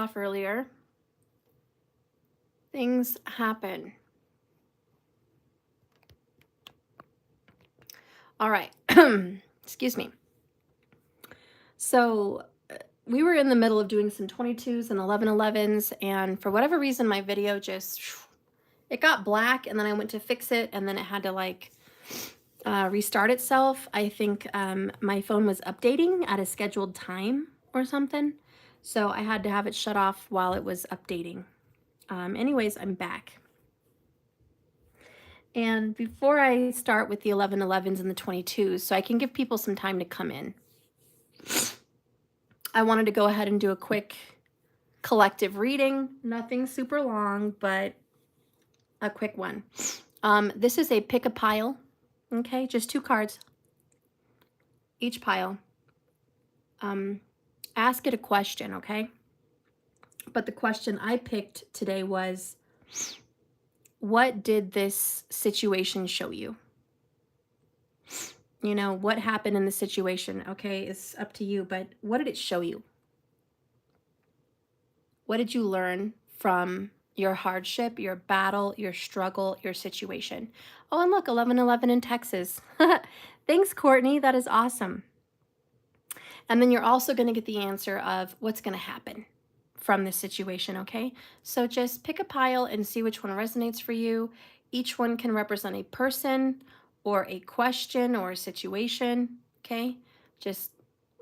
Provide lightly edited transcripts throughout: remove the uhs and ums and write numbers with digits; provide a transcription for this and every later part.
off earlier. Things happen. All right. Excuse me. So we were in the middle of doing some 22s and 11’s, and for whatever reason, my video just, it got black, and then I went to fix it, and then it had to like restart itself. I think my phone was updating at a scheduled time or something, so I had to have it shut off while it was updating. Anyways, I'm back. And before I start with the 11’s and the 22s, so I can give people some time to come in, I wanted to go ahead and do a quick collective reading. Nothing super long, but a quick one. This is a pick a pile, okay? Just 2 cards, each pile. Ask it a question, okay? But the question I picked today was, what did this situation show you? You know, what happened in the situation, okay? It's up to you, but what did it show you? What did you learn from your hardship, your battle, your struggle, your situation? Oh, and look, 11/11 in Texas. Thanks, Courtney. That is awesome. And then you're also going to get the answer of what's going to happen from this situation, okay? So just pick a pile and see which one resonates for you. Each one can represent a person or a question or a situation, okay? Just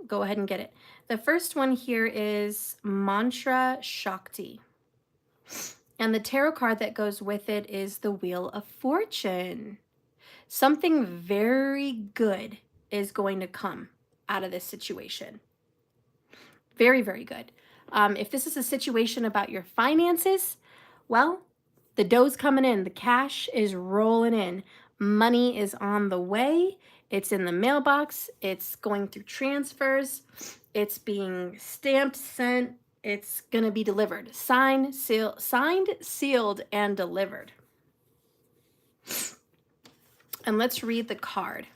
go ahead and get it. The first one here is Mantra Shakti. And the tarot card that goes with it is the Wheel of Fortune. Something very good is going to come out of this situation. Very, very good. If this is a situation about your finances, well, the dough's coming in. The cash is rolling in. Money is on the way. It's in the mailbox. It's going through transfers. It's being stamped, sent. It's going to be delivered. Signed, sealed, and delivered. And let's read the card.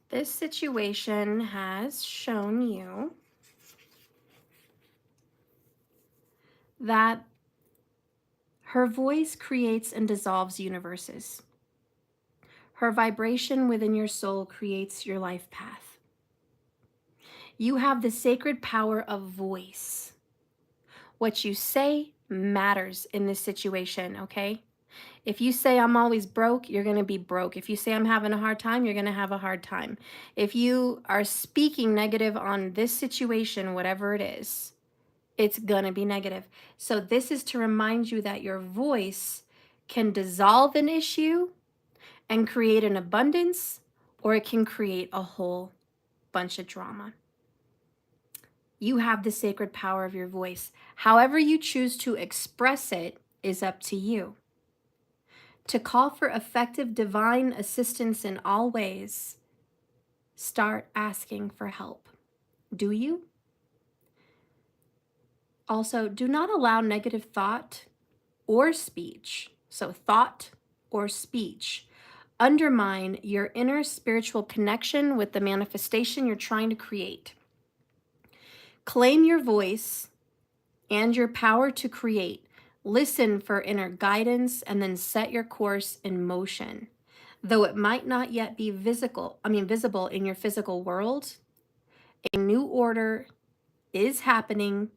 This situation has shown you that her voice creates and dissolves universes. Her vibration within your soul creates your life path. You have the sacred power of voice. What you say matters in this situation, okay? If you say I'm always broke, you're going to be broke. If you say I'm having a hard time, you're going to have a hard time. If you are speaking negative on this situation, whatever it is, it's going to be negative. So this is to remind you that your voice can dissolve an issue and create an abundance, or it can create a whole bunch of drama. You have the sacred power of your voice. However you choose to express it is up to you. To call for effective divine assistance in all ways, start asking for help. Do you? Also, do not allow negative thought or speech, so thought or speech, undermine your inner spiritual connection with the manifestation you're trying to create. Claim your voice and your power to create. Listen for inner guidance and then set your course in motion. Though it might not yet be visible in your physical world, a new order is happening,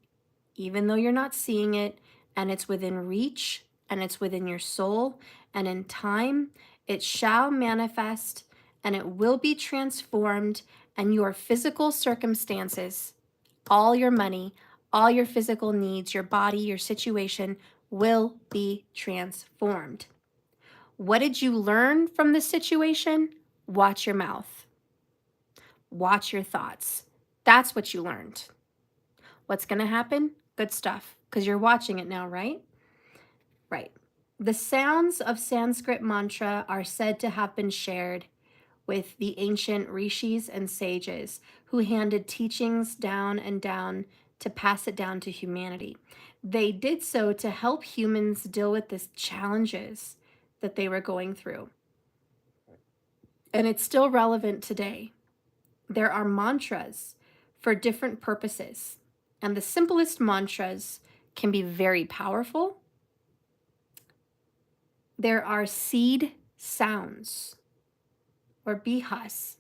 even though you're not seeing it, and it's within reach, and it's within your soul, and in time, it shall manifest, and it will be transformed, and your physical circumstances, all your money, all your physical needs, your body, your situation will be transformed. What did you learn from this situation? Watch your mouth. Watch your thoughts. That's what you learned. What's going to happen? Good stuff, because you're watching it now, right? Right. The sounds of Sanskrit mantra are said to have been shared with the ancient rishis and sages who handed teachings down and down to pass it down to humanity. They did so to help humans deal with the challenges that they were going through. and it's still relevant today. There are mantras for different purposes, and the simplest mantras can be very powerful. There are seed sounds, or bihas,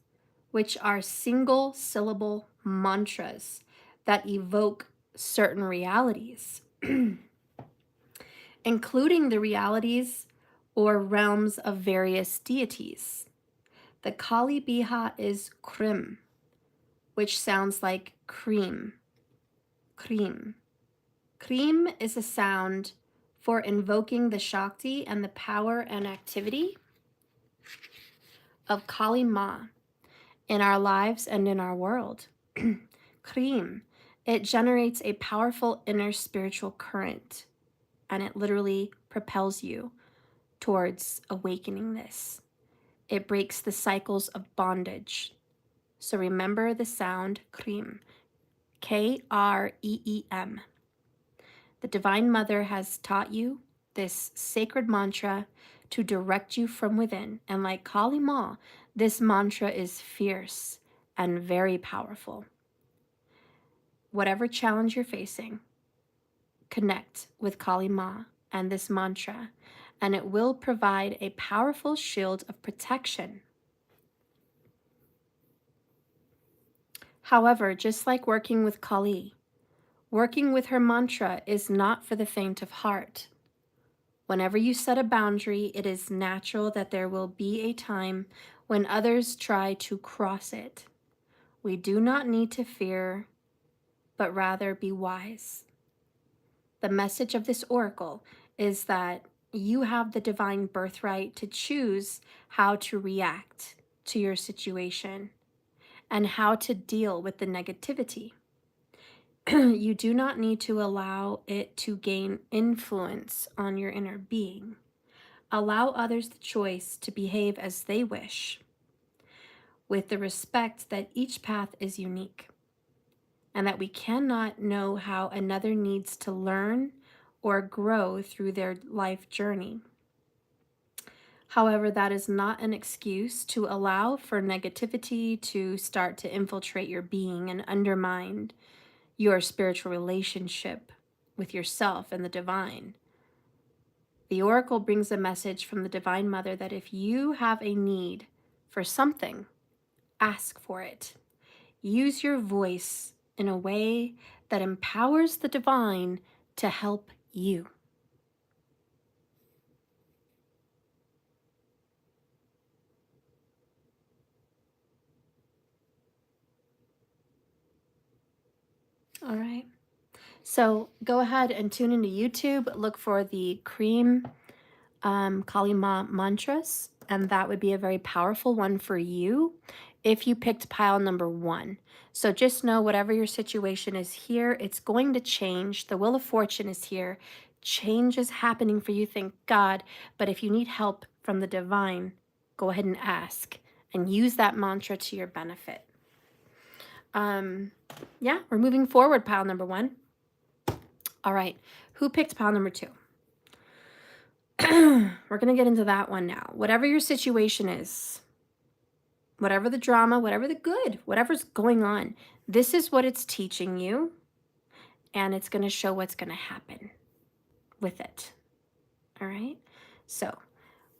which are single syllable mantras that evoke certain realities, including the realities or realms of various deities. The Kali Biha is Krim, which sounds like cream. Cream. Cream is a sound for invoking the Shakti and the power and activity of Kali Ma in our lives and in our world. Cream. It generates a powerful inner spiritual current, and it literally propels you towards awakening this. It breaks the cycles of bondage. So remember the sound Kreem, K-R-E-E-M. The Divine Mother has taught you this sacred mantra to direct you from within. And like Kali Ma, this mantra is fierce and very powerful. Whatever challenge you're facing, connect with Kali Ma and this mantra, and it will provide a powerful shield of protection. However, just like working with Kali, working with her mantra is not for the faint of heart. Whenever you set a boundary, it is natural that there will be a time when others try to cross it. We do not need to fear, but rather be wise. The message of this oracle is that you have the divine birthright to choose how to react to your situation and how to deal with the negativity. You do not need to allow it to gain influence on your inner being. Allow others the choice to behave as they wish, with the respect that each path is unique, and that we cannot know how another needs to learn or grow through their life journey. However, that is not an excuse to allow for negativity to start to infiltrate your being and undermine your spiritual relationship with yourself and the divine. The oracle brings a message from the Divine Mother that if you have a need for something, ask for it. Use your voice in a way that empowers the divine to help you. All right. So go ahead and tune into YouTube. Look for the Cream Kali Ma mantras, and that would be a very powerful one for you if you picked pile number 1. So just know whatever your situation is here, it's going to change. The Wheel of Fortune is here. Change is happening for you, thank God. But if you need help from the divine, go ahead and ask and use that mantra to your benefit. Yeah, we're moving forward, pile number 1. All right, who picked pile number 2? We're going to get into that one now. Whatever your situation is, whatever the drama, whatever the good, whatever's going on, this is what it's teaching you, and it's going to show what's going to happen with it. All right? So,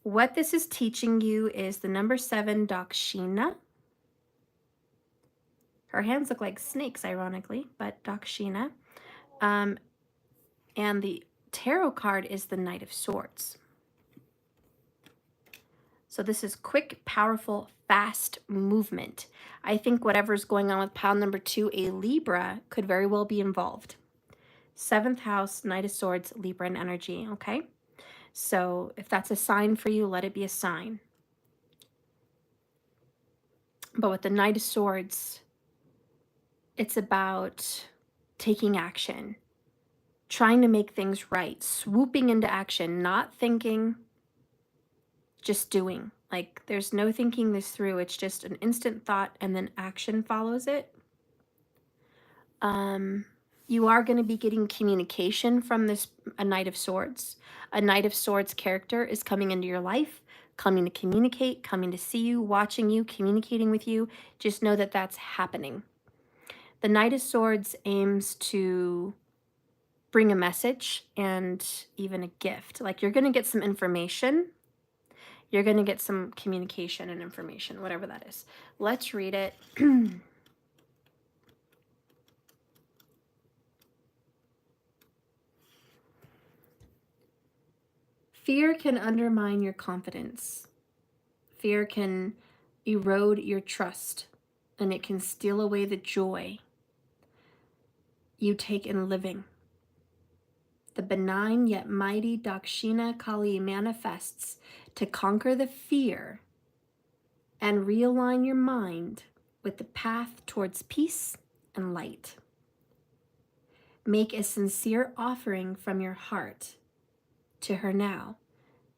what this is teaching you is the number 7, Dakshina. Her hands look like snakes, ironically, but Dakshina. And the tarot card is the Knight of Swords. So this is quick, powerful, fast movement. I think whatever's going on with pile number 2, a Libra, could very well be involved. 7th house, Knight of Swords, Libra in energy, okay? So if that's a sign for you, let it be a sign. But with the Knight of Swords, it's about taking action, trying to make things right, swooping into action, not thinking, just doing. Like, there's no thinking this through. It's just an instant thought and then action follows it. You are going to be getting communication from this, a Knight of Swords. A Knight of Swords character is coming into your life, coming to communicate, coming to see you, watching you, communicating with you. Just know that that's happening. The Knight of Swords aims to bring a message and even a gift. Like, you're going to get some information. You're going to get some communication and information, whatever that is. Let's read it. Fear can undermine your confidence. Fear can erode your trust, and it can steal away the joy you take in living. The benign yet mighty Dakshina Kali manifests to conquer the fear and realign your mind with the path towards peace and light. Make a sincere offering from your heart to her now,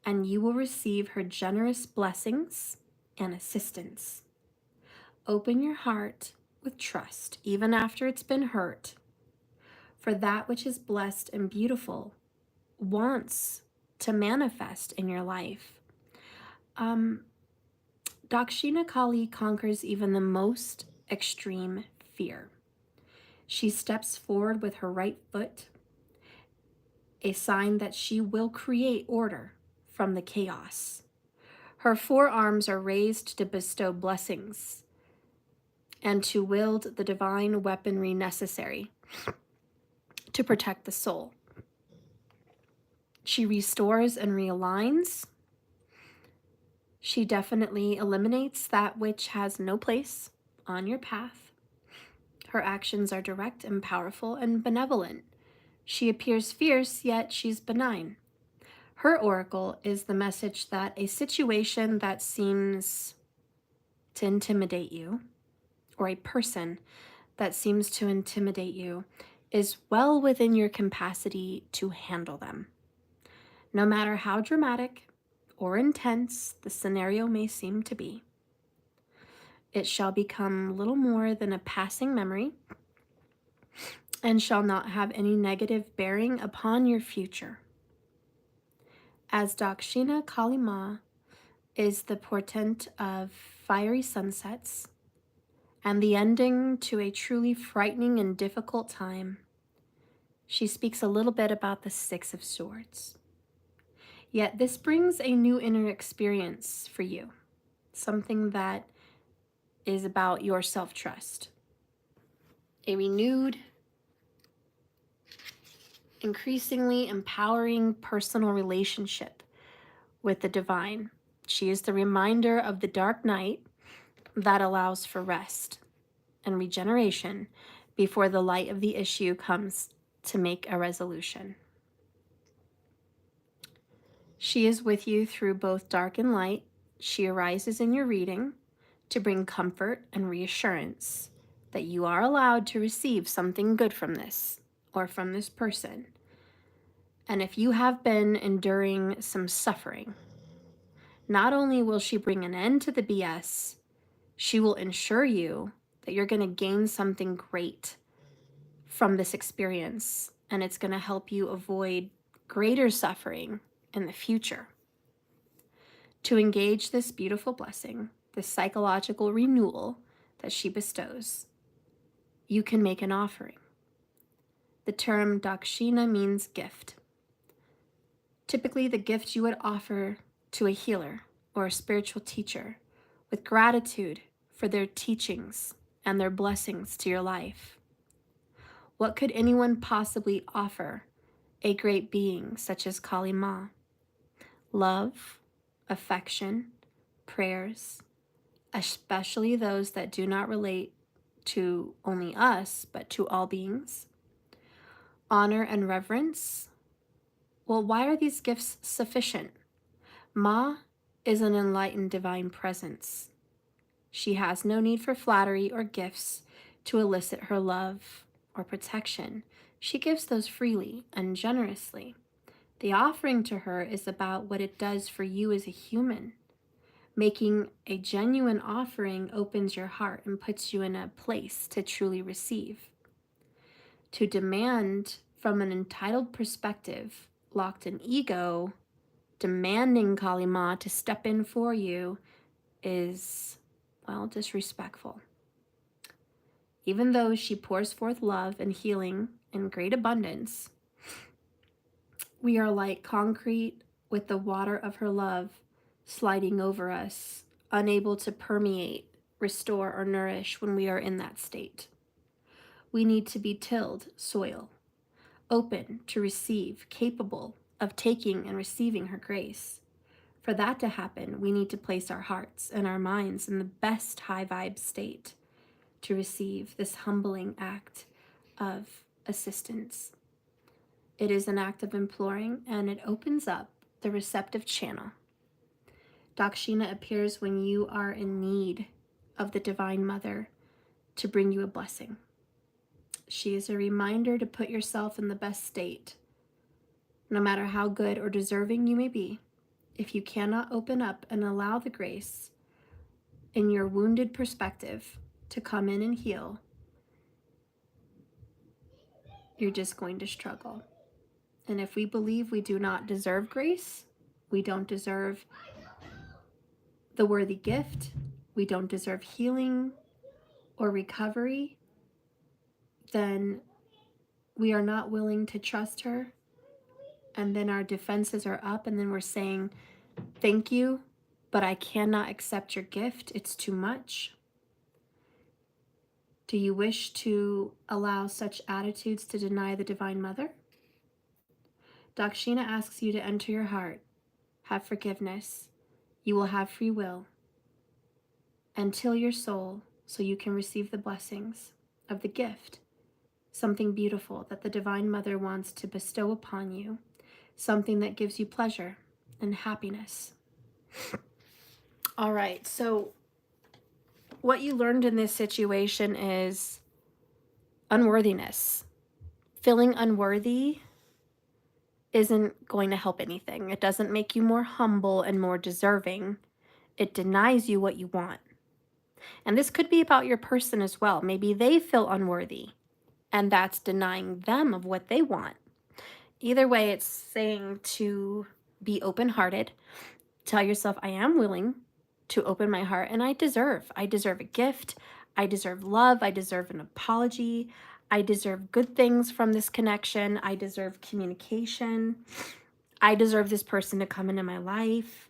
and you will receive her generous blessings and assistance. Open your heart with trust, even after it's been hurt, for that which is blessed and beautiful wants to manifest in your life. Dakshina Kali conquers even the most extreme fear. She steps forward with her right foot, a sign that she will create order from the chaos. Her forearms are raised to bestow blessings and to wield the divine weaponry necessary to protect the soul. She restores and realigns. She definitely eliminates that which has no place on your path. Her actions are direct and powerful and benevolent. She appears fierce, yet she's benign. Her oracle is the message that a situation that seems to intimidate you, or a person that seems to intimidate you, is well within your capacity to handle them. No matter how dramatic or intense the scenario may seem to be, it shall become little more than a passing memory and shall not have any negative bearing upon your future. As Dakshina Kali Ma is the portent of fiery sunsets and the ending to a truly frightening and difficult time, she speaks a little bit about the Six of Swords. Yet this brings a new inner experience for you, something that is about your self-trust, a renewed, increasingly empowering personal relationship with the divine. She is the reminder of the dark night that allows for rest and regeneration before the light of the issue comes to make a resolution. She is with you through both dark and light. She arises in your reading to bring comfort and reassurance that you are allowed to receive something good from this or from this person. And if you have been enduring some suffering, not only will she bring an end to the BS, she will ensure you that you're going to gain something great from this experience, and it's going to help you avoid greater suffering in the future. To engage this beautiful blessing, this psychological renewal that she bestows, you can make an offering. The term dakshina means gift. Typically, the gift you would offer to a healer or a spiritual teacher with gratitude for their teachings and their blessings to your life. What could anyone possibly offer a great being such as Kali Ma? Love, affection, prayers, especially those that do not relate to only us, but to all beings. Honor and reverence. Well, why are these gifts sufficient? Ma is an enlightened divine presence. She has no need for flattery or gifts to elicit her love or protection. She gives those freely and generously. The offering to her is about what it does for you as a human. Making a genuine offering opens your heart and puts you in a place to truly receive. To demand from an entitled perspective, locked in ego, demanding Kali Ma to step in for you is, well, disrespectful. Even though she pours forth love and healing in great abundance, we are like concrete with the water of her love sliding over us, unable to permeate, restore, or nourish when we are in that state. We need to be tilled soil, open to receive, capable of taking and receiving her grace. For that to happen, we need to place our hearts and our minds in the best high vibe state to receive this humbling act of assistance. It is an act of imploring, and it opens up the receptive channel. Dakshina appears when you are in need of the Divine Mother to bring you a blessing. She is a reminder to put yourself in the best state. No matter how good or deserving you may be, if you cannot open up and allow the grace in your wounded perspective to come in and heal, you're just going to struggle. And if we believe we do not deserve grace, we don't deserve the worthy gift, we don't deserve healing or recovery, then we are not willing to trust her. And then our defenses are up, and then we're saying, thank you, but I cannot accept your gift. It's too much. Do you wish to allow such attitudes to deny the Divine Mother? Dakshina asks you to enter your heart, have forgiveness. You will have free will, and till your soul so you can receive the blessings of the gift, something beautiful that the Divine Mother wants to bestow upon you, something that gives you pleasure and happiness. All right, so what you learned in this situation is unworthiness. Feeling unworthy isn't going to help anything. It doesn't make you more humble and more deserving. It denies you what you want. And this could be about your person as well. Maybe they feel unworthy, and that's denying them of what they want. Either way, it's saying to be open-hearted. Tell yourself, I am willing to open my heart, and I deserve a gift. I deserve love. I deserve an apology. I deserve good things from this connection. I deserve communication. I deserve this person to come into my life.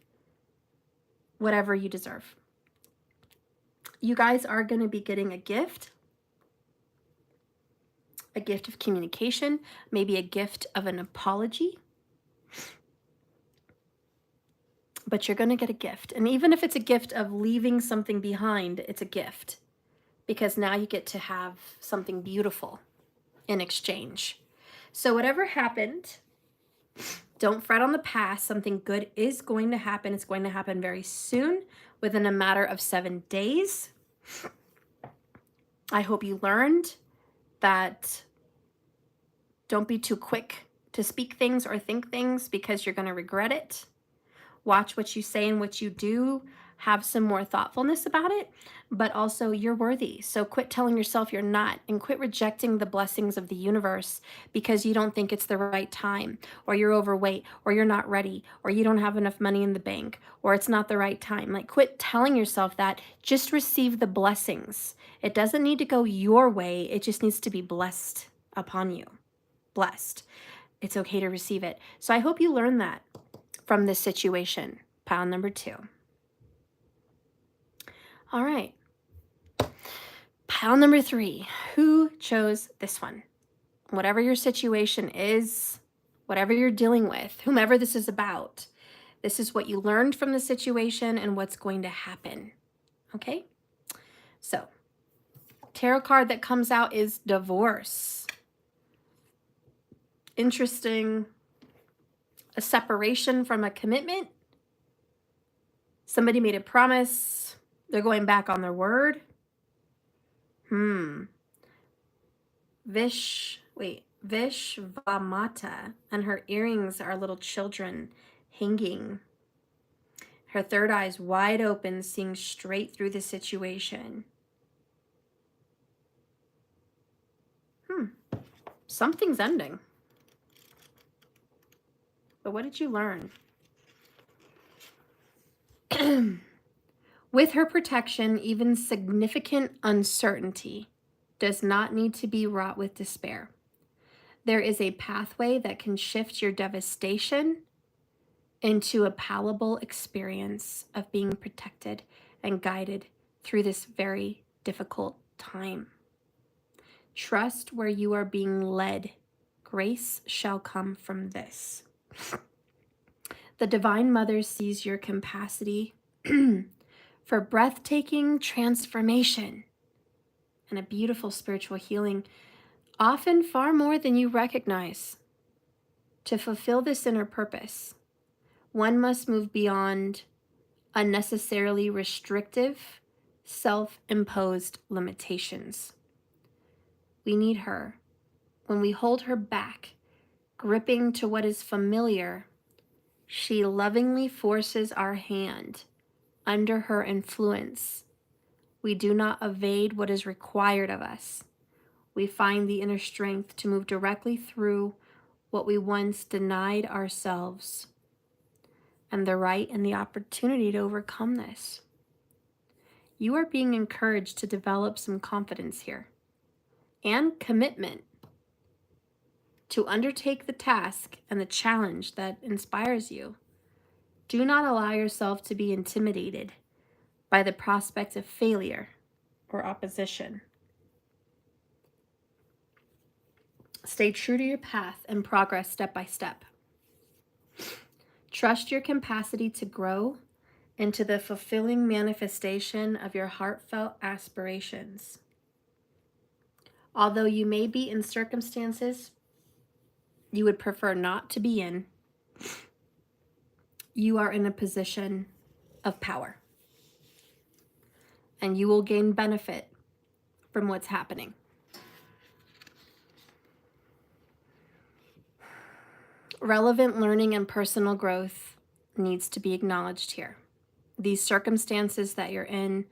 Whatever you deserve. You guys are going to be getting a gift of communication, maybe a gift of an apology. But you're going to get a gift. And even if it's a gift of leaving something behind, it's a gift. Because now you get to have something beautiful in exchange. So whatever happened, don't fret on the past. Something good is going to happen. It's going to happen very soon, within a matter of 7 days. I hope you learned that don't be too quick to speak things or think things, because you're going to regret it. Watch what you say and what you do. Have some more thoughtfulness about it, but also you're worthy. So quit telling yourself you're not, and quit rejecting the blessings of the universe because you don't think it's the right time, or you're overweight, or you're not ready, or you don't have enough money in the bank, or it's not the right time. Like, quit telling yourself that. Just receive the blessings. It doesn't need to go your way. It just needs to be blessed upon you. Blessed. It's okay to receive it. So I hope you learn that from this situation. Pile number 2. All right. Pile number 3. Who chose this one? Whatever your situation is, whatever you're dealing with, whomever this is about, this is what you learned from the situation and what's going to happen. Okay? So, tarot card that comes out is divorce. Interesting. A separation from a commitment. Somebody made a promise. They're going back on their word. Vishvamata, and her earrings are little children hanging. Her third eye is wide open, seeing straight through the situation. Something's ending. But what did you learn? With her protection, even significant uncertainty does not need to be wrought with despair. There is a pathway that can shift your devastation into a palatable experience of being protected and guided through this very difficult time. Trust where you are being led. Grace shall come from this. The Divine Mother sees your capacity for breathtaking transformation and a beautiful spiritual healing, often far more than you recognize. To fulfill this inner purpose, one must move beyond unnecessarily restrictive, self-imposed limitations. We need her. When we hold her back, gripping to what is familiar, she lovingly forces our hand under her influence. We do not evade what is required of us. We find the inner strength to move directly through what we once denied ourselves, and the right and the opportunity to overcome this. You are being encouraged to develop some confidence here and commitment to undertake the task and the challenge that inspires you. Do not allow yourself to be intimidated by the prospect of failure or opposition. Stay true to your path and progress step by step. Trust your capacity to grow into the fulfilling manifestation of your heartfelt aspirations. Although you may be in circumstances you would prefer not to be in, you are in a position of power, and you will gain benefit from what's happening. Relevant learning and personal growth needs to be acknowledged here. These circumstances that you're in,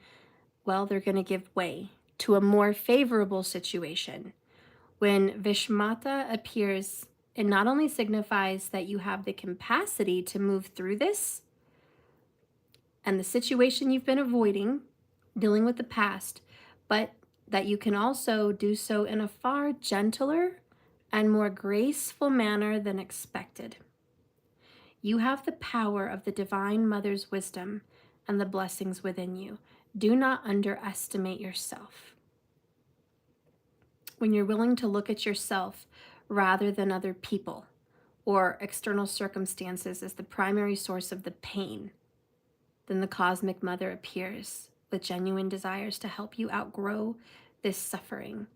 well, they're going to give way to a more favorable situation. When Vishmata appears, it not only signifies that you have the capacity to move through this and the situation you've been avoiding, dealing with the past, but that you can also do so in a far gentler and more graceful manner than expected. You have the power of the Divine Mother's wisdom and the blessings within you. Do not underestimate yourself. When you're willing to look at yourself rather than other people or external circumstances as the primary source of the pain, then the Cosmic Mother appears with genuine desires to help you outgrow this suffering.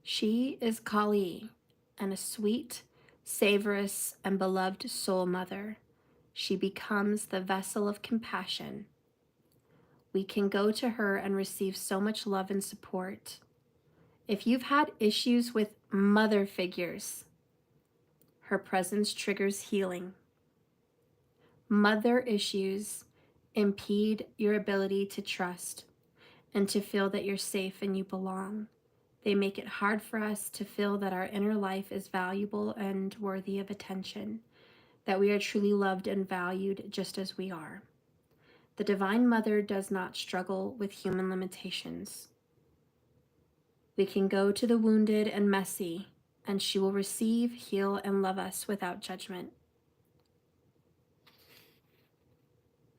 She is Kali, and a sweet, savorous, and beloved soul mother. She becomes the vessel of compassion. We can go to her and receive so much love and support. If you've had issues with mother figures, her presence triggers healing. Mother issues impede your ability to trust and to feel that you're safe and you belong. They make it hard for us to feel that our inner life is valuable and worthy of attention, that we are truly loved and valued just as we are. The Divine Mother does not struggle with human limitations. We can go to the wounded and messy, and she will receive, heal, and love us without judgment.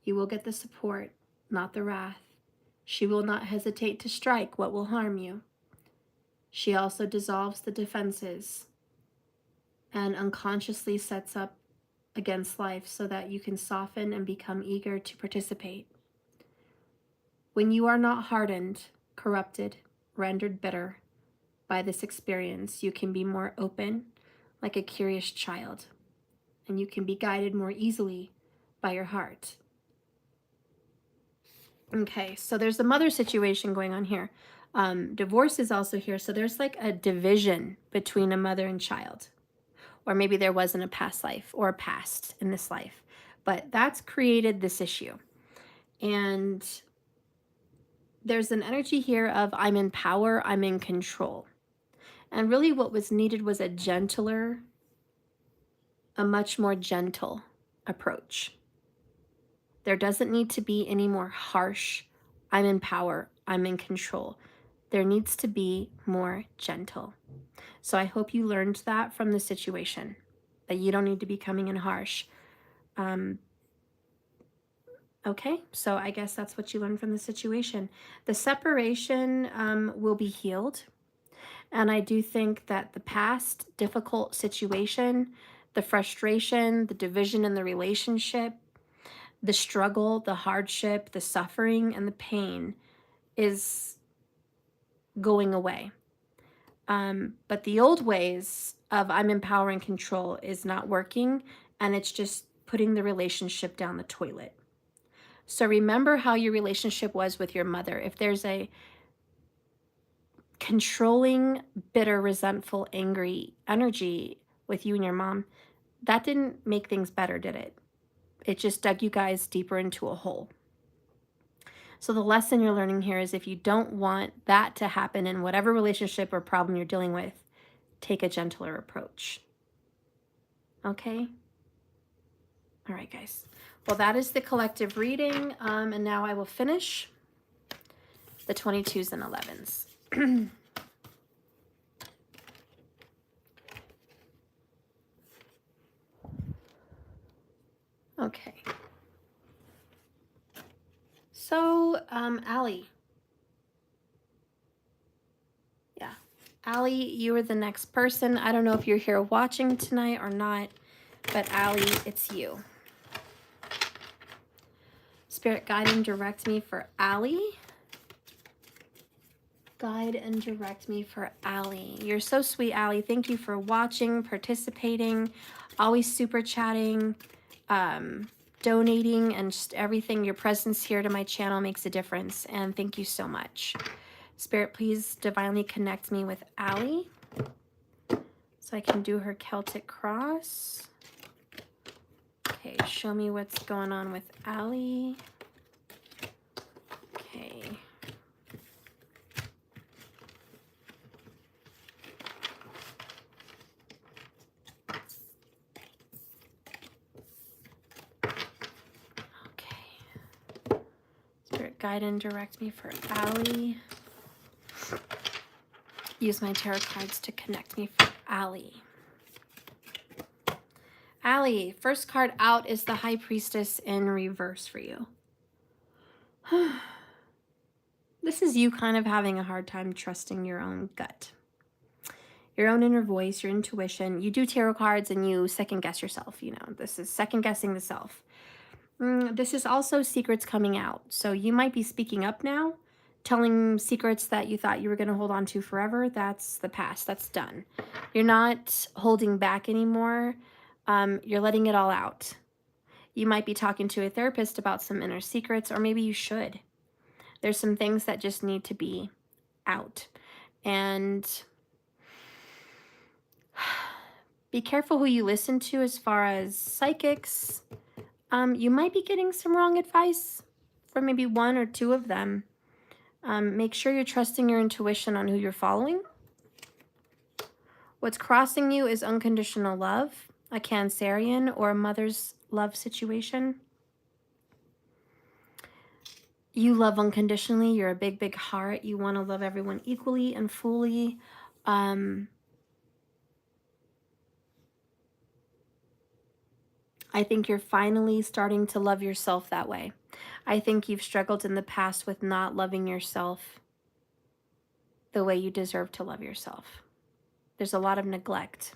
You will get the support, not the wrath. She will not hesitate to strike what will harm you. She also dissolves the defenses and unconsciously sets up against life so that you can soften and become eager to participate. When you are not hardened, corrupted, rendered bitter by this experience, you can be more open, like a curious child, and you can be guided more easily by your heart. Okay, so there's a mother situation going on here. Divorce is also here, so there's like a division between a mother and child. Or maybe there wasn't a past life or a past in this life, but that's created this issue. And there's an energy here of I'm in power, I'm in control. And really what was needed was a much more gentle approach. There doesn't need to be any more harsh, I'm in power, I'm in control. There needs to be more gentle. So I hope you learned that from the situation, that you don't need to be coming in harsh. Okay, so I guess that's what you learned from the situation. The separation will be healed. And I do think that the past difficult situation, the frustration, the division in the relationship, the struggle, the hardship, the suffering, and the pain is going away. But the old ways of I'm in power and control is not working, and it's just putting the relationship down the toilet. So remember how your relationship was with your mother. If there's a controlling, bitter, resentful, angry energy with you and your mom, that didn't make things better, did it? It just dug you guys deeper into a hole. So the lesson you're learning here is if you don't want that to happen in whatever relationship or problem you're dealing with, take a gentler approach. Okay? All right, guys. Well, that is the collective reading. And now I will finish the 22's and 11's. Okay. So, Allie. Yeah. Allie, you are the next person. I don't know if you're here watching tonight or not, but Allie, it's you. Spirit, guide and direct me for Allie. Guide and direct me for Allie. You're so sweet, Allie. Thank you for watching, participating, always super chatting, donating, and just everything. Your presence here to my channel makes a difference, and thank you so much. Spirit, please divinely connect me with Allie so I can do her Celtic cross. Okay, show me what's going on with Allie. Okay. Okay. Spirit, guide and direct me for Allie. Use my tarot cards to connect me for Allie. Allie, first card out is the High Priestess in reverse for you. This is you kind of having a hard time trusting your own gut, your own inner voice, your intuition. You do tarot cards and you second guess yourself. You know, this is second guessing the self. This is also secrets coming out. So you might be speaking up now, telling secrets that you thought you were going to hold on to forever. That's the past. That's done. You're not holding back anymore. You're letting it all out. You might be talking to a therapist about some inner secrets, or maybe you should. There's some things that just need to be out. And be careful who you listen to as far as psychics. You might be getting some wrong advice from maybe one or two of them. Make sure you're trusting your intuition on who you're following. What's crossing you is unconditional love, a Cancerian or a mother's love situation. You love unconditionally. You're a big, big heart. You want to love everyone equally and fully. I think you're finally starting to love yourself that way. I think you've struggled in the past with not loving yourself the way you deserve to love yourself. There's a lot of neglect.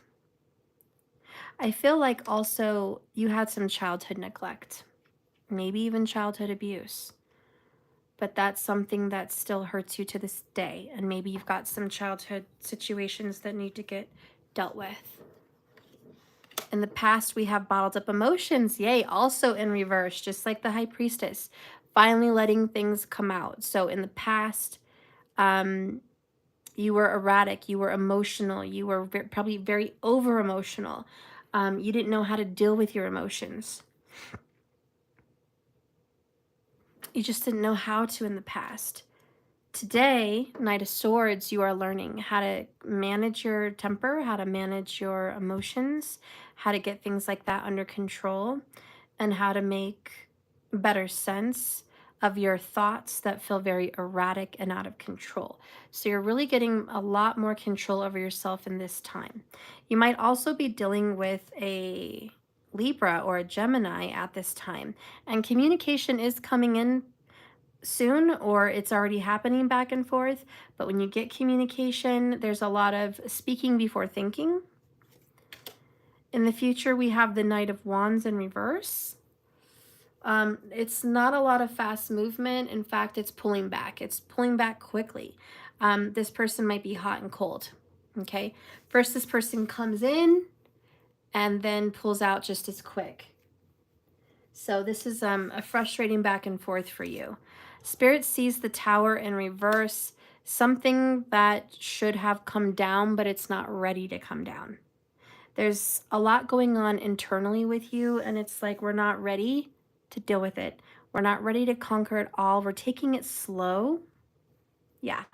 I feel like also you had some childhood neglect, maybe even childhood abuse. But that's something that still hurts you to this day. And maybe you've got some childhood situations that need to get dealt with. In the past, we have bottled up emotions. Yay, also in reverse, just like the High Priestess. Finally letting things come out. So in the past, you were erratic. You were emotional. You were probably very over-emotional. You didn't know how to deal with your emotions. You just didn't know how to in the past. Today, Knight of Swords, you are learning how to manage your temper, how to manage your emotions, how to get things like that under control, and how to make better sense of your thoughts that feel very erratic and out of control. So you're really getting a lot more control over yourself in this time. You might also be dealing with a Libra or a Gemini at this time, and communication is coming in soon, or it's already happening back and forth. But when you get communication, there's a lot of speaking before thinking. In the future, we have the Knight of Wands in reverse. It's not a lot of fast movement. In fact, it's pulling back. It's pulling back quickly. This person might be hot and cold. Okay. First, this person comes in and then pulls out just as quick. So this is a frustrating back and forth for you. Spirit sees the Tower in reverse, something that should have come down, but it's not ready to come down. There's a lot going on internally with you, and it's like we're not ready to deal with it. We're not ready to conquer it all. We're taking it slow. Yeah,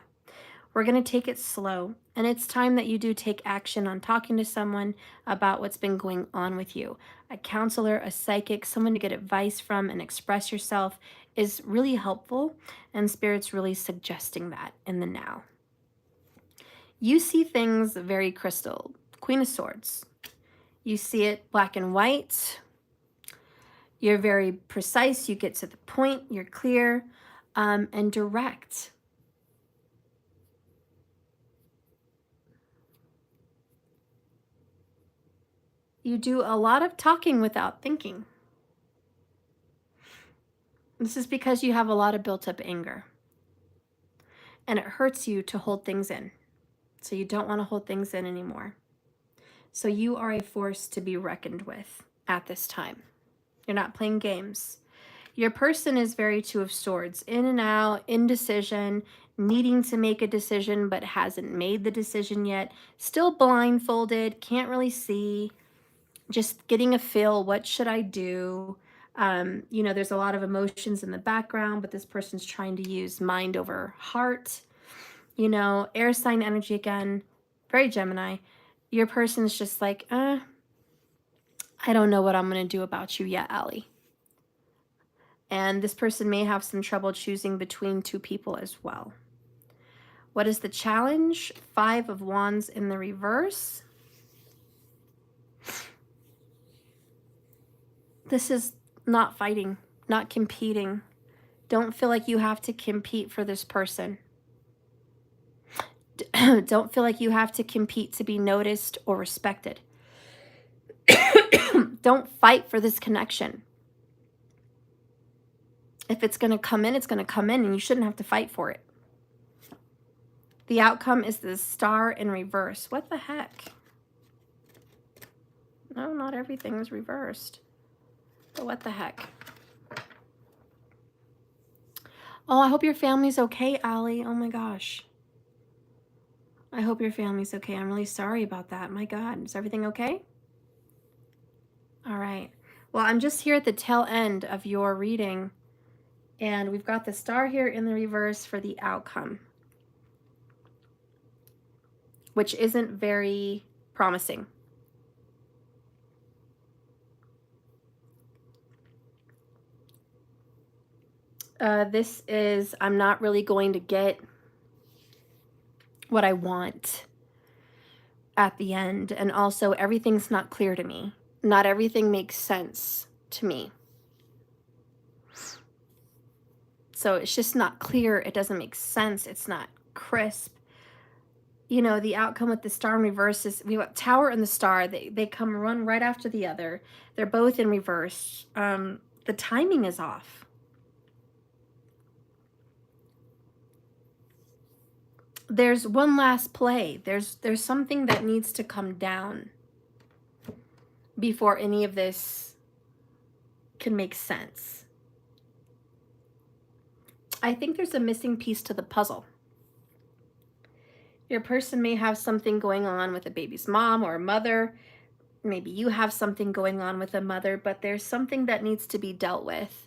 we're going to take it slow. And it's time that you do take action on talking to someone about what's been going on with you. A counselor, a psychic, someone to get advice from and express yourself is really helpful. And Spirit's really suggesting that in the now. You see things very crystal. Queen of Swords. You see it black and white. You're very precise. You get to the point. You're clear and direct. You do a lot of talking without thinking. This is because you have a lot of built up anger. And it hurts you to hold things in. So you don't want to hold things in anymore. So you are a force to be reckoned with at this time. You're not playing games. Your person is very Two of Swords, in and out, indecision, needing to make a decision but hasn't made the decision yet, still blindfolded, can't really see, just getting a feel, what should I do? You know, there's a lot of emotions in the background, but this person's trying to use mind over heart. You know, air sign energy again, very Gemini. Your person's just like, I don't know what I'm going to do about you yet, Allie. And this person may have some trouble choosing between two people as well. What is the challenge? 5 of Wands in the reverse. This is not fighting, not competing. Don't feel like you have to compete for this person. Don't feel like you have to compete to be noticed or respected. Don't fight for this connection. If it's going to come in, it's going to come in, and you shouldn't have to fight for it. The outcome is the Star in reverse. What the heck? No, not everything is reversed. But what the heck? Oh, I hope your family's okay, Allie. Oh my gosh. I hope your family's okay. I'm really sorry about that. My God, is everything okay? All right. Well, I'm just here at the tail end of your reading, and we've got the Star here in the reverse for the outcome, which isn't very promising. This is, I'm not really going to get what I want at the end. And also, everything's not clear to me. Not everything makes sense to me. So it's just not clear. It doesn't make sense. It's not crisp. You know, the outcome with the Star in reverse is, we got Tower and the Star. They come run right after the other. They're both in reverse. The timing is off. There's one last play. There's something that needs to come down before any of this can make sense. I think there's a missing piece to the puzzle. Your person may have something going on with a baby's mom or a mother. Maybe you have something going on with a mother, but there's something that needs to be dealt with.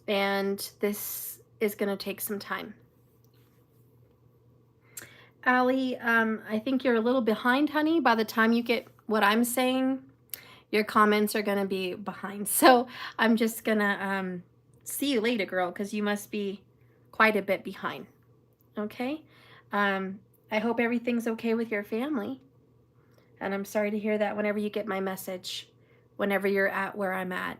And this is going to take some time. Allie, I think you're a little behind, honey. By the time you get what I'm saying, your comments are going to be behind. So I'm just going to see you later, girl, because you must be quite a bit behind. Okay? I hope everything's okay with your family. And I'm sorry to hear that whenever you get my message, whenever you're at where I'm at.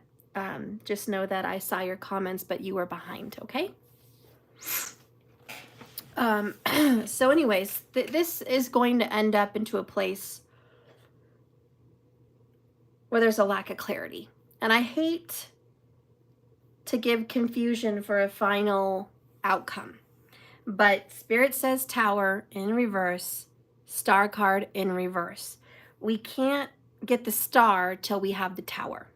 Just know that I saw your comments, but you were behind, okay? So anyways, this is going to end up into a place where there's a lack of clarity. And I hate to give confusion for a final outcome. But Spirit says Tower in reverse, Star card in reverse. We can't get the Star till we have the Tower.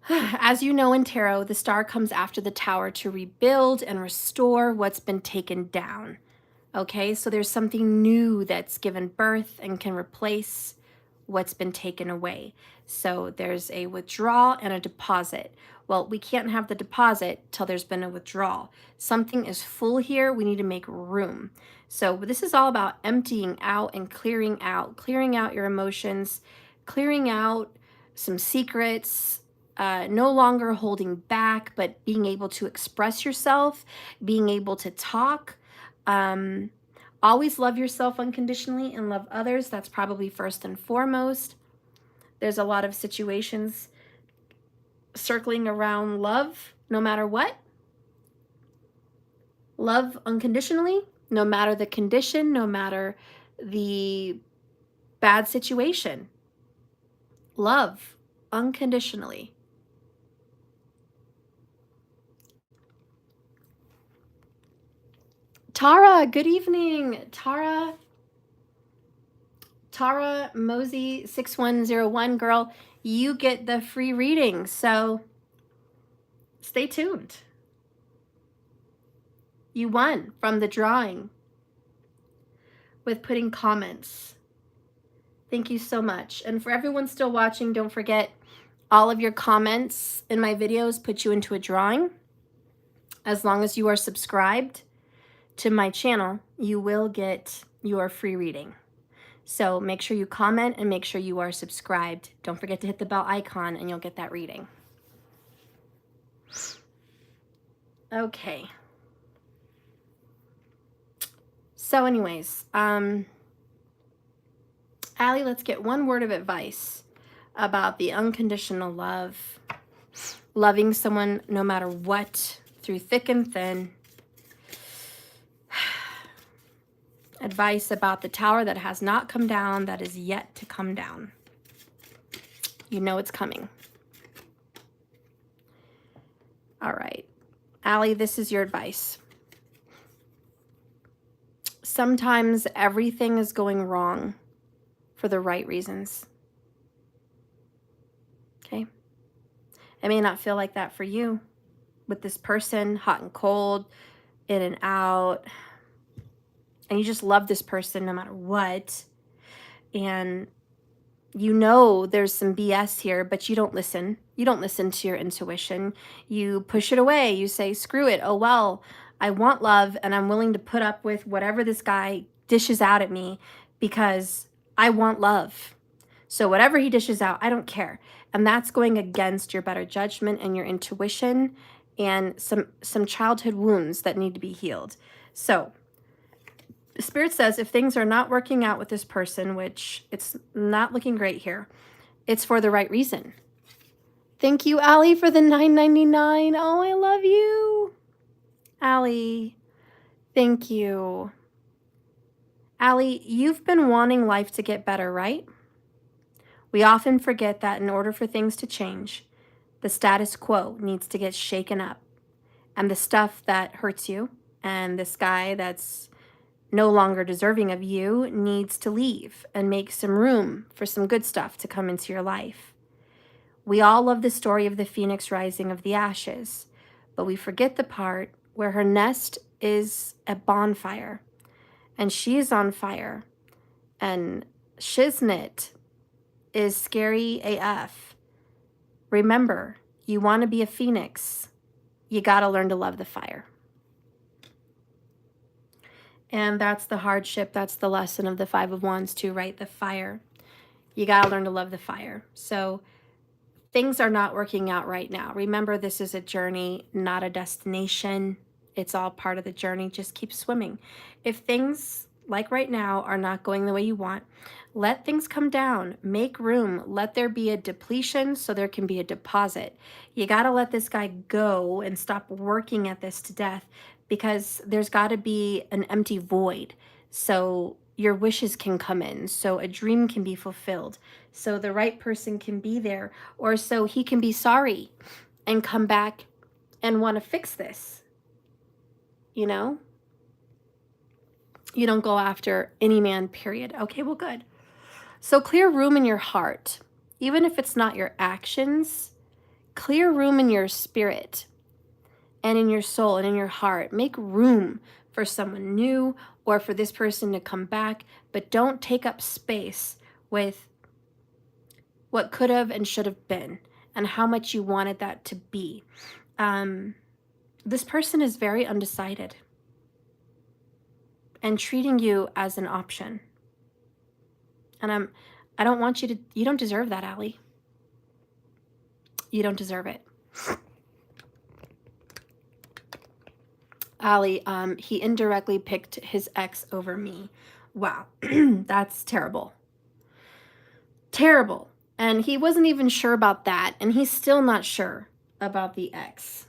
As you know in tarot, the Star comes after the Tower to rebuild and restore what's been taken down. Okay, so there's something new that's given birth and can replace what's been taken away. So there's a withdrawal and a deposit. Well, we can't have the deposit till there's been a withdrawal. Something is full here. We need to make room. So this is all about emptying out and clearing out your emotions, clearing out some secrets, no longer holding back, but being able to express yourself, being able to talk. Always love yourself unconditionally and love others. That's probably first and foremost. There's a lot of situations circling around love, no matter what. Love unconditionally, no matter the condition, no matter the bad situation. Love unconditionally. Tara, good evening. Tara Mosey 6101, girl, you get the free reading, so stay tuned. You won from the drawing with putting comments. Thank you so much. And for everyone still watching, don't forget all of your comments in my videos put you into a drawing. As long as you are subscribed to my channel, you will get your free reading. So make sure you comment and make sure you are subscribed. Don't forget to hit the bell icon and you'll get that reading. Okay. So anyways, Allie, let's get one word of advice about the unconditional love, loving someone no matter what, through thick and thin. Advice about the tower that has not come down, that is yet to come down. You know it's coming. All right. Allie, this is your advice. Sometimes everything is going wrong for the right reasons. Okay? It may not feel like that for you with this person, hot and cold, in and out, and you just love this person no matter what, and you know there's some BS here, but you don't listen. You don't listen to your intuition. You push it away. You say, screw it. Oh, well, I want love, and I'm willing to put up with whatever this guy dishes out at me because I want love. So whatever he dishes out, I don't care. And that's going against your better judgment and your intuition and some childhood wounds that need to be healed. So the Spirit says if things are not working out with this person, which it's not looking great here, it's for the right reason. Thank you, Allie, for the $9.99. Oh, I love you. Allie, thank you. Allie, you've been wanting life to get better, right? We often forget that in order for things to change, the status quo needs to get shaken up. And the stuff that hurts you and this guy that's no longer deserving of you needs to leave and make some room for some good stuff to come into your life. We all love the story of the phoenix rising of the ashes, but we forget the part where her nest is a bonfire and she is on fire and shiznit is scary AF. Remember, you want to be a phoenix, you got to learn to love the fire. And that's the hardship. That's the lesson of the Five of Wands too, right? The fire. You got to learn to love the fire. So things are not working out right now. Remember, this is a journey, not a destination. It's all part of the journey. Just keep swimming. If things like right now are not going the way you want, let things come down. Make room. Let there be a depletion so there can be a deposit. You got to let this guy go and stop working at this to death, because there's got to be an empty void so your wishes can come in, so a dream can be fulfilled, so the right person can be there, or so he can be sorry and come back and want to fix this. You know, you don't go after any man, period. Okay, well, good. So clear room in your heart. Even if it's not your actions, clear room in your spirit and in your soul and in your heart. Make room for someone new or for this person to come back, but don't take up space with what could have and should have been and how much you wanted that to be. This person is very undecided and treating you as an option. And I don't want you don't deserve that, Allie. You don't deserve it. Allie, he indirectly picked his ex over me. Wow, that's terrible. Terrible. And he wasn't even sure about that, and he's still not sure about the ex.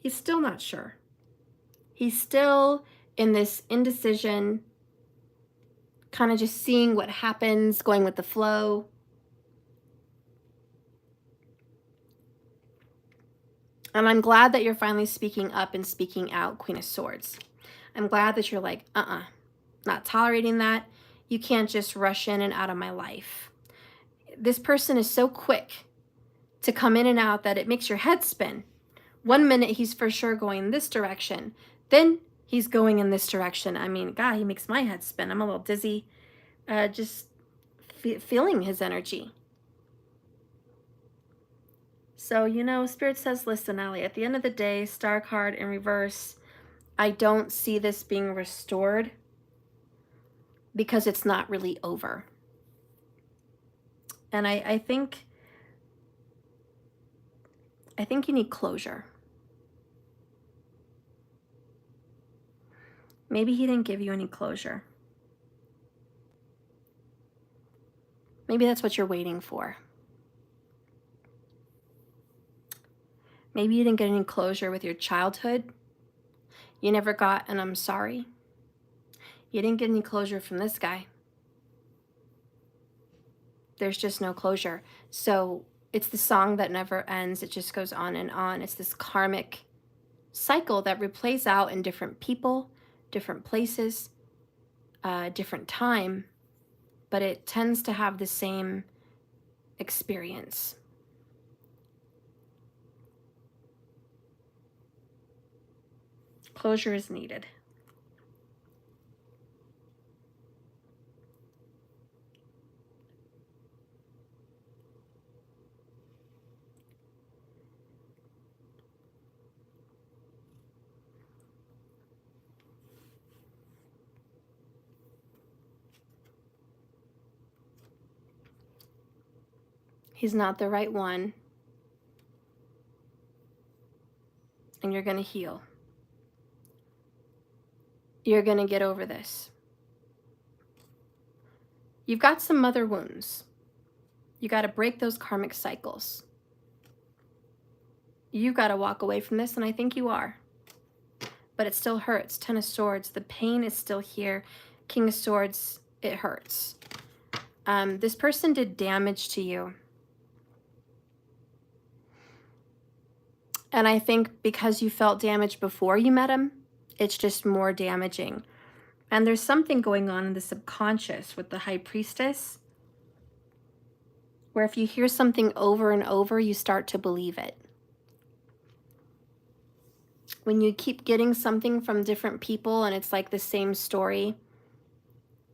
He's still not sure. He's still in this indecision, kind of just seeing what happens, going with the flow. And I'm glad that you're finally speaking up and speaking out, Queen of Swords. I'm glad that you're like, not tolerating that. You can't just rush in and out of my life. This person is so quick to come in and out that it makes your head spin. 1 minute he's for sure going this direction, then he's going in this direction. I mean, God, he makes my head spin. I'm a little dizzy, just feeling his energy. So, you know, Spirit says, listen, Allie, at the end of the day, Star card in reverse, I don't see this being restored because it's not really over. And I think you need closure. Maybe he didn't give you any closure. Maybe that's what you're waiting for. Maybe you didn't get any closure with your childhood. You never got an I'm sorry. You didn't get any closure from this guy. There's just no closure. So it's the song that never ends. It just goes on and on. It's this karmic cycle that replays out in different people, different places, different time, but it tends to have the same experience. Closure is needed. He's not the right one. And you're going to heal. You're going to get over this. You've got some mother wounds. You got to break those karmic cycles. You got to walk away from this, and I think you are. But it still hurts. 10 of Swords. The pain is still here. King of Swords, it hurts. This person did damage to you. And I think because you felt damage before you met him, it's just more damaging. And there's something going on in the subconscious with the High Priestess, where if you hear something over and over, you start to believe it. When you keep getting something from different people and it's like the same story,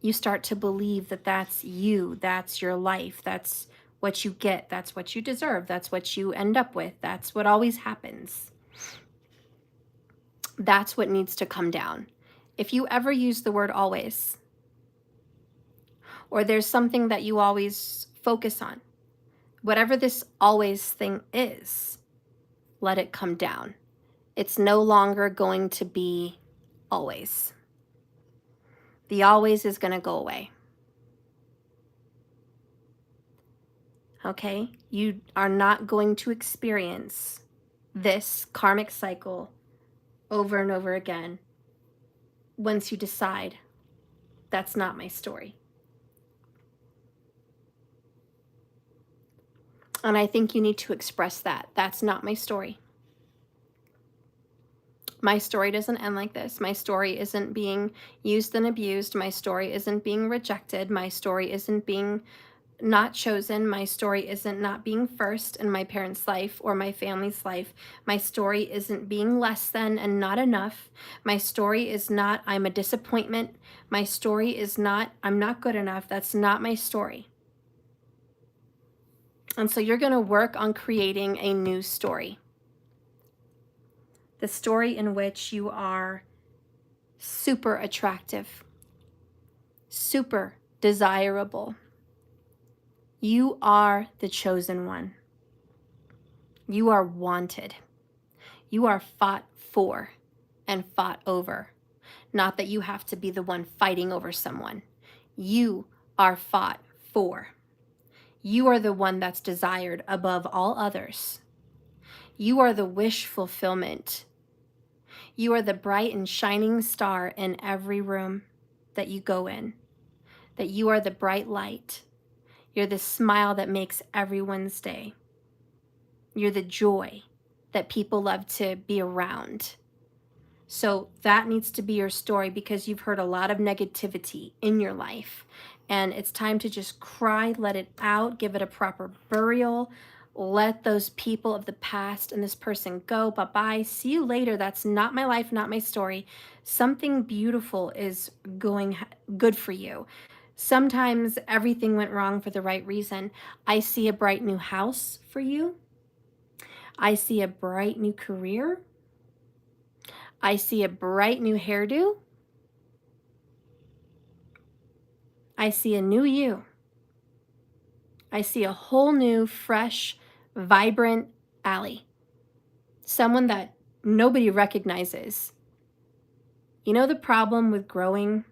you start to believe that that's you, that's your life, that's what you get, that's what you deserve, that's what you end up with, that's what always happens. That's what needs to come down. If you ever use the word always, or there's something that you always focus on, whatever this always thing is, let it come down. It's no longer going to be always. The always is going to go away. Okay? You are not going to experience this karmic cycle over and over again once you decide that's not my story. And I think you need to express that. That's not my story. My story doesn't end like this. My story isn't being used and abused. My story isn't being rejected. My story isn't being not chosen. My story isn't not being first in my parents' life or my family's life. My story isn't being less than and not enough. My story is not I'm a disappointment. My story is not I'm not good enough. That's not my story. And so you're going to work on creating a new story. The story in which you are super attractive, super desirable. You are the chosen one. You are wanted. You are fought for and fought over. Not that you have to be the one fighting over someone. You are fought for. You are the one that's desired above all others. You are the wish fulfillment. You are the bright and shining star in every room that you go in. That you are the bright light. You're the smile that makes everyone's day. You're the joy that people love to be around. So that needs to be your story because you've heard a lot of negativity in your life. And it's time to just cry, let it out, give it a proper burial. Let those people of the past and this person go. Bye-bye. See you later. That's not my life, not my story. Something beautiful is going good for you. Sometimes everything went wrong for the right reason. I see a bright new house for you. I see a bright new career. I see a bright new hairdo. I see a new you. I see a whole new, fresh, vibrant Allie. Someone that nobody recognizes. You know, the problem with growing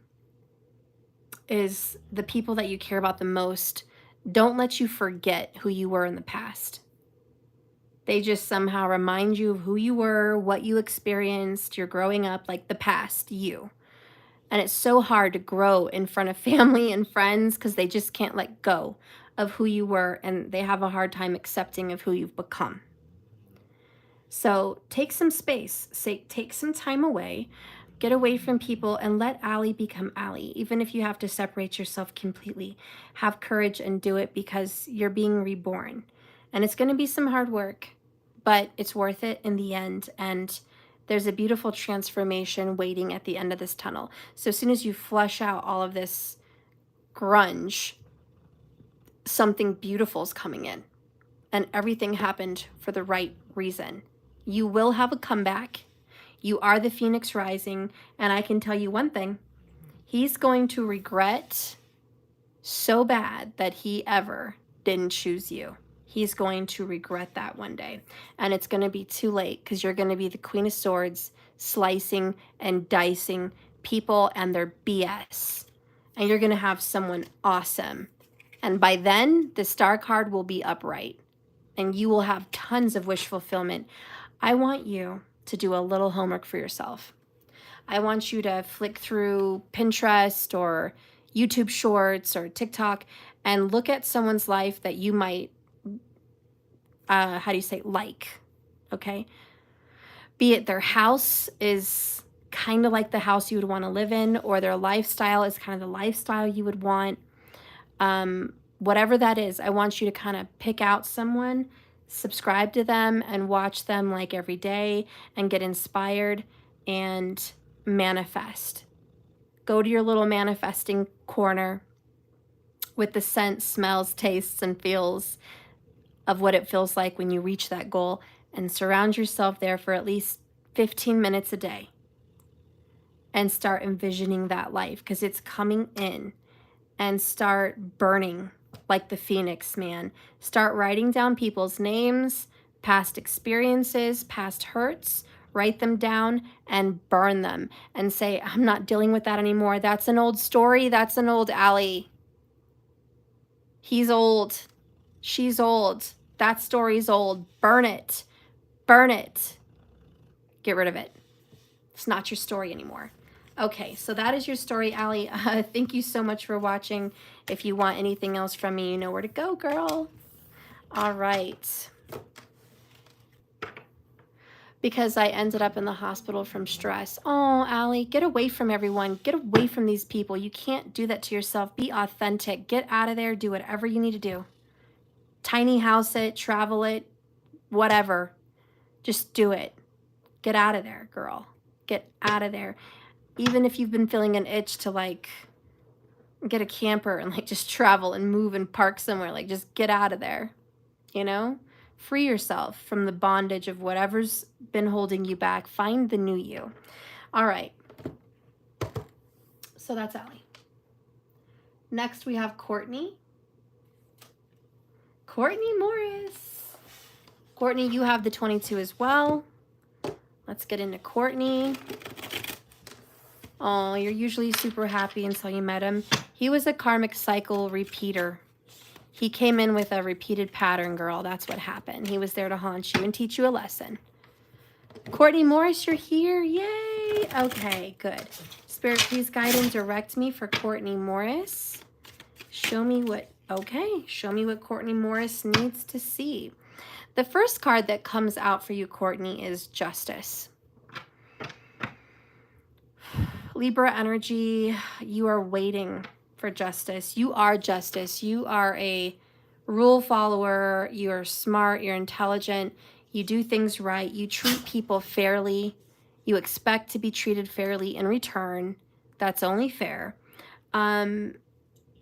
is the people that you care about the most don't let you forget who you were in the past. They just somehow remind you of who you were, what you experienced, you're growing up, like the past you. And it's so hard to grow in front of family and friends because they just can't let go of who you were and they have a hard time accepting of who you've become. So take some space, take some time away, get away from people and let Allie become Allie. Even if you have to separate yourself completely, have courage and do it because you're being reborn. And it's going to be some hard work, but it's worth it in the end. And there's a beautiful transformation waiting at the end of this tunnel. So as soon as you flush out all of this grunge, something beautiful is coming in. And everything happened for the right reason. You will have a comeback. You are the phoenix rising. And I can tell you one thing. He's going to regret so bad that he ever didn't choose you. He's going to regret that one day. And it's going to be too late because you're going to be the Queen of Swords slicing and dicing people and their BS. And you're going to have someone awesome. And by then, the star card will be upright. And you will have tons of wish fulfillment. I want you to do a little homework for yourself. I want you to flick through Pinterest or YouTube Shorts or TikTok and look at someone's life that you might like, okay? Be it their house is kind of like the house you would want to live in, or their lifestyle is kind of the lifestyle you would want. Whatever that is, I want you to kind of pick out someone, subscribe to them, and watch them like every day and get inspired and manifest. Go to your little manifesting corner with the scents, smells, tastes, and feels of what it feels like when you reach that goal, and surround yourself there for at least 15 minutes a day. and start envisioning that life, because it's coming in. And start burning like the phoenix, man. Start writing down people's names, past experiences, past hurts. Write them down and burn them and say, I'm not dealing with that anymore. That's an old story. That's an old Allie. He's old. She's old. That story's old. Burn it. Burn it. Get rid of it. It's not your story anymore. Okay, so that is your story, Allie. Thank you so much for watching. If you want anything else from me, you know where to go, girl. All right. Because I ended up in the hospital from stress. Oh, Allie, get away from everyone. Get away from these people. You can't do that to yourself. Be authentic. Get out of there. Do whatever you need to do. Tiny house it, travel it, whatever. Just do it. Get out of there, girl. Get out of there. Even if you've been feeling an itch to like get a camper and like just travel and move and park somewhere, like just get out of there, you know? Free yourself from the bondage of whatever's been holding you back. Find the new you. All right. So that's Allie. Next we have Courtney. Courtney Morris. Courtney, you have the 22 as well. Let's get into Courtney. Oh, you're usually super happy until you met him. He was a karmic cycle repeater. He came in with a repeated pattern, girl. That's what happened. He was there to haunt you and teach you a lesson. Courtney Morris, you're here. Yay. Okay, good. Spirit, please guide and direct me for Courtney Morris. Show me what, okay. Show me what Courtney Morris needs to see. The first card that comes out for you, Courtney, is Justice. Libra energy, you are waiting for justice. You are justice. You are a rule follower. You are smart. You're intelligent. You do things right. You treat people fairly. You expect to be treated fairly in return. That's only fair. And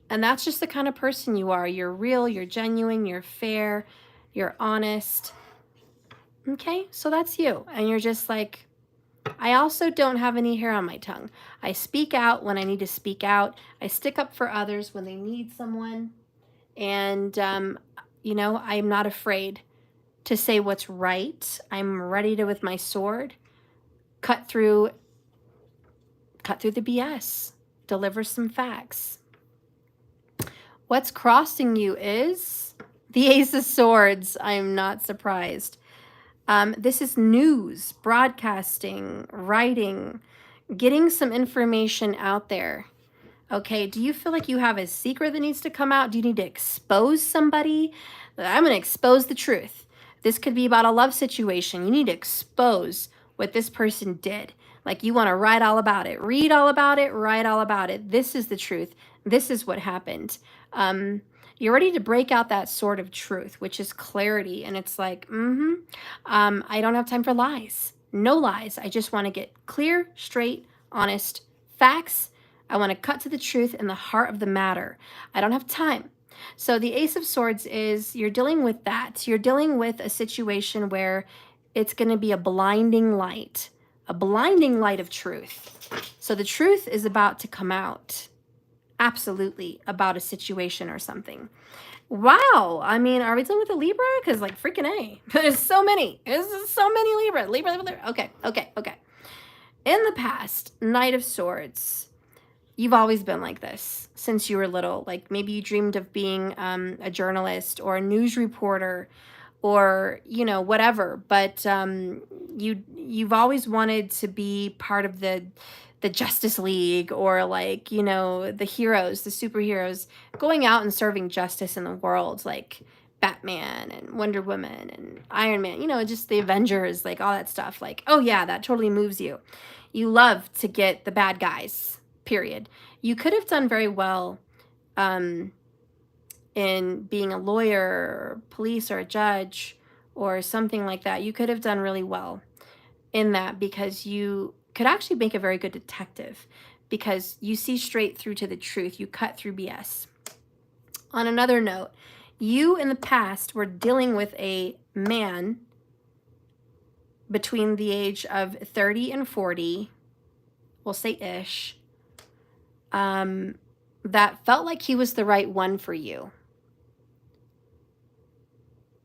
that's just the kind of person you are. You're real. You're genuine. You're fair. You're honest. Okay, so that's you. And you're just like, I also don't have any hair on my tongue. I speak out when I need to speak out. I stick up for others when they need someone. And, you know, I'm not afraid to say what's right. I'm ready to, with my sword, cut through the BS, deliver some facts. What's crossing you is the Ace of Swords. I'm not surprised. This is news, broadcasting, writing, getting some information out there. Okay, do you feel like you have a secret that needs to come out? Do you need to expose somebody? I'm going to expose the truth. This could be about a love situation. You need to expose what this person did. Like you want to write all about it, read all about it, write all about it. This is the truth. This is what happened. You're ready to break out that sword of truth, which is clarity. And it's like, I don't have time for lies. No lies. I just want to get clear, straight, honest facts. I want to cut to the truth in the heart of the matter. I don't have time. So the Ace of Swords is, you're dealing with that. You're dealing with a situation where it's going to be a blinding light of truth. So the truth is about to come out. Absolutely, about a situation or something. Wow. I mean, are we dealing with a Libra? Because like freaking A. There's so many. There's so many Libra. Libra. Okay. In the past, Knight of Swords. You've always been like this since you were little. Like maybe you dreamed of being a journalist or a news reporter or, you know, whatever. But you've always wanted to be part of the Justice League or like, you know, the heroes, the superheroes going out and serving justice in the world, like Batman and Wonder Woman and Iron Man, you know, just the Avengers, like all that stuff. Like, oh yeah, that totally moves you. You love to get the bad guys, period. You could have done very well in being a lawyer or police or a judge or something like that. You could have done really well in that because you could actually make a very good detective because you see straight through to the truth. You cut through BS. On another note, you in the past were dealing with a man between the age of 30 and 40 we'll say ish, that felt like he was the right one for you.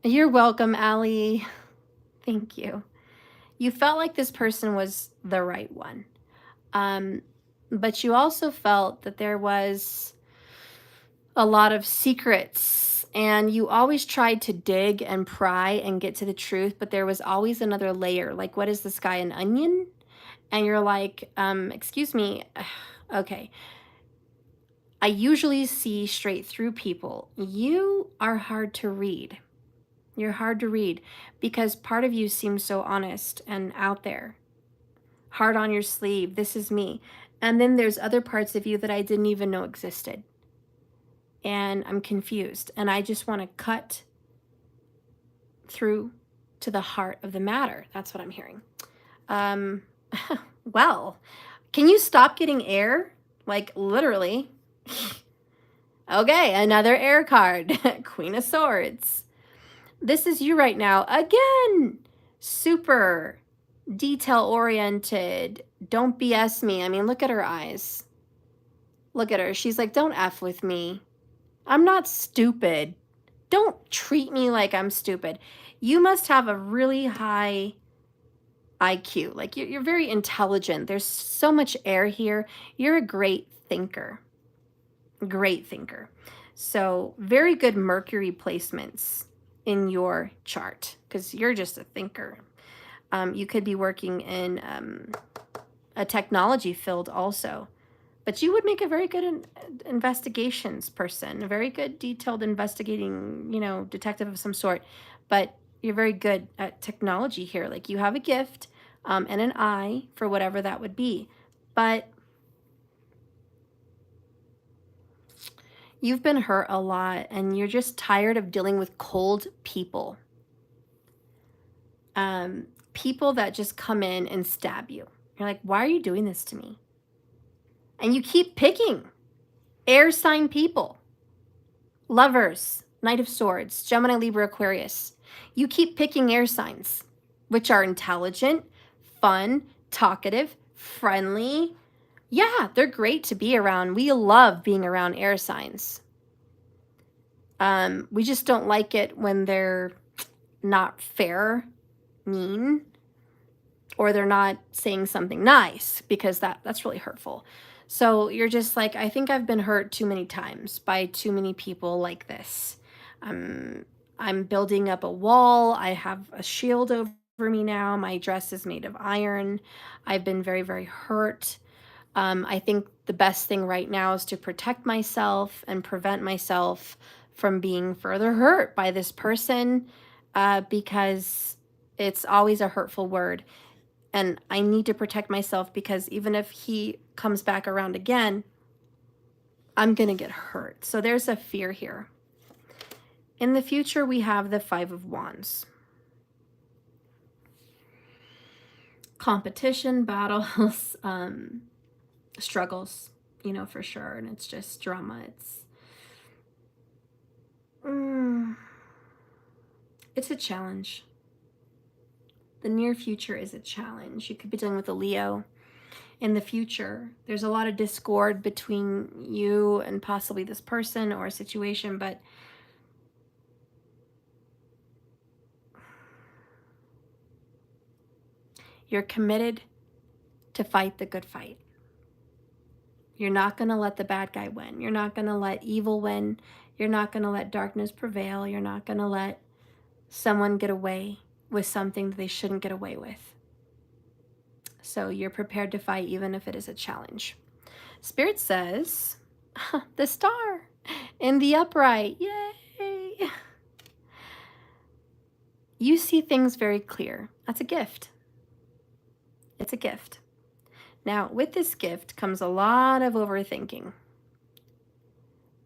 You're welcome, Allie. Thank you. You felt like this person was the right one. But you also felt that there was a lot of secrets, and you always tried to dig and pry and get to the truth, but there was always another layer. Like, what is this guy, an onion? And you're like, excuse me. Okay. I usually see straight through people. You are hard to read. You're hard to read because part of you seems so honest and out there. Heart on your sleeve. This is me. And then there's other parts of you that I didn't even know existed. And I'm confused. And I just want to cut through to the heart of the matter. That's what I'm hearing. Well, can you stop getting air? Like, literally. Okay, another air card. Queen of Swords. This is you right now. Again, super detail-oriented. Don't BS me. I mean, look at her eyes. Look at her. She's like, don't F with me. I'm not stupid. Don't treat me like I'm stupid. You must have a really high IQ. Like, you're very intelligent. There's so much air here. You're a great thinker. Great thinker. So very good Mercury placements in your chart because you're just a thinker. You could be working in a technology field also, but you would make a very good investigations person, a very good detailed investigating, detective of some sort. But you're very good at technology here. Like, you have a gift and an eye for whatever that would be. But you've been hurt a lot and you're just tired of dealing with cold people. People that just come in and stab you. You're like, why are you doing this to me? And you keep picking air sign people. Lovers, Knight of Swords, Gemini, Libra, Aquarius. You keep picking air signs, which are intelligent, fun, talkative, friendly. Yeah, they're great to be around. We love being around air signs. We just don't like it when they're not fair, mean, or they're not saying something nice, because that's really hurtful. So you're just like, I think I've been hurt too many times by too many people like this. I'm building up a wall. I have a shield over me now. My dress is made of iron. I've been very, very hurt. I think the best thing right now is to protect myself and prevent myself from being further hurt by this person, because it's always a hurtful word. And I need to protect myself because even if he comes back around again, I'm going to get hurt. So there's a fear here. In the future, we have the Five of Wands. Competition, battles, struggles, for sure. And it's just drama. It's a challenge. The near future is a challenge. You could be dealing with a Leo. In the future, there's a lot of discord between you and possibly this person or a situation, but you're committed to fight the good fight. You're not going to let the bad guy win. You're not going to let evil win. You're not going to let darkness prevail. You're not going to let someone get away with something that they shouldn't get away with. So you're prepared to fight even if it is a challenge. Spirit says, the star in the upright. Yay! You see things very clear. That's a gift. It's a gift. Now, with this gift comes a lot of overthinking.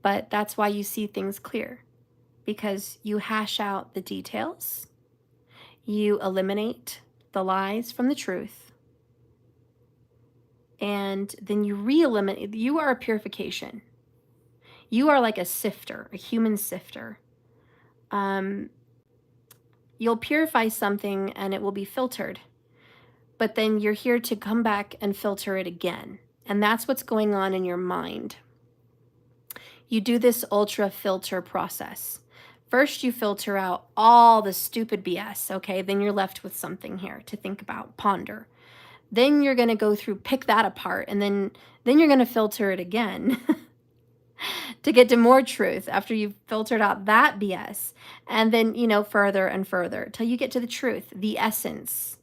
But that's why you see things clear, because you hash out the details. You eliminate the lies from the truth. And then you re-eliminate. You are a purification. You are like a sifter, a human sifter. You'll purify something and it will be filtered. but then you're here to come back and filter it again. And that's what's going on in your mind. You do this ultra filter process. First, you filter out all the stupid BS, okay? Then you're left with something here to think about, ponder. Then you're going to go through, pick that apart, and then you're going to filter it again to get to more truth after you've filtered out that BS. And then, you know, further and further till you get to the truth, the essence,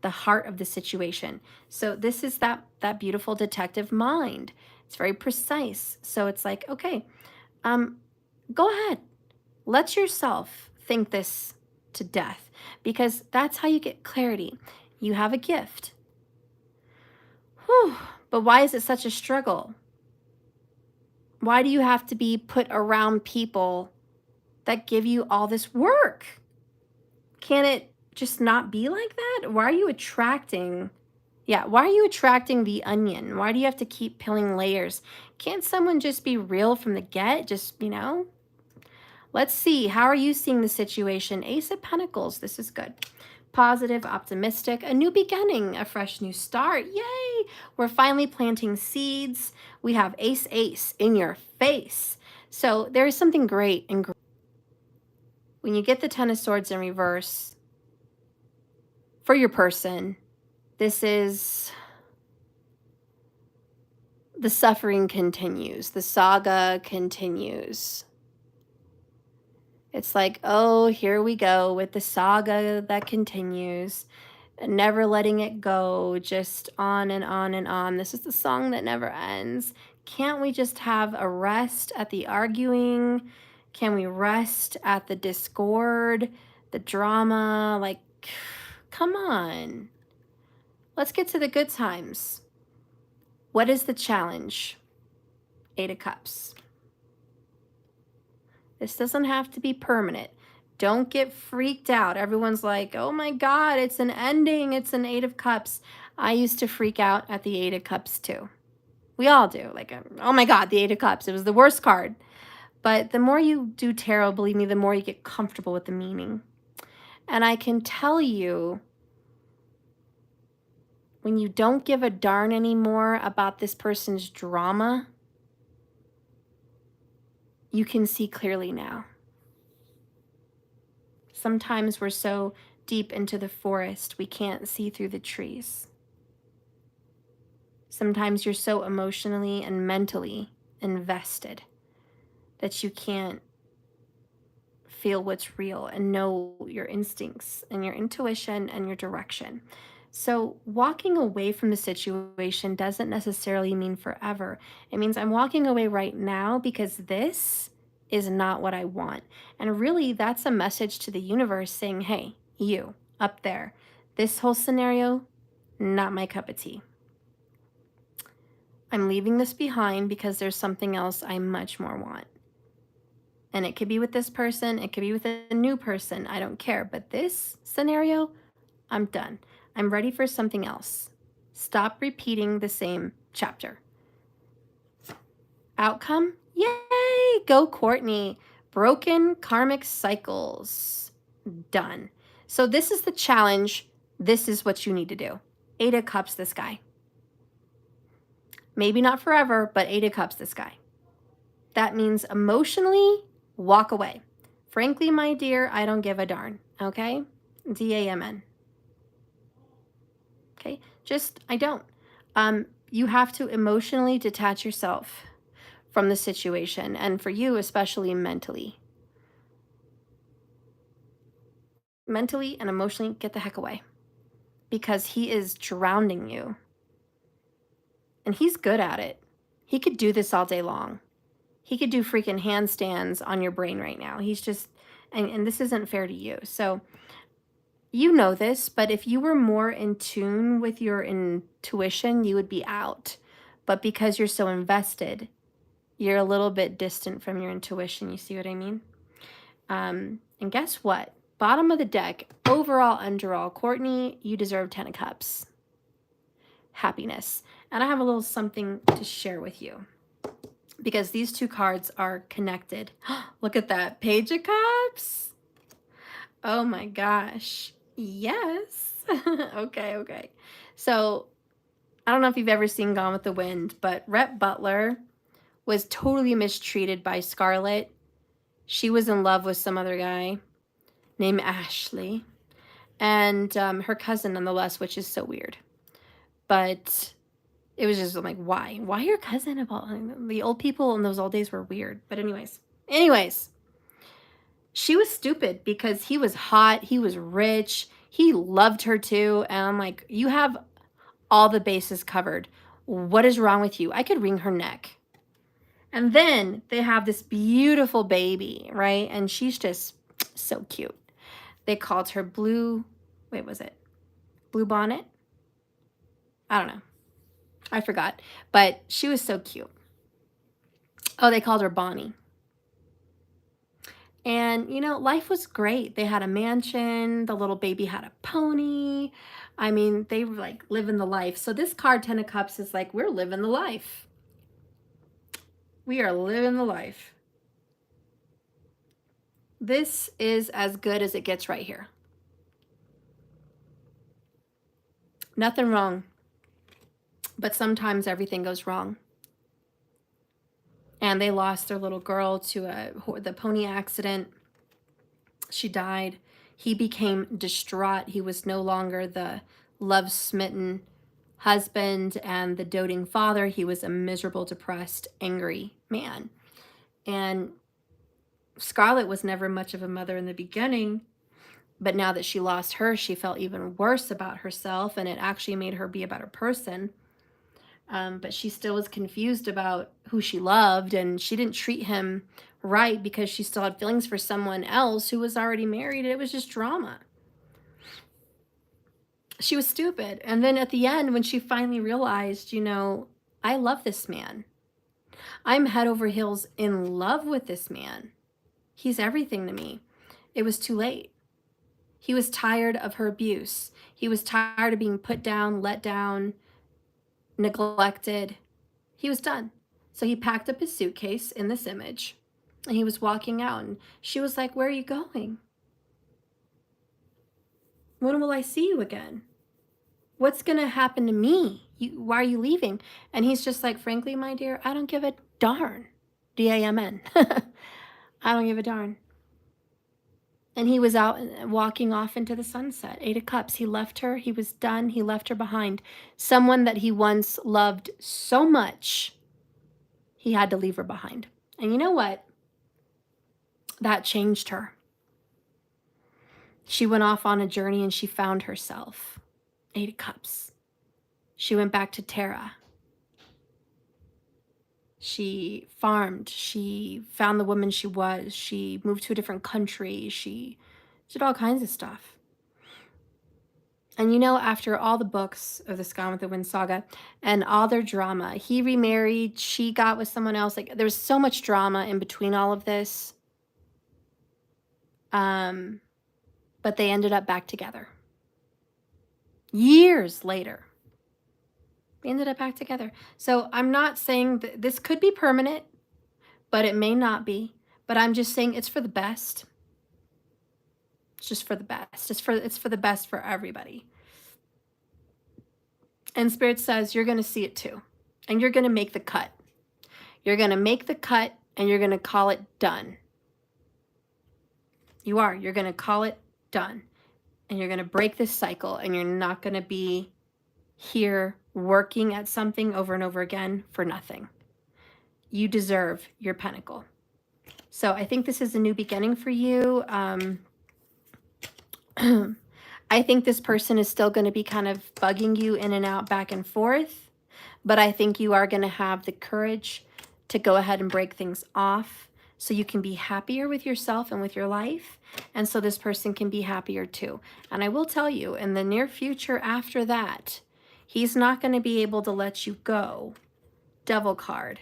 the heart of the situation. So this is that beautiful detective mind. It's very precise. So it's like, okay, go ahead. Let yourself think this to death, because that's how you get clarity. You have a gift. Whew. But why is it such a struggle? Why do you have to be put around people that give you all this work? Can it just not be like that? Why are you attracting? Yeah, why are you attracting the onion? Why do you have to keep peeling layers? Can't someone just be real from the get? Just, you know? Let's see. How are you seeing the situation? Ace of Pentacles. This is good. Positive, optimistic, a new beginning, a fresh new start. Yay! We're finally planting seeds. We have ace, ace in your face. So there is something great and great. When you get the Ten of Swords in reverse for your person, this is the suffering continues. The saga continues. It's like, oh, here we go with the saga that continues, never letting it go, just on and on and on. This is the song that never ends. Can't we just have a rest at the arguing? Can we rest at the discord, the drama? Like, come on. Let's get to the good times. What is the challenge? 8 of Cups. This doesn't have to be permanent. Don't get freaked out. Everyone's like, oh my God, it's an ending. It's an 8 of Cups. I used to freak out at the 8 of Cups too. We all do. Like, oh my God, the 8 of Cups. It was the worst card. But the more you do tarot, believe me, the more you get comfortable with the meaning. And I can tell you, when you don't give a darn anymore about this person's drama, you can see clearly now. Sometimes we're so deep into the forest, we can't see through the trees. Sometimes you're so emotionally and mentally invested that you can't feel what's real and know your instincts and your intuition and your direction. So walking away from the situation doesn't necessarily mean forever. It means I'm walking away right now because this is not what I want. And really, that's a message to the universe saying, hey, you up there, this whole scenario, not my cup of tea. I'm leaving this behind because there's something else I much more want. And it could be with this person, it could be with a new person, I don't care. But this scenario, I'm done. I'm ready for something else. Stop repeating the same chapter. Outcome? Yay! Go Courtney. Broken karmic cycles. Done. So this is the challenge. This is what you need to do. 8 of Cups, this guy. Maybe not forever, but 8 of Cups, this guy. That means emotionally, walk away. Frankly, my dear, I don't give a darn. Okay? DAMN. Okay? Just, I don't. You have to emotionally detach yourself from the situation, and for you, especially mentally. Mentally and emotionally, get the heck away. Because he is drowning you. And he's good at it. He could do this all day long. He could do freaking handstands on your brain right now. He's just, and this isn't fair to you. So you know this, but if you were more in tune with your intuition, you would be out. But because you're so invested, you're a little bit distant from your intuition. You see what I mean? And guess what? Bottom of the deck, overall, underall, Courtney, you deserve 10 of Cups. Happiness. And I have a little something to share with you, because these two cards are connected. Look at that. Page of Cups. Oh my gosh. Yes. Okay, okay. So I don't know if you've ever seen Gone with the Wind, but Rhett Butler was totally mistreated by Scarlett. She was in love with some other guy named Ashley, and her cousin nonetheless, which is so weird. But it was just like, why? Why your cousin of all? The old people in those old days were weird. But anyways, she was stupid because he was hot, he was rich, he loved her too. And I'm like, you have all the bases covered. What is wrong with you? I could wring her neck. And then they have this beautiful baby, right? And she's just so cute. They called her Blue, wait, was it Blue Bonnet? I don't know. I forgot. But she was so cute. Oh, they called her Bonnie. And, you know, life was great. They had a mansion. The little baby had a pony. I mean, they were like living the life. So this card, 10 of Cups, is like, we're living the life. We are living the life. This is as good as it gets right here. Nothing wrong. But sometimes everything goes wrong. And they lost their little girl to the pony accident. She died. He became distraught. He was no longer the love-smitten husband and the doting father. He was a miserable, depressed, angry man. And Scarlett was never much of a mother in the beginning, but now that she lost her, she felt even worse about herself, and it actually made her be a better person. But she still was confused about who she loved, and she didn't treat him right because she still had feelings for someone else who was already married. It was just drama. She was stupid. And then at the end, when she finally realized, you know, I love this man. I'm head over heels in love with this man. He's everything to me. It was too late. He was tired of her abuse. He was tired of being put down, let down, neglected. He was done. So he packed up his suitcase in this image and he was walking out, and she was like, where are you going? When will I see you again? What's going to happen to me? Why are you leaving? And he's just like, frankly, my dear, I don't give a darn. D-A-M-N. I don't give a darn. And he was out walking off into the sunset. 8 of Cups. He left her. He was done. He left her behind. Someone that he once loved so much, he had to leave her behind. And you know what? That changed her. She went off on a journey and she found herself. 8 of Cups. She went back to Tara. She farmed. She found the woman she was. She moved to a different country. She did all kinds of stuff. And you know, after all the books of the Gone with the Wind saga and all their drama, he remarried, she got with someone else. Like, there was so much drama in between all of this. But they ended up back together. Years later. They ended up back together. So I'm not saying that this could be permanent, but it may not be. But I'm just saying it's for the best. It's just for the best. It's for the best for everybody. And Spirit says you're going to see it too. And you're going to make the cut. You're going to make the cut and you're going to call it done. You are. You're going to call it done. And you're going to break this cycle, and you're not going to be here working at something over and over again for nothing. You deserve your pinnacle. So I think this is a new beginning for you. I think this person is still going to be kind of bugging you in and out, back and forth. But I think you are going to have the courage to go ahead and break things off so you can be happier with yourself and with your life. And so this person can be happier too. And I will tell you, in the near future after that, he's not going to be able to let you go. Devil card.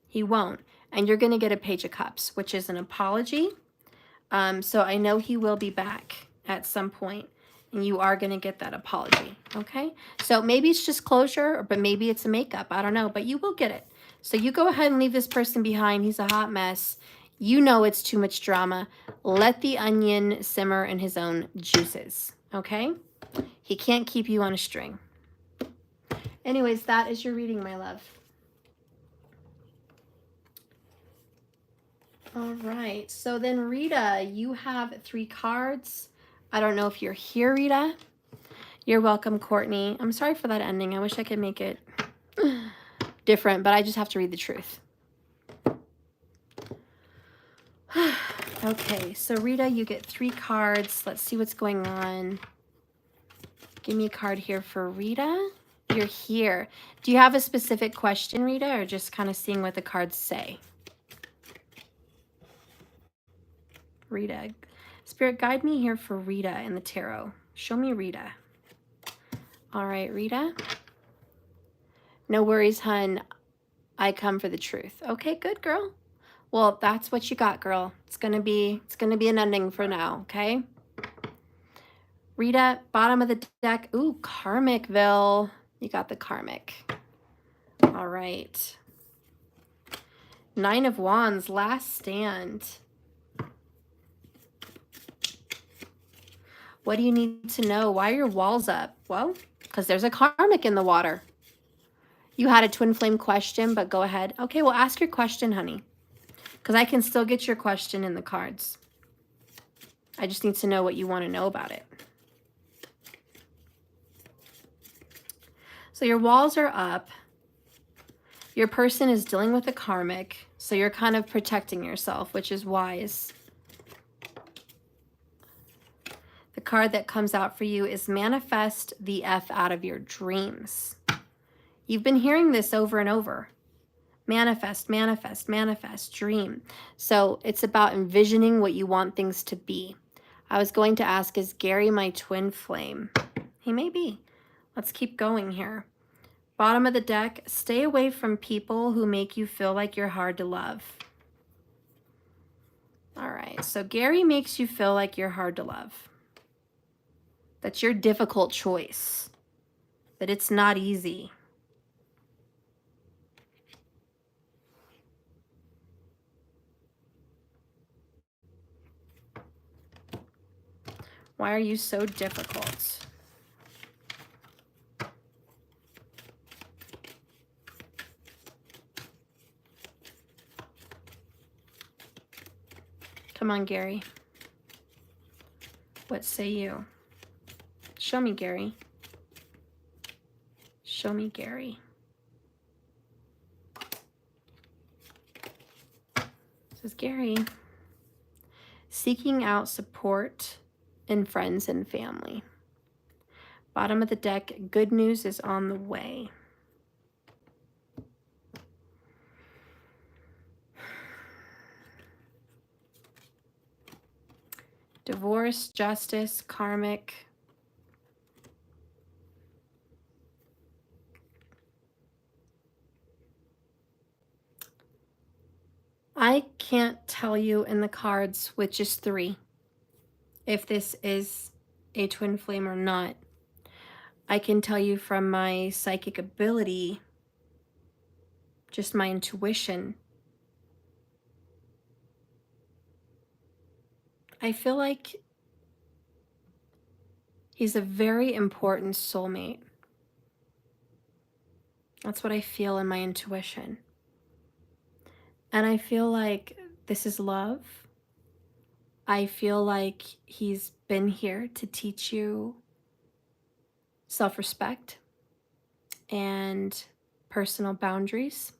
He won't. And you're going to get a Page of Cups, which is an apology. So I know he will be back at some point, and you are going to get that apology. Okay? So maybe it's just closure, but maybe it's a makeup. I don't know, but you will get it. So you go ahead and leave this person behind. He's a hot mess. You know it's too much drama. Let the onion simmer in his own juices. Okay? He can't keep you on a string. Anyways, that is your reading, my love. All right. So then, Rita, you have 3 cards. I don't know if you're here, Rita. You're welcome, Courtney. I'm sorry for that ending. I wish I could make it different, but I just have to read the truth. Okay, so Rita, you get 3 cards. Let's see what's going on. Give me a card here for Rita. You're here. Do you have a specific question, Rita, or just kind of seeing what the cards say? Rita. Spirit, guide me here for Rita in the tarot. Show me Rita. All right, Rita. No worries, hun. I come for the truth. Okay, good, girl. Well, that's what you got, girl. It's gonna be an ending for now, okay? Rita, bottom of the deck. Ooh, Karmicville. You got the karmic. All right. 9 of Wands, last stand. What do you need to know? Why are your walls up? Well, because there's a karmic in the water. You had a twin flame question, but go ahead. Okay, well, ask your question, honey, because I can still get your question in the cards. I just need to know what you want to know about it. So your walls are up. Your person is dealing with a karmic, so you're kind of protecting yourself, which is wise. The card that comes out for you is manifest the F out of your dreams. You've been hearing this over and over. Manifest, manifest, manifest, dream. So it's about envisioning what you want things to be. I was going to ask, is Gary my twin flame? He may be. Let's keep going here. Bottom of the deck, stay away from people who make you feel like you're hard to love. All right, so Gary makes you feel like you're hard to love. That's your difficult choice, but it's not easy. Why are you so difficult? Come on, Gary. What say you? Show me, Gary. Show me, Gary. Says Gary, seeking out support in friends and family. Bottom of the deck, good news is on the way. Divorce, justice, karmic. I can't tell you in the cards with just 3 if this is a twin flame or not. I can tell you from my psychic ability, just my intuition. I feel like he's a very important soulmate. That's what I feel in my intuition. And I feel like this is love. I feel like he's been here to teach you self-respect and personal boundaries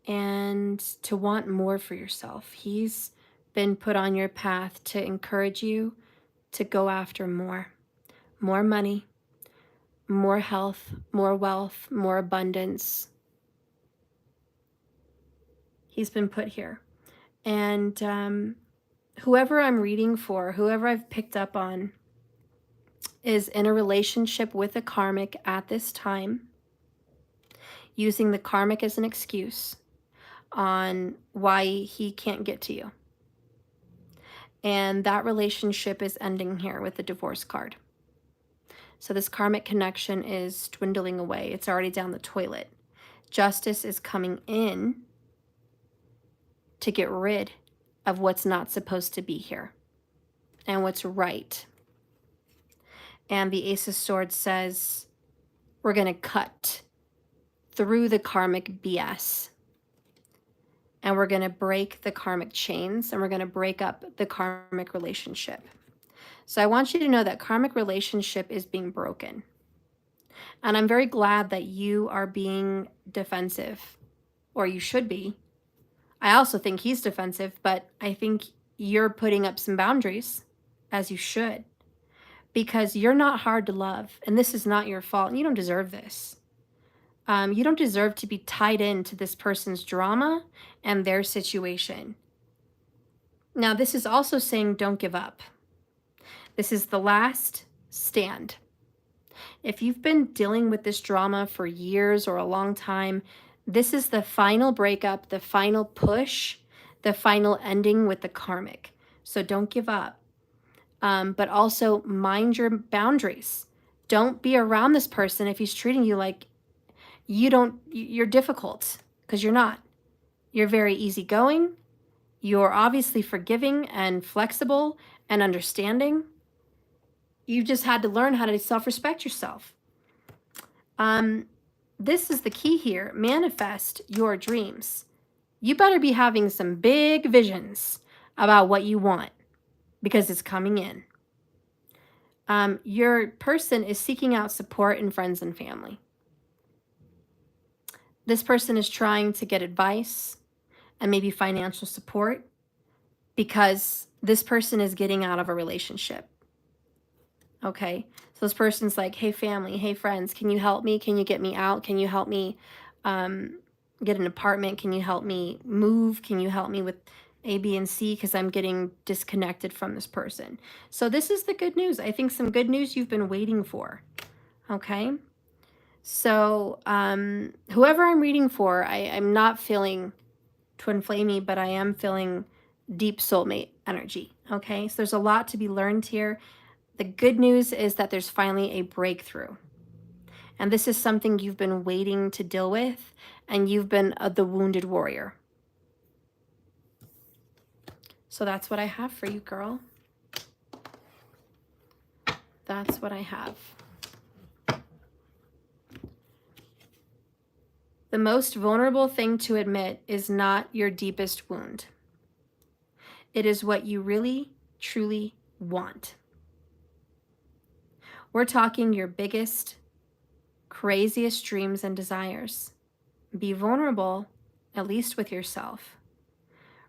and to want more for yourself. He's been put on your path to encourage you to go after more money, more health, more wealth, more abundance. He's been put here. And whoever I'm reading for, whoever I've picked up on, is in a relationship with a karmic at this time, using the karmic as an excuse on why he can't get to you. And that relationship is ending here with the divorce card. So this karmic connection is dwindling away. It's already down the toilet. Justice is coming in to get rid of what's not supposed to be here and what's right. And the Ace of Swords says, we're going to cut through the karmic BS. And we're going to break the karmic chains, and we're going to break up the karmic relationship. So I want you to know that karmic relationship is being broken. And I'm very glad that you are being defensive, or you should be. I also think he's defensive, but I think you're putting up some boundaries, as you should, because you're not hard to love, and this is not your fault, and you don't deserve this. You don't deserve to be tied into this person's drama and their situation. Now, this is also saying don't give up. This is the last stand. If you've been dealing with this drama for years or a long time, this is the final breakup, the final push, the final ending with the karmic. So don't give up. But also mind your boundaries. Don't be around this person if he's treating you like you're difficult, because you're not. You're very easygoing. You're obviously forgiving and flexible and understanding. You just had to learn how to self-respect yourself. This is the key here. Manifest your dreams. You better be having some big visions about what you want, because it's coming in. Your person is seeking out support in friends and family. This person is trying to get advice and maybe financial support, because this person is getting out of a relationship. Okay, so this person's like, hey family, hey friends, can you help me? Can you get me out? Can you help me get an apartment? Can you help me move? Can you help me with A, B, and C? Because I'm getting disconnected from this person. So this is the good news. I think some good news you've been waiting for. Okay, so whoever I'm reading for, I'm not feeling twin flamey, but I am feeling deep soulmate energy. Okay, so there's a lot to be learned here. The good news is that there's finally a breakthrough. And this is something you've been waiting to deal with, and you've been the wounded warrior. So that's what I have for you, girl. That's what I have. The most vulnerable thing to admit is not your deepest wound. It is what you really, truly want. We're talking your biggest, craziest dreams and desires. Be vulnerable, at least with yourself.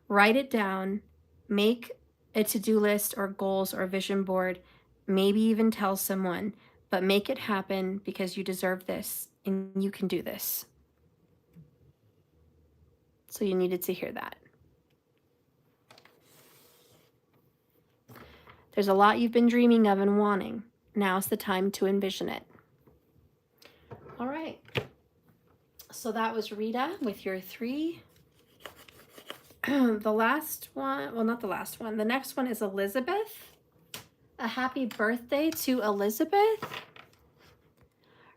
Write it down, make a to-do list or goals or vision board, maybe even tell someone, but make it happen, because you deserve this and you can do this. So you needed to hear that. There's a lot you've been dreaming of and wanting. Now's the time to envision it. All right. So that was Rita with your 3. The last one, well, not the last one. The next one is Elizabeth. A happy birthday to Elizabeth.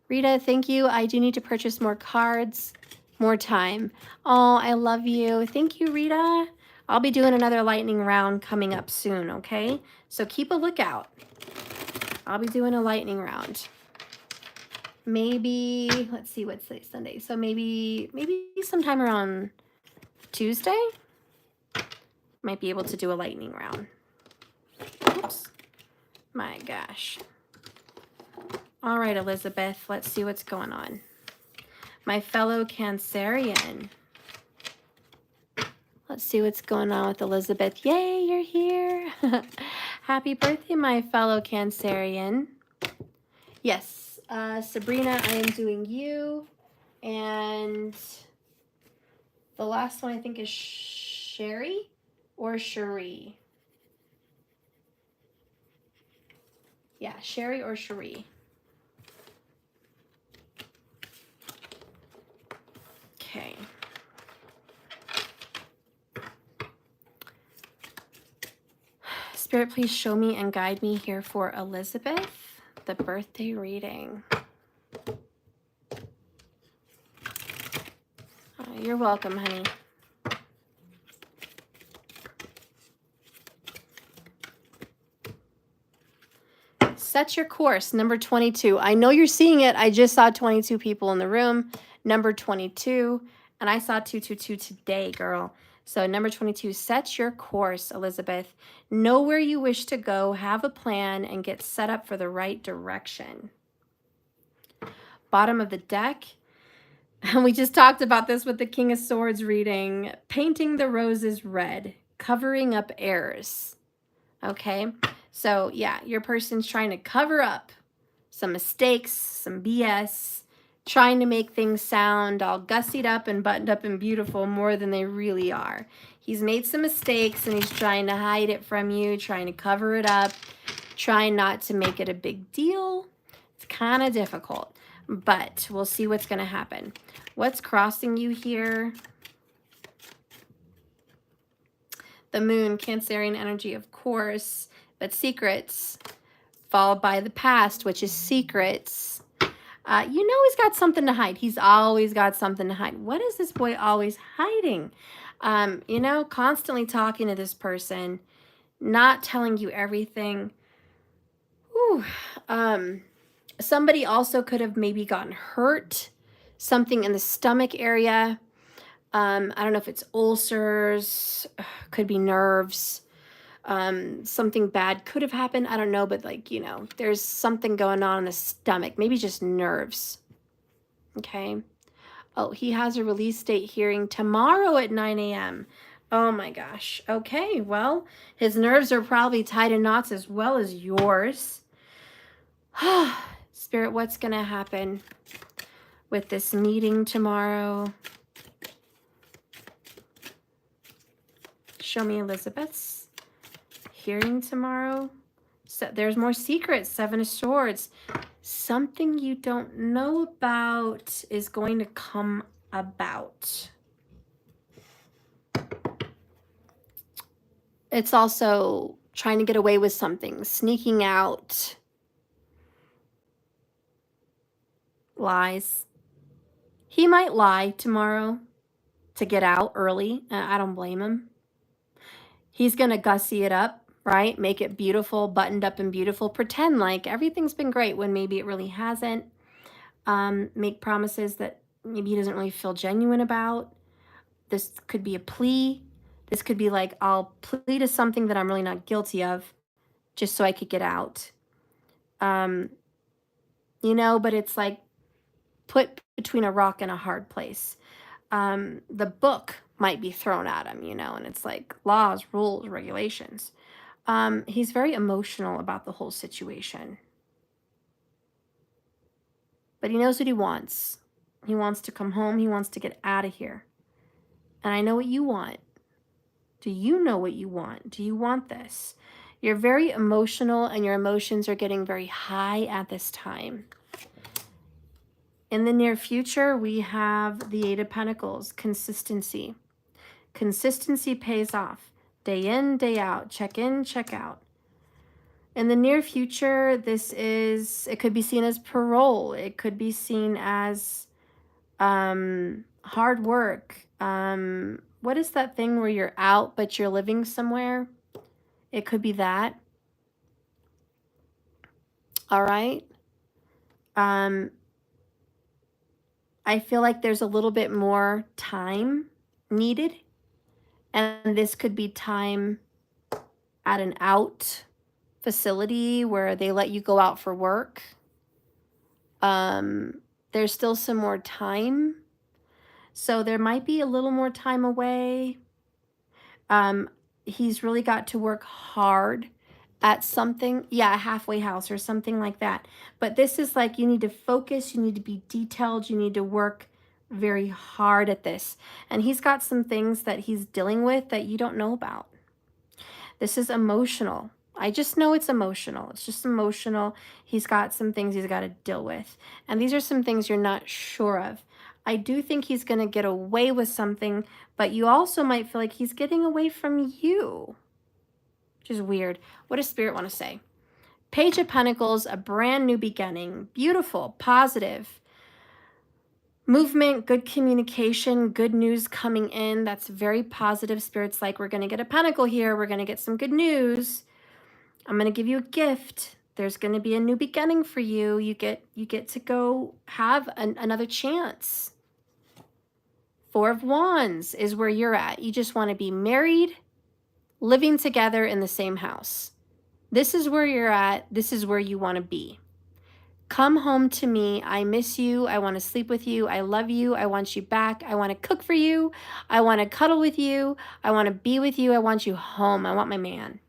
Rita, thank you. I do need to purchase more cards, more time. Oh, I love you. Thank you, Rita. I'll be doing another lightning round coming up soon, okay? So keep a lookout. I'll be doing a lightning round. Maybe, let's see, what's today, Sunday? So maybe sometime around Tuesday, might be able to do a lightning round. Oops. My gosh. All right, Elizabeth, let's see what's going on. My fellow Cancerian. Let's see what's going on with Elizabeth. Yay, you're here. Happy birthday, my fellow Cancerian. Yes, Sabrina, I am doing you. And the last one I think is Sherry or Cherie. Yeah, Sherry or Cherie. Okay. Spirit, please show me and guide me here for Elizabeth, the birthday reading. Oh, you're welcome, honey. set your course. Number 22. I know you're seeing it. I just saw 22 people in the room. Number 22. And I saw 222 today, girl. So number 22, set your course, Elizabeth. Know where you wish to go, have a plan, and get set up for the right direction. Bottom of the deck. And we just talked about this with the King of Swords reading. Painting the roses red, covering up errors. Okay, so yeah, your person's trying to cover up some mistakes, some BS, trying to make things sound all gussied up and buttoned up and beautiful more than they really are. He's made some mistakes and he's trying to hide it from you, trying to cover it up, trying not to make it a big deal. It's kind of difficult, but we'll see what's going to happen. What's crossing you here? The moon, Cancerian energy, of course, but secrets, followed by the past, which is secrets. You know he's got something to hide. He's always got something to hide. What is this boy always hiding? You know, constantly talking to this person, not telling you everything. Whew. Somebody also could have maybe gotten hurt, something in the stomach area. I don't know if it's ulcers, could be nerves. Something bad could have happened. I don't know, but like, you know, there's something going on in the stomach, maybe just nerves. Okay. Oh, he has a release date hearing tomorrow at 9 a.m. Oh my gosh. Okay. Well, his nerves are probably tied in knots as well as yours. Spirit, what's going to happen with this meeting tomorrow? Show me Elizabeth's hearing tomorrow. So there's more secrets. 7 of Swords. Something you don't know about is going to come about. It's also trying to get away with something, sneaking out. Lies. He might lie tomorrow to get out early. I don't blame him. He's going to gussy it up, right? Make it beautiful, buttoned up and beautiful. Pretend like everything's been great when maybe it really hasn't. Make promises that maybe he doesn't really feel genuine about. This could be a plea. This could be like, I'll plead to something that I'm really not guilty of just so I could get out. You know, but it's like put between a rock and a hard place. The book might be thrown at him, you know, and it's like laws, rules, regulations. He's very emotional about the whole situation. But he knows what he wants. He wants to come home. He wants to get out of here. And I know what you want. Do you know what you want? Do you want this? You're very emotional and your emotions are getting very high at this time. In the near future, we have the 8 of Pentacles, consistency. Consistency pays off. Day in, day out. Check in, check out. In the near future, it could be seen as parole. It could be seen as hard work. What is that thing where you're out, but you're living somewhere? It could be that. All right. I feel like there's a little bit more time needed. And this could be time at an out facility where they let you go out for work. There's still some more time. So there might be a little more time away. He's really got to work hard at something. Yeah, a halfway house or something like that. But this is like you need to focus. You need to be detailed. You need to work very hard at this. And he's got some things that he's dealing with that you don't know about. This is emotional. I just know it's emotional. It's just emotional. He's got some things he's got to deal with. And these are some things you're not sure of. I do think he's going to get away with something, but you also might feel like he's getting away from you, which is weird. What does Spirit want to say? Page of Pentacles, a brand new beginning. Beautiful, positive. Movement, good communication, good news coming in. That's very positive. Spirit's like, we're going to get a pentacle here. We're going to get some good news. I'm going to give you a gift. There's going to be a new beginning for you. You get to go have another chance. 4 of Wands is where you're at. You just want to be married, living together in the same house. This is where you're at. This is where you want to be. Come home to me. I miss you. I want to sleep with you. I love you. I want you back. I want to cook for you. I want to cuddle with you. I want to be with you. I want you home. I want my man.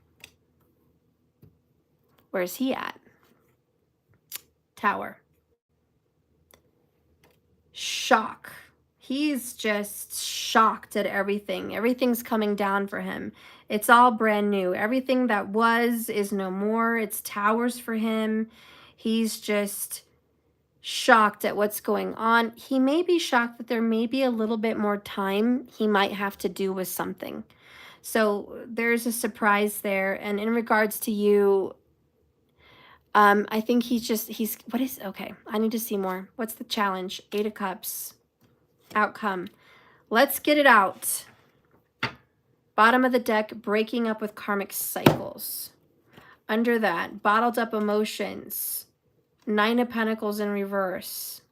Where's he at? Tower. Shock. He's just shocked at everything. Everything's coming down for him. It's all brand new. Everything that was is no more. It's towers for him. He's just shocked at what's going on. He may be shocked that there may be a little bit more time he might have to do with something. So there's a surprise there. And in regards to you, I think okay, I need to see more. What's the challenge? 8 of Cups. Outcome. Let's get it out. Bottom of the deck, breaking up with karmic cycles. Under that, bottled up emotions. 9 of Pentacles in reverse.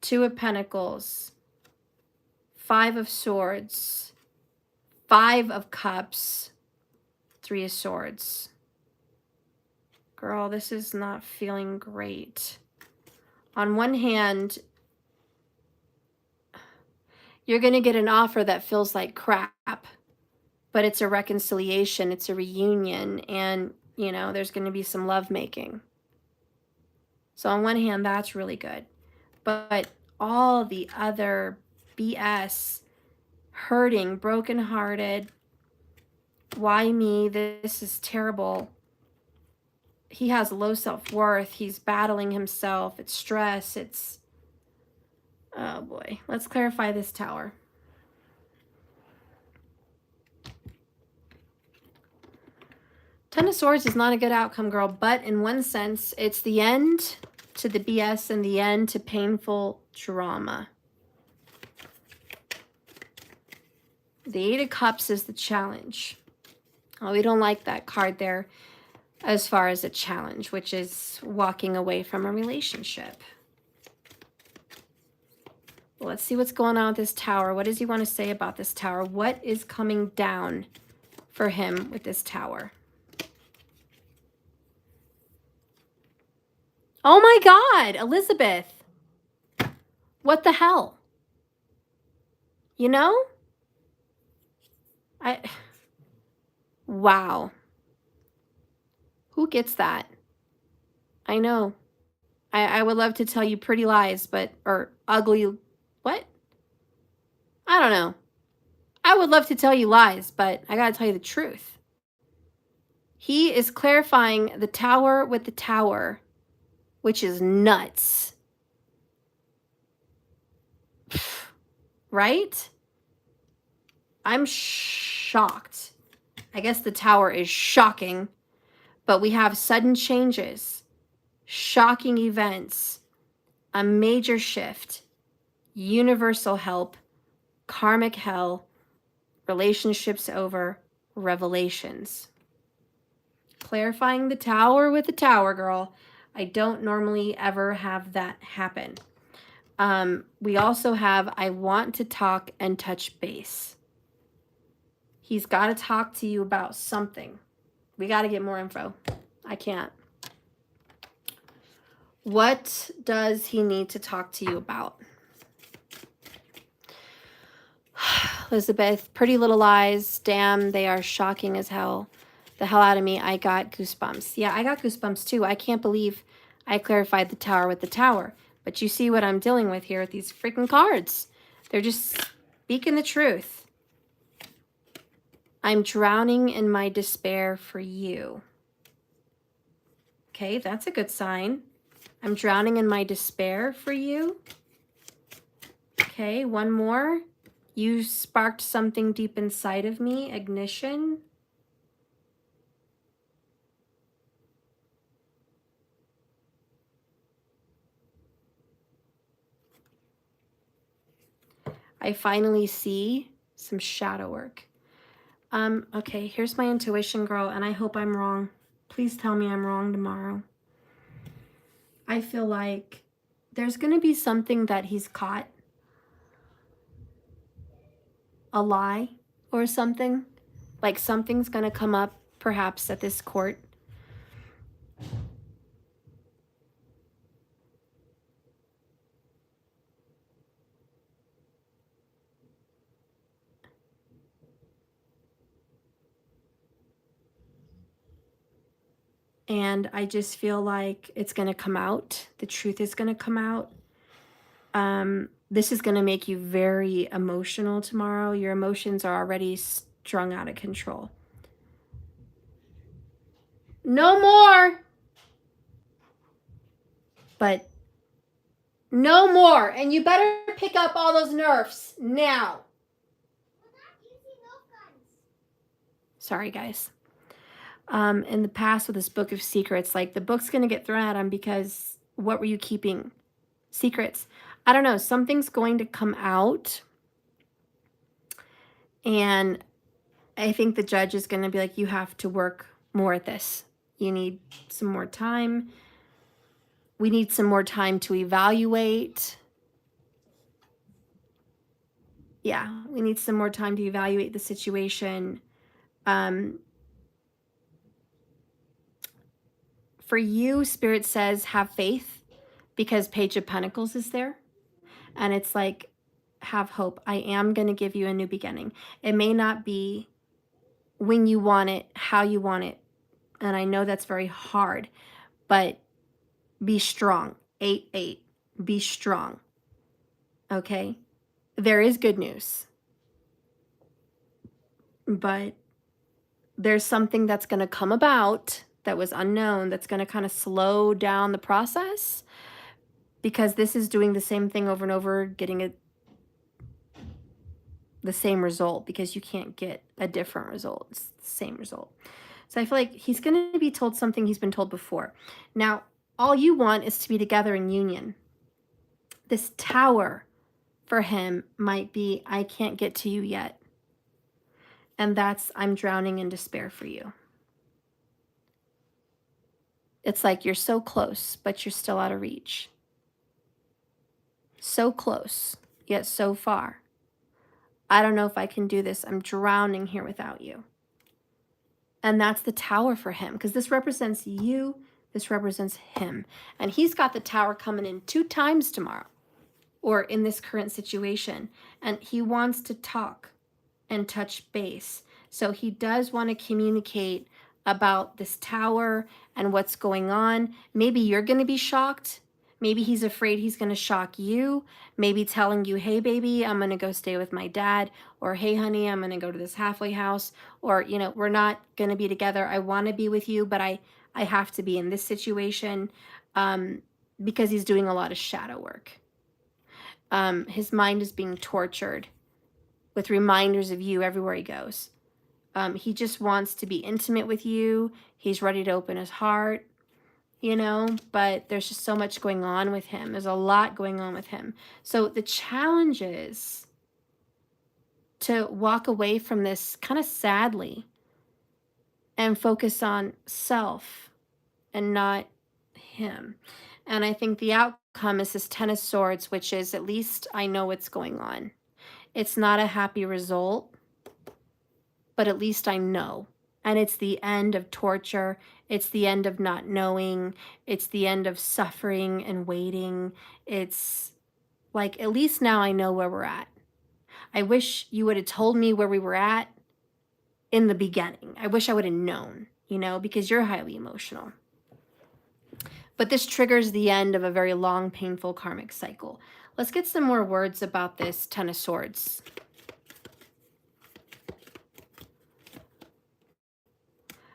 2 of Pentacles. 5 of Swords. 5 of Cups. 3 of Swords. Girl, this is not feeling great. On one hand, you're going to get an offer that feels like crap, but it's a reconciliation, it's a reunion, and, you know, there's going to be some love making. So on one hand, that's really good. But all the other BS, hurting, brokenhearted, why me, this is terrible. He has low self-worth, he's battling himself, it's stress, it's... Oh boy, let's clarify this Tower. Ten of Swords is not a good outcome, girl, but in one sense, it's the end to the BS and the end to painful drama. The 8 of Cups is the challenge. Oh, we don't like that card there as far as a challenge, which is walking away from a relationship. Let's see what's going on with this Tower. What does he want to say about this Tower? What is coming down for him with this Tower? Oh my God, Elizabeth. What the hell? You know? Wow. Who gets that? I know. I would love to tell you pretty lies, or ugly... What? I don't know. I would love to tell you lies, but I gotta tell you the truth. He is clarifying the Tower with the Tower, which is nuts. Right? I'm shocked. I guess the Tower is shocking, but we have sudden changes, shocking events, a major shift, universal help, karmic hell, relationships over, revelations. Clarifying the Tower with the Tower, girl. I don't normally ever have that happen. We also have, I want to talk and touch base. He's got to talk to you about something. We got to get more info. I can't. What does he need to talk to you about? Elizabeth, Pretty Little Lies. Damn, they are shocking as hell. The hell out of me. I got goosebumps. Yeah, I got goosebumps too. I can't believe I clarified the Tower with the Tower. But you see what I'm dealing with here with these freaking cards. They're just speaking the truth. I'm drowning in my despair for you. Okay, that's a good sign. I'm drowning in my despair for you. Okay, one more. You sparked something deep inside of me. Ignition. I finally see some shadow work. Okay, here's my intuition, girl, and I hope I'm wrong. Please tell me I'm wrong tomorrow. I feel like there's going to be something that he's caught, a lie or something. Like something's going to come up perhaps at this court. And I just feel like it's going to come out. The truth is going to come out. This is going to make you very emotional tomorrow. Your emotions are already strung out of control. No more. But no more. And you better pick up all those nerfs now. Sorry, guys. In the past with this book of secrets, like the book's going to get thrown at him because what were you keeping? Secrets. I don't know. Something's going to come out. And I think the judge is going to be like, you have to work more at this. You need some more time. We need some more time to evaluate. Yeah, we need some more time to evaluate the situation. For you, Spirit says, have faith because Page of Pentacles is there. And it's like, have hope. I am going to give you a new beginning. It may not be when you want it, how you want it. And I know that's very hard, but be strong. 8-8. Be strong. Okay? There is good news. But there's something that's going to come about that was unknown that's going to kind of slow down the process because this is doing the same thing over and over, getting the same result because you can't get a different result. It's the same result. So I feel like he's going to be told something he's been told before. Now, all you want is to be together in union. This tower for him might be, I can't get to you yet. And that's, I'm drowning in despair for you. It's like you're so close, but you're still out of reach. So close, yet so far. I don't know if I can do this. I'm drowning here without you. And that's the tower for him, because this represents you, this represents him. And he's got the tower coming in 2 times tomorrow, or in this current situation. And he wants to talk and touch base. So he does want to communicate about this tower and what's going on. Maybe you're going to be shocked. Maybe he's afraid he's going to shock you. Maybe telling you, hey, baby, I'm going to go stay with my dad. Or, hey, honey, I'm going to go to this halfway house. Or, you know, we're not going to be together. I want to be with you, but I have to be in this situation because he's doing a lot of shadow work. His mind is being tortured with reminders of you everywhere he goes. He just wants to be intimate with you. He's ready to open his heart, you know, but there's just so much going on with him. There's a lot going on with him. So the challenge is to walk away from this kind of sadly and focus on self and not him. And I think the outcome is this 10 of Swords, which is, at least I know what's going on. It's not a happy result, but at least I know. And it's the end of torture. It's the end of not knowing. It's the end of suffering and waiting. It's like, at least now I know where we're at. I wish you would have told me where we were at in the beginning. I wish I would have known, you know, because you're highly emotional. But this triggers the end of a very long, painful karmic cycle. Let's get some more words about this 10 of Swords.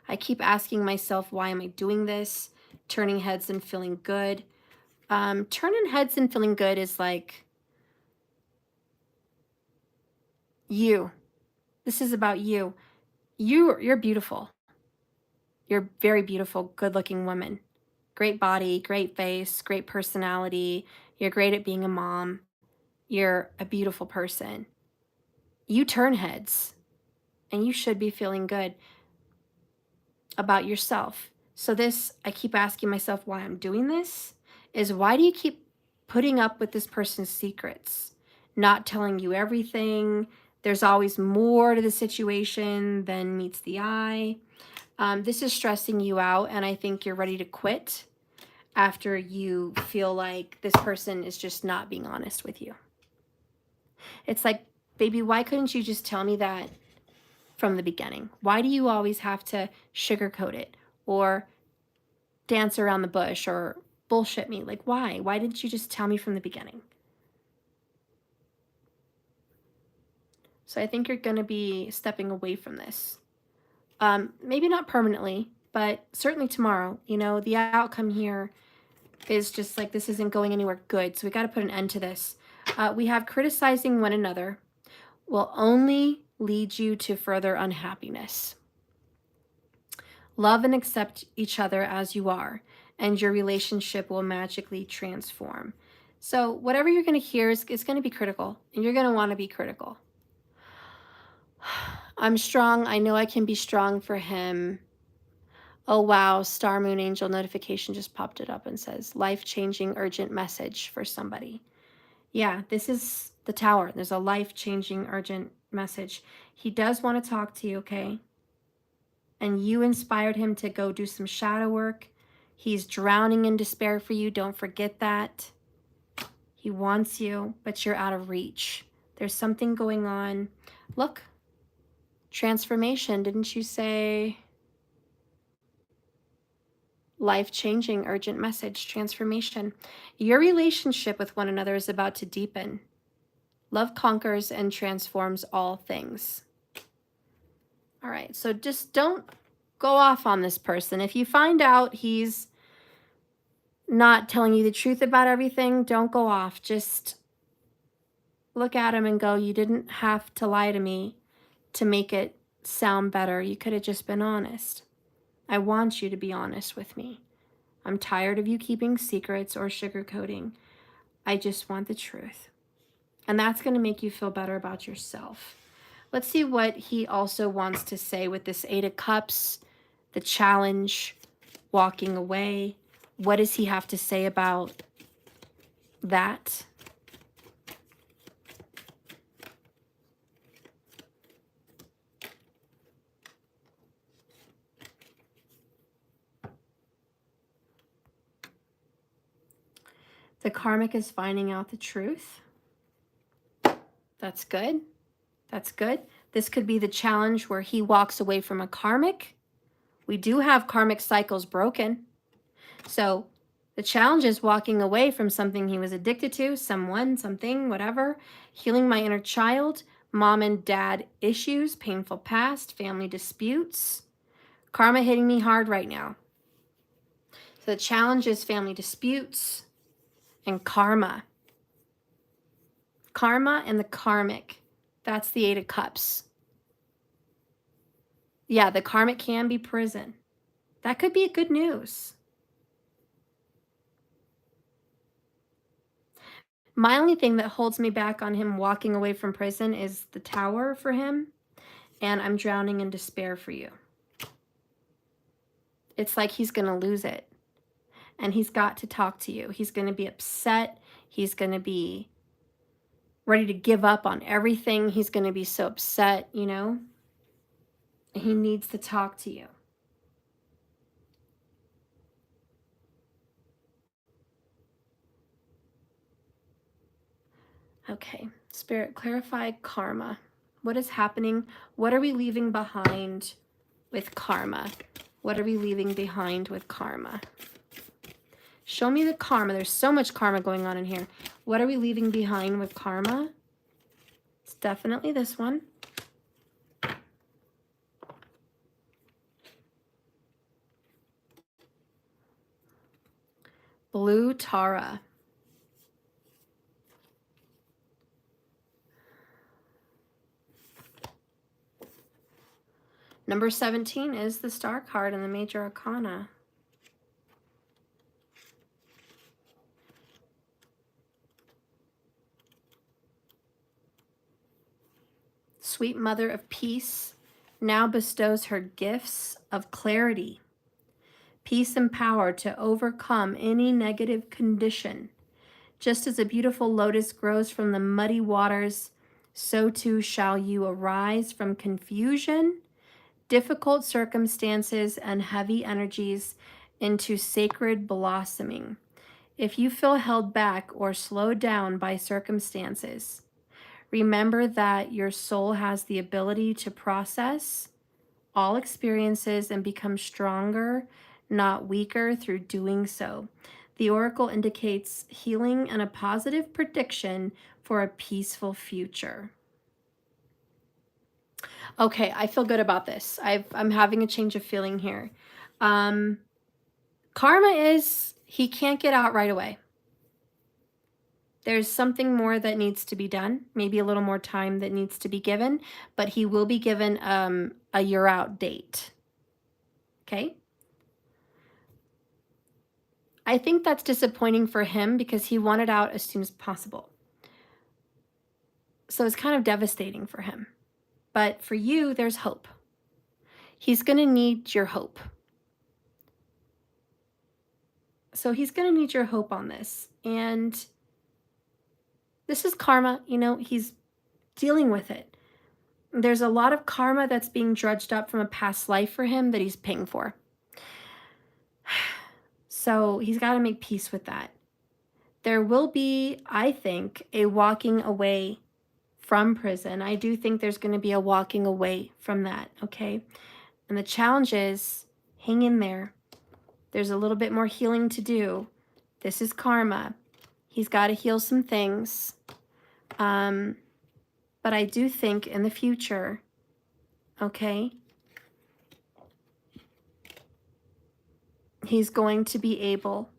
I keep asking myself, why am I doing this? Turning heads and feeling good. Turning heads and feeling good is like you. This is about you. You're beautiful. You're very beautiful, good-looking woman. Great body, great face, great personality. You're great at being a mom. You're a beautiful person. You turn heads, and you should be feeling good about yourself. So this, I keep asking myself why I'm doing this, is why do you keep putting up with this person's secrets? Not telling you everything. There's always more to the situation than meets the eye. This is stressing you out, and I think you're ready to quit after you feel like this person is just not being honest with you. It's like, baby, why couldn't you just tell me that from the beginning? Why do you always have to sugarcoat it or dance around the bush or bullshit me? Like, why? Why didn't you just tell me from the beginning? So I think you're going to be stepping away from this. Maybe not permanently, but certainly tomorrow. You know, the outcome here is just like, this isn't going anywhere good. So we got to put an end to this. We have criticizing one another will only lead you to further unhappiness. Love and accept each other as you are, and your relationship will magically transform. So whatever you're going to hear is going to be critical, and you're going to want to be critical. I'm strong. I know I can be strong for him. Oh, wow. Star Moon Angel notification just popped it up and says, life-changing urgent message for somebody. Yeah, this is the Tower. There's a life-changing urgent message. He does want to talk to you, okay? And you inspired him to go do some shadow work. He's drowning in despair for you. Don't forget that. He wants you, but you're out of reach. There's something going on. Look, transformation. Didn't you say life-changing urgent message, transformation? Your relationship with one another is about to deepen. Love conquers and transforms all things. All right, so just don't go off on this person. If you find out he's not telling you the truth about everything, don't go off. Just look at him and go, you didn't have to lie to me to make it sound better. You could have just been honest. I want you to be honest with me. I'm tired of you keeping secrets or sugarcoating. I just want the truth. And that's going to make you feel better about yourself. Let's see what he also wants to say with this Eight of Cups, the challenge, walking away. What does he have to say about that? The karmic is finding out the truth. That's good. That's good. This could be the challenge where he walks away from a karmic. We do have karmic cycles broken. So the challenge is walking away from something he was addicted to, someone, something, whatever. Healing my inner child, mom and dad issues, painful past, family disputes. Karma hitting me hard right now. So the challenge is family disputes and karma. Karma and the karmic. That's the Eight of Cups. Yeah, the karmic can be prison. That could be good news. My only thing that holds me back on him walking away from prison is the Tower for him, and I'm drowning in despair for you. It's like he's going to lose it, and he's got to talk to you. He's going to be upset. He's going to be ready to give up on everything. He's going to be so upset, you know? He needs to talk to you. Okay, Spirit, clarify karma. What is happening? What are we leaving behind with karma? What are we leaving behind with karma? Show me the karma. There's so much karma going on in here. What are we leaving behind with karma? It's definitely this one. Blue Tara. Number 17 is the Star card in the Major Arcana. Sweet Mother of Peace now bestows her gifts of clarity, peace and power to overcome any negative condition. Just as a beautiful lotus grows from the muddy waters, so too shall you arise from confusion, difficult circumstances, and heavy energies into sacred blossoming. If you feel held back or slowed down by circumstances, remember that your soul has the ability to process all experiences and become stronger, not weaker, through doing so. The oracle indicates healing and a positive prediction for a peaceful future. Okay, I feel good about this. I'm having a change of feeling here. Karma is he can't get out right away. There's something more that needs to be done, maybe a little more time that needs to be given, but he will be given a you're out date. Okay? I think that's disappointing for him because he wanted out as soon as possible. So it's kind of devastating for him. But for you, there's hope. He's going to need your hope. So he's going to need your hope on this. And this is karma, you know, he's dealing with it. There's a lot of karma that's being dredged up from a past life for him that he's paying for. So he's got to make peace with that. There will be, I think, a walking away from prison. I do think there's going to be a walking away from that, okay? And the challenge is, hang in there. There's a little bit more healing to do. This is karma. He's got to heal some things. But I do think in the future, okay, he's going to be able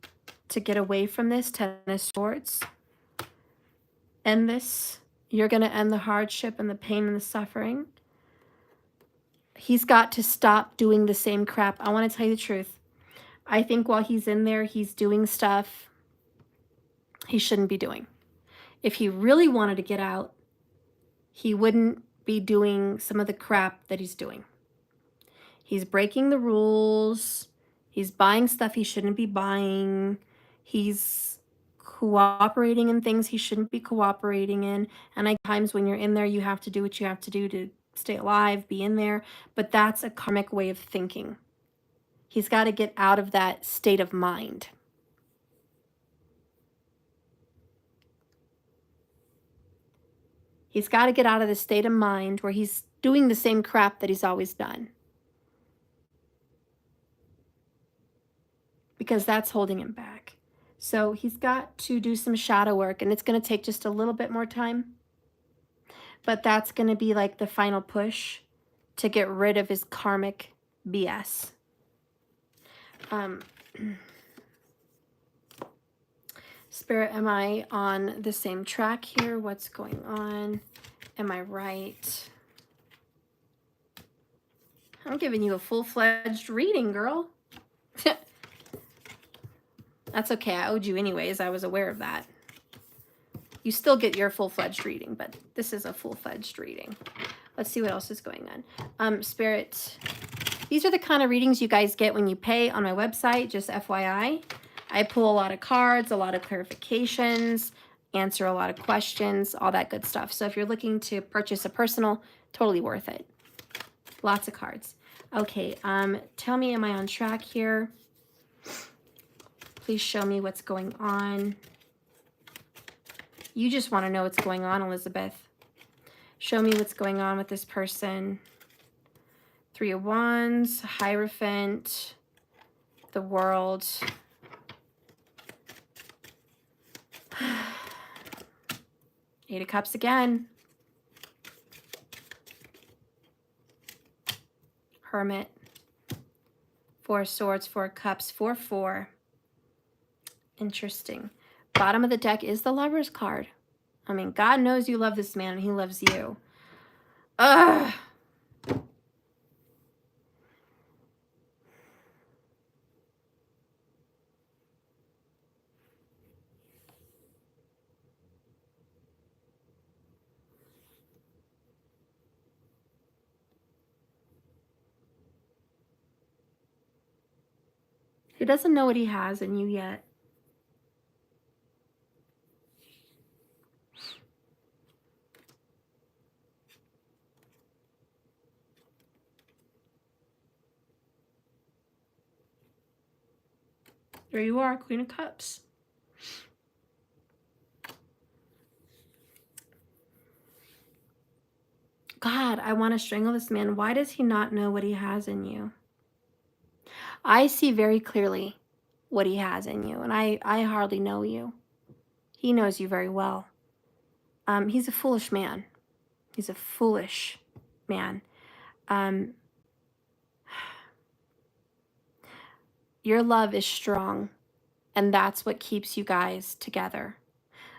to get away from this 10 of swords. End this. You're going to end the hardship and the pain and the suffering. He's got to stop doing the same crap. I want to tell you the truth. I think while he's in there, he's doing stuff he shouldn't be doing. If he really wanted to get out, he wouldn't be doing some of the crap that he's doing. He's breaking the rules. He's buying stuff he shouldn't be buying. He's cooperating in things he shouldn't be cooperating in. And at times when you're in there, you have to do what you have to do to stay alive, be in there. But that's a karmic way of thinking. He's got to get out of that state of mind. He's got to get out of the state of mind where he's doing the same crap that he's always done. Because that's holding him back. So he's got to do some shadow work, and it's going to take just a little bit more time. But that's going to be like the final push to get rid of his karmic BS. Spirit, am I on the same track here? What's going on? Am I right? I'm giving you a full-fledged reading, girl. That's okay. I owed you anyways. I was aware of that. You still get your full-fledged reading, but this is a full-fledged reading. Let's see what else is going on. Spirit, these are the kind of readings you guys get when you pay on my website, just FYI. I pull a lot of cards, a lot of clarifications, answer a lot of questions, all that good stuff. So if you're looking to purchase a personal, totally worth it. Lots of cards. Okay, tell me, am I on track here? Please show me what's going on. You just want to know what's going on, Elizabeth. Show me what's going on with this person. 3 of Wands, Hierophant, the World. Eight of Cups again. Hermit. 4 of Swords, 4 of Cups, 4-4. Interesting. Bottom of the deck is the Lover's card. I mean, God knows you love this man and he loves you. Ugh. He doesn't know what he has in you yet. There you are, Queen of Cups. God, I want to strangle this man. Why does he not know what he has in you? I see very clearly what he has in you, and I hardly know you. He knows you very well. He's a foolish man. He's a foolish man. Your love is strong, and that's what keeps you guys together.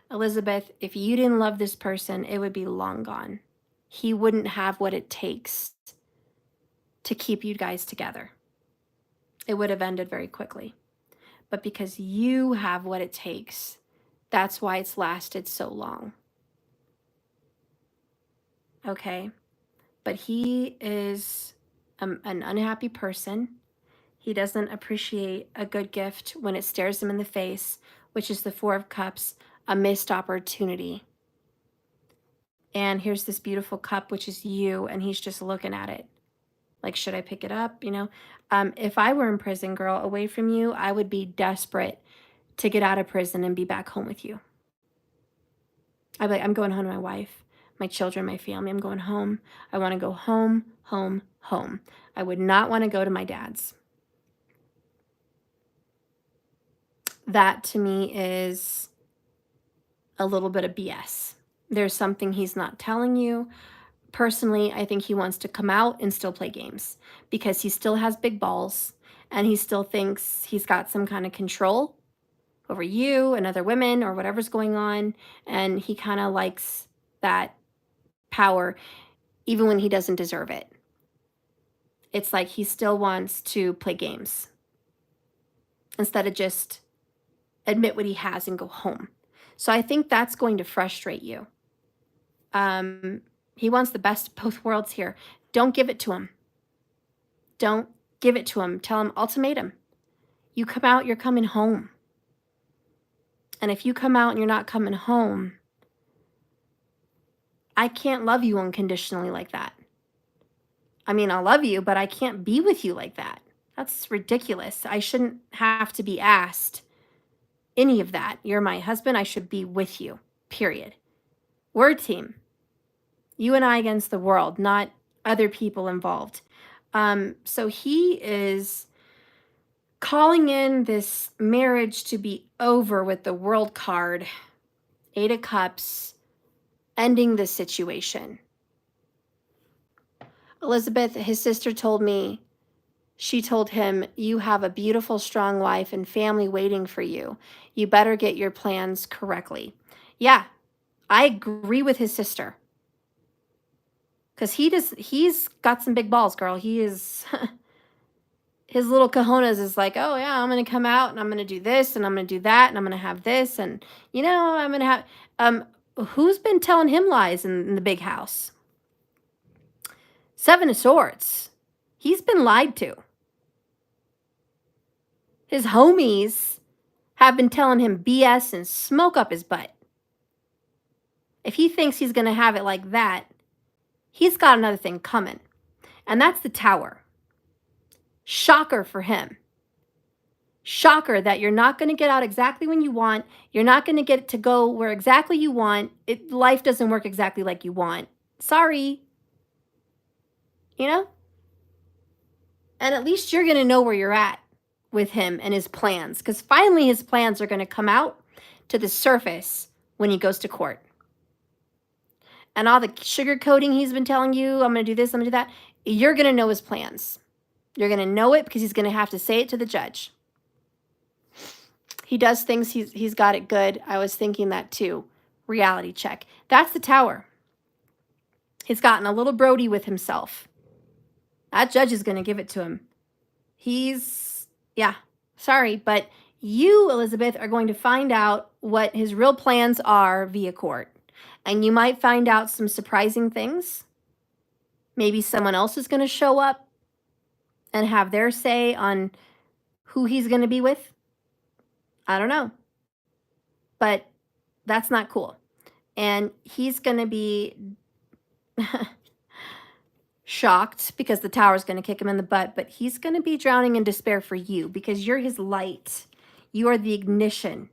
Elizabeth, if you didn't love this person, it would be long gone. He wouldn't have what it takes to keep you guys together. It would have ended very quickly. But because you have what it takes, that's why it's lasted so long. Okay? But he is an unhappy person. He doesn't appreciate a good gift when it stares him in the face, which is the Four of Cups, a missed opportunity. And here's this beautiful cup, which is you, and he's just looking at it. Like, should I pick it up? You know, if I were in prison, girl, away from you, I would be desperate to get out of prison and be back home with you. I'd be like, I'm going home to my wife, my children, my family. I'm going home. I want to go home, home, home. I would not want to go to my dad's. That to me is a little bit of BS. There's something he's not telling you. Personally, I think he wants to come out and still play games because he still has big balls and he still thinks he's got some kind of control over you and other women or whatever's going on. And he kind of likes that power even when he doesn't deserve it. It's like he still wants to play games instead of just admit what he has and go home. So I think that's going to frustrate you. He wants the best of both worlds here. Don't give it to him. Don't give it to him. Tell him, ultimatum. You come out, you're coming home. And if you come out and you're not coming home, I can't love you unconditionally like that. I mean, I'll love you, but I can't be with you like that. That's ridiculous. I shouldn't have to be asked any of that. You're my husband. I should be with you, period. We're a team. You and I against the world, not other people involved. So he is calling in this marriage to be over with the World card, 8 of Cups, ending the situation. Elizabeth, his sister told me, she told him, you have a beautiful, strong wife and family waiting for you. You better get your plans correctly. Yeah, I agree with his sister. Because he's got some big balls, girl. He is, his little cojones is like, oh yeah, I'm going to come out and I'm going to do this and I'm going to do that and I'm going to have this. And, you know, I'm going to have, who's been telling him lies in the big house? 7 of Swords. He's been lied to. His homies have been telling him BS and smoke up his butt. If he thinks he's going to have it like that, he's got another thing coming. And that's the Tower. Shocker for him. Shocker that you're not going to get out exactly when you want. You're not going to get to go where exactly you want. Life doesn't work exactly like you want. Sorry. You know? And at least you're going to know where you're at with him and his plans. Because finally his plans are going to come out to the surface when he goes to court. And all the sugarcoating he's been telling you, I'm going to do this, I'm going to do that, you're going to know his plans. You're going to know it because he's going to have to say it to the judge. He does things, he's got it good. I was thinking that too. Reality check. That's the Tower. He's gotten a little Brody with himself. That judge is going to give it to him. Yeah, sorry, but you, Elizabeth, are going to find out what his real plans are via court. And you might find out some surprising things. Maybe someone else is going to show up and have their say on Who he's going to be with, I don't know. But that's not cool. And he's going to be shocked because the tower's going to kick him in the butt, but he's going to be drowning in despair for you because you're his light. You are the ignition.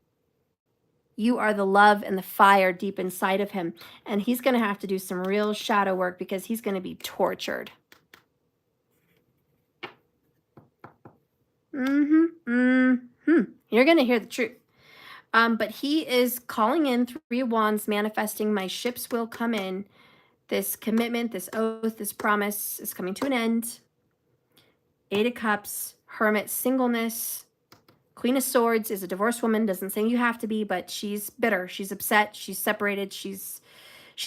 You are the love and the fire deep inside of him. And he's going to have to do some real shadow work because he's going to be tortured. You're going to hear the truth. But he is calling in 3 of Wands, manifesting my ships will come in. This commitment, this oath, this promise is coming to an end. 8 of Cups, Hermit, singleness. Queen of Swords is a divorced woman. Doesn't say you have to be, but she's bitter. She's upset. She's separated. She's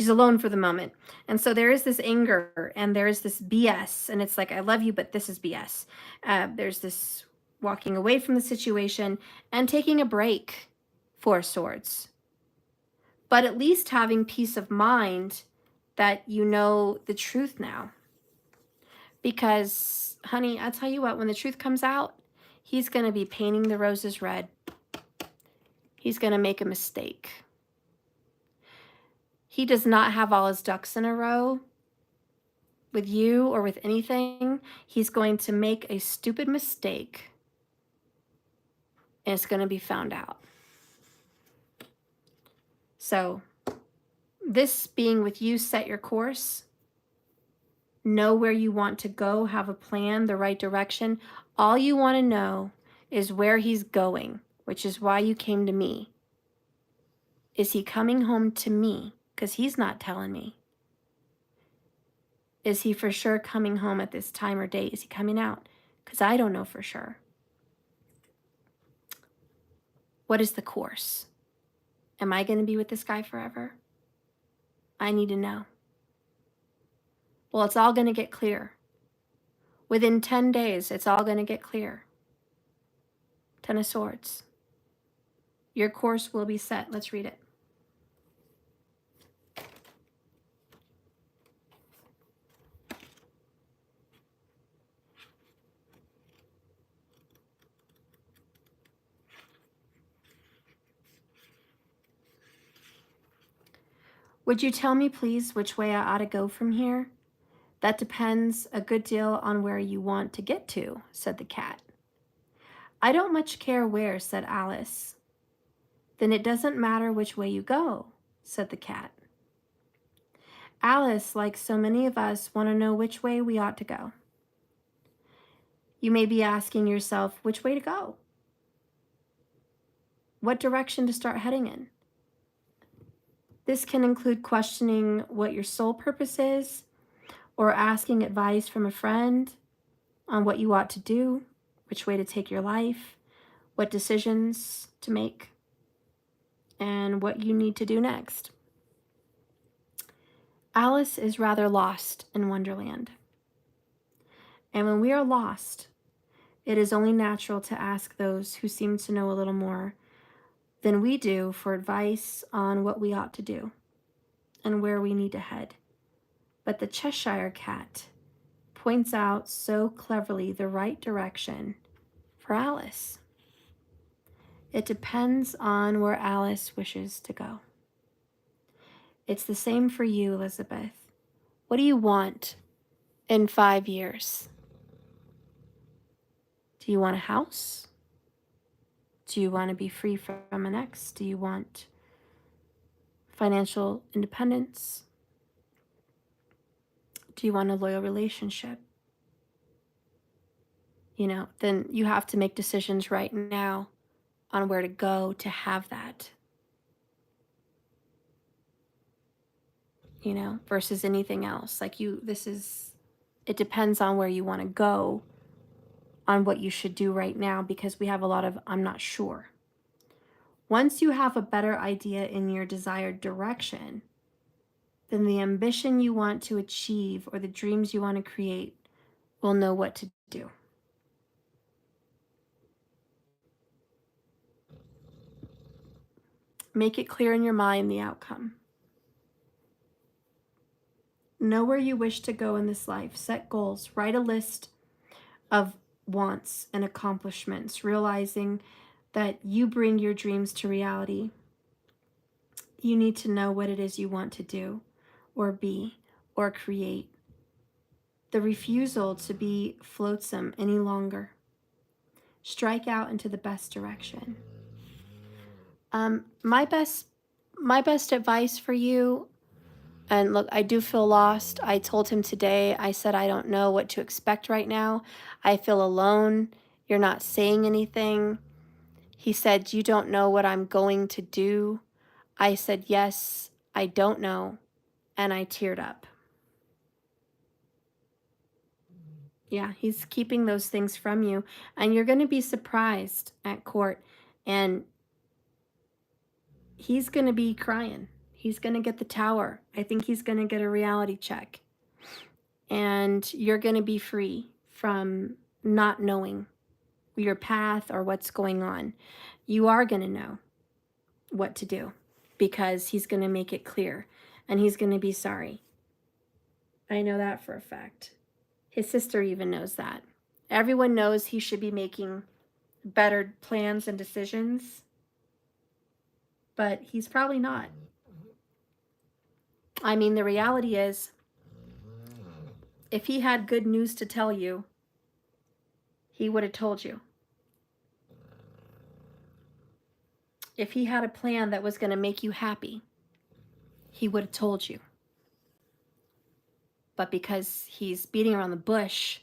alone for the moment. And so there is this anger and there is this BS. And it's like, I love you, but this is BS. There's this walking away from the situation and taking a break, 4 of Swords. But at least having peace of mind that you know the truth now. Because, honey, I tell you what, when the truth comes out, he's going to be painting the roses red. He's going to make a mistake. He does not have all his ducks in a row with you or with anything. He's going to make a stupid mistake, and it's going to be found out. So, this being with you, set your course. Know where you want to go, have a plan, the right direction. All you want to know is where he's going, which is why you came to me. Is he coming home to me? Because he's not telling me. Is he for sure coming home at this time or date? Is he coming out? Because I don't know for sure. What is the course? Am I going to be with this guy forever? I need to know. Well, it's all going to get clear. Within 10 days, it's all going to get clear. 10 of Swords. Your course will be set. Let's read it. Would you tell me, please, which way I ought to go from here? That depends a good deal on where you want to get to, said the cat. I don't much care where, said Alice. Then it doesn't matter which way you go, said the cat. Alice, like so many of us, want to know which way we ought to go. You may be asking yourself which way to go. What direction to start heading in? This can include questioning what your soul purpose is, or asking advice from a friend on what you ought to do, which way to take your life, what decisions to make, and what you need to do next. Alice is rather lost in Wonderland. And when we are lost, it is only natural to ask those who seem to know a little more than we do for advice on what we ought to do and where we need to head. But the Cheshire Cat points out so cleverly the right direction for Alice. It depends on where Alice wishes to go. It's the same for you, Elizabeth. What do you want in 5 years? Do you want a house? Do you want to be free from an ex? Do you want financial independence? Do you want a loyal relationship? Then you have to make decisions right now on where to go to have that. Versus anything else. It depends on where you want to go, on what you should do right now, because we have a lot of I'm not sure. Once you have a better idea in your desired direction, then the ambition you want to achieve or the dreams you want to create will know what to do. Make it clear in your mind the outcome. Know where you wish to go in this life. Set goals. Write a list of wants and accomplishments, realizing that you bring your dreams to reality. You need to know what it is you want to do or be or create. The refusal to be flotsam any longer. Strike out into the best direction. My best advice for you, and look, I do feel lost. I told him today, I said, I don't know what to expect right now. I feel alone. You're not saying anything. He said, you don't know what I'm going to do. I said, yes, I don't know. And I teared up. Yeah, he's keeping those things from you. And you're going to be surprised at court. And he's going to be crying. He's going to get the tower. I think he's going to get a reality check. And you're going to be free from not knowing your path or what's going on. You are going to know what to do because he's going to make it clear. And he's going to be sorry. I know that for a fact. His sister even knows that. Everyone knows he should be making better plans and decisions, but he's probably not. I mean, the reality is, if he had good news to tell you, he would have told you. If he had a plan that was going to make you happy, he would have told you. But because he's beating around the bush,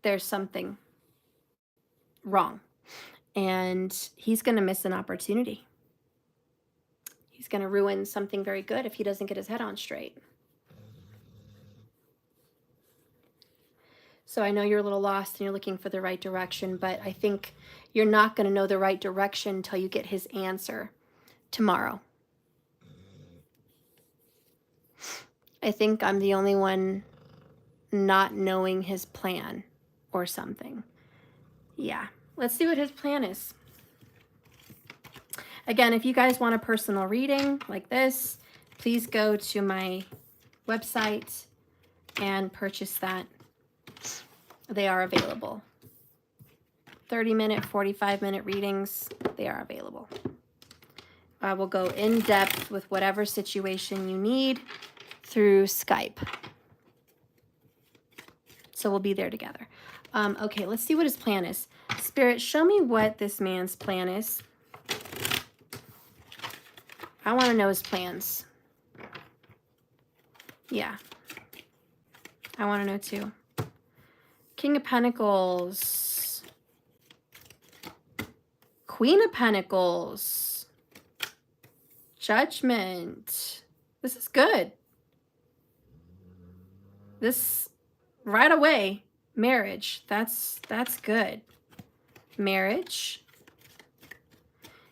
there's something wrong. And he's going to miss an opportunity. He's going to ruin something very good if he doesn't get his head on straight. So I know you're a little lost and you're looking for the right direction, but I think you're not going to know the right direction until you get his answer tomorrow. I think I'm the only one not knowing his plan or something. Yeah, let's see what his plan is. Again, if you guys want a personal reading like this, please go to my website and purchase that. They are available. 30-minute, 45-minute readings, they are available. I will go in depth with whatever situation you need through Skype. So we'll be there together. Okay, let's see what his plan is. Spirit, show me what this man's plan is. I want to know his plans. Yeah. I want to know too. King of Pentacles. Queen of Pentacles. Judgment. This is good. This, right away, marriage. That's good. Marriage.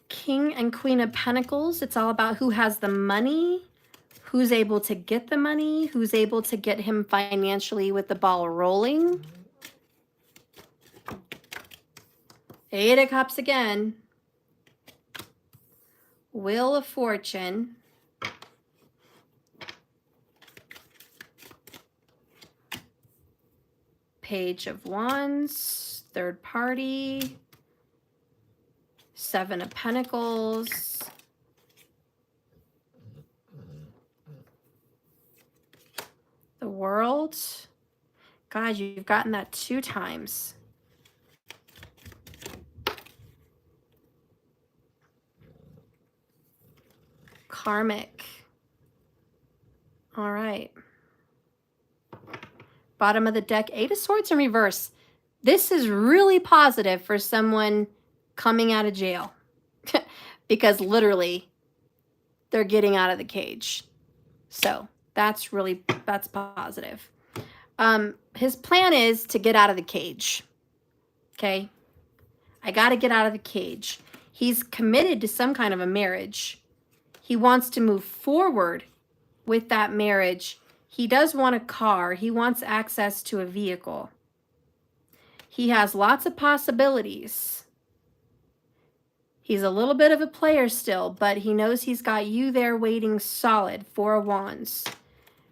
King and Queen of Pentacles. It's all about who has the money, who's able to get the money, who's able to get him financially with the ball rolling. Eight of Cups again. Wheel of Fortune. Page of Wands. Third party. Seven of Pentacles. The World. God, you've gotten that 2 times. Karmic. All right. Bottom of the deck, 8 of Swords in reverse. This is really positive for someone coming out of jail because literally they're getting out of the cage. So that's positive. His plan is to get out of the cage. Okay. I got to get out of the cage. He's committed to some kind of a marriage. He wants to move forward with that marriage. He does want a car. He wants access to a vehicle. He has lots of possibilities. He's a little bit of a player still, but he knows he's got you there waiting solid. 4 of Wands.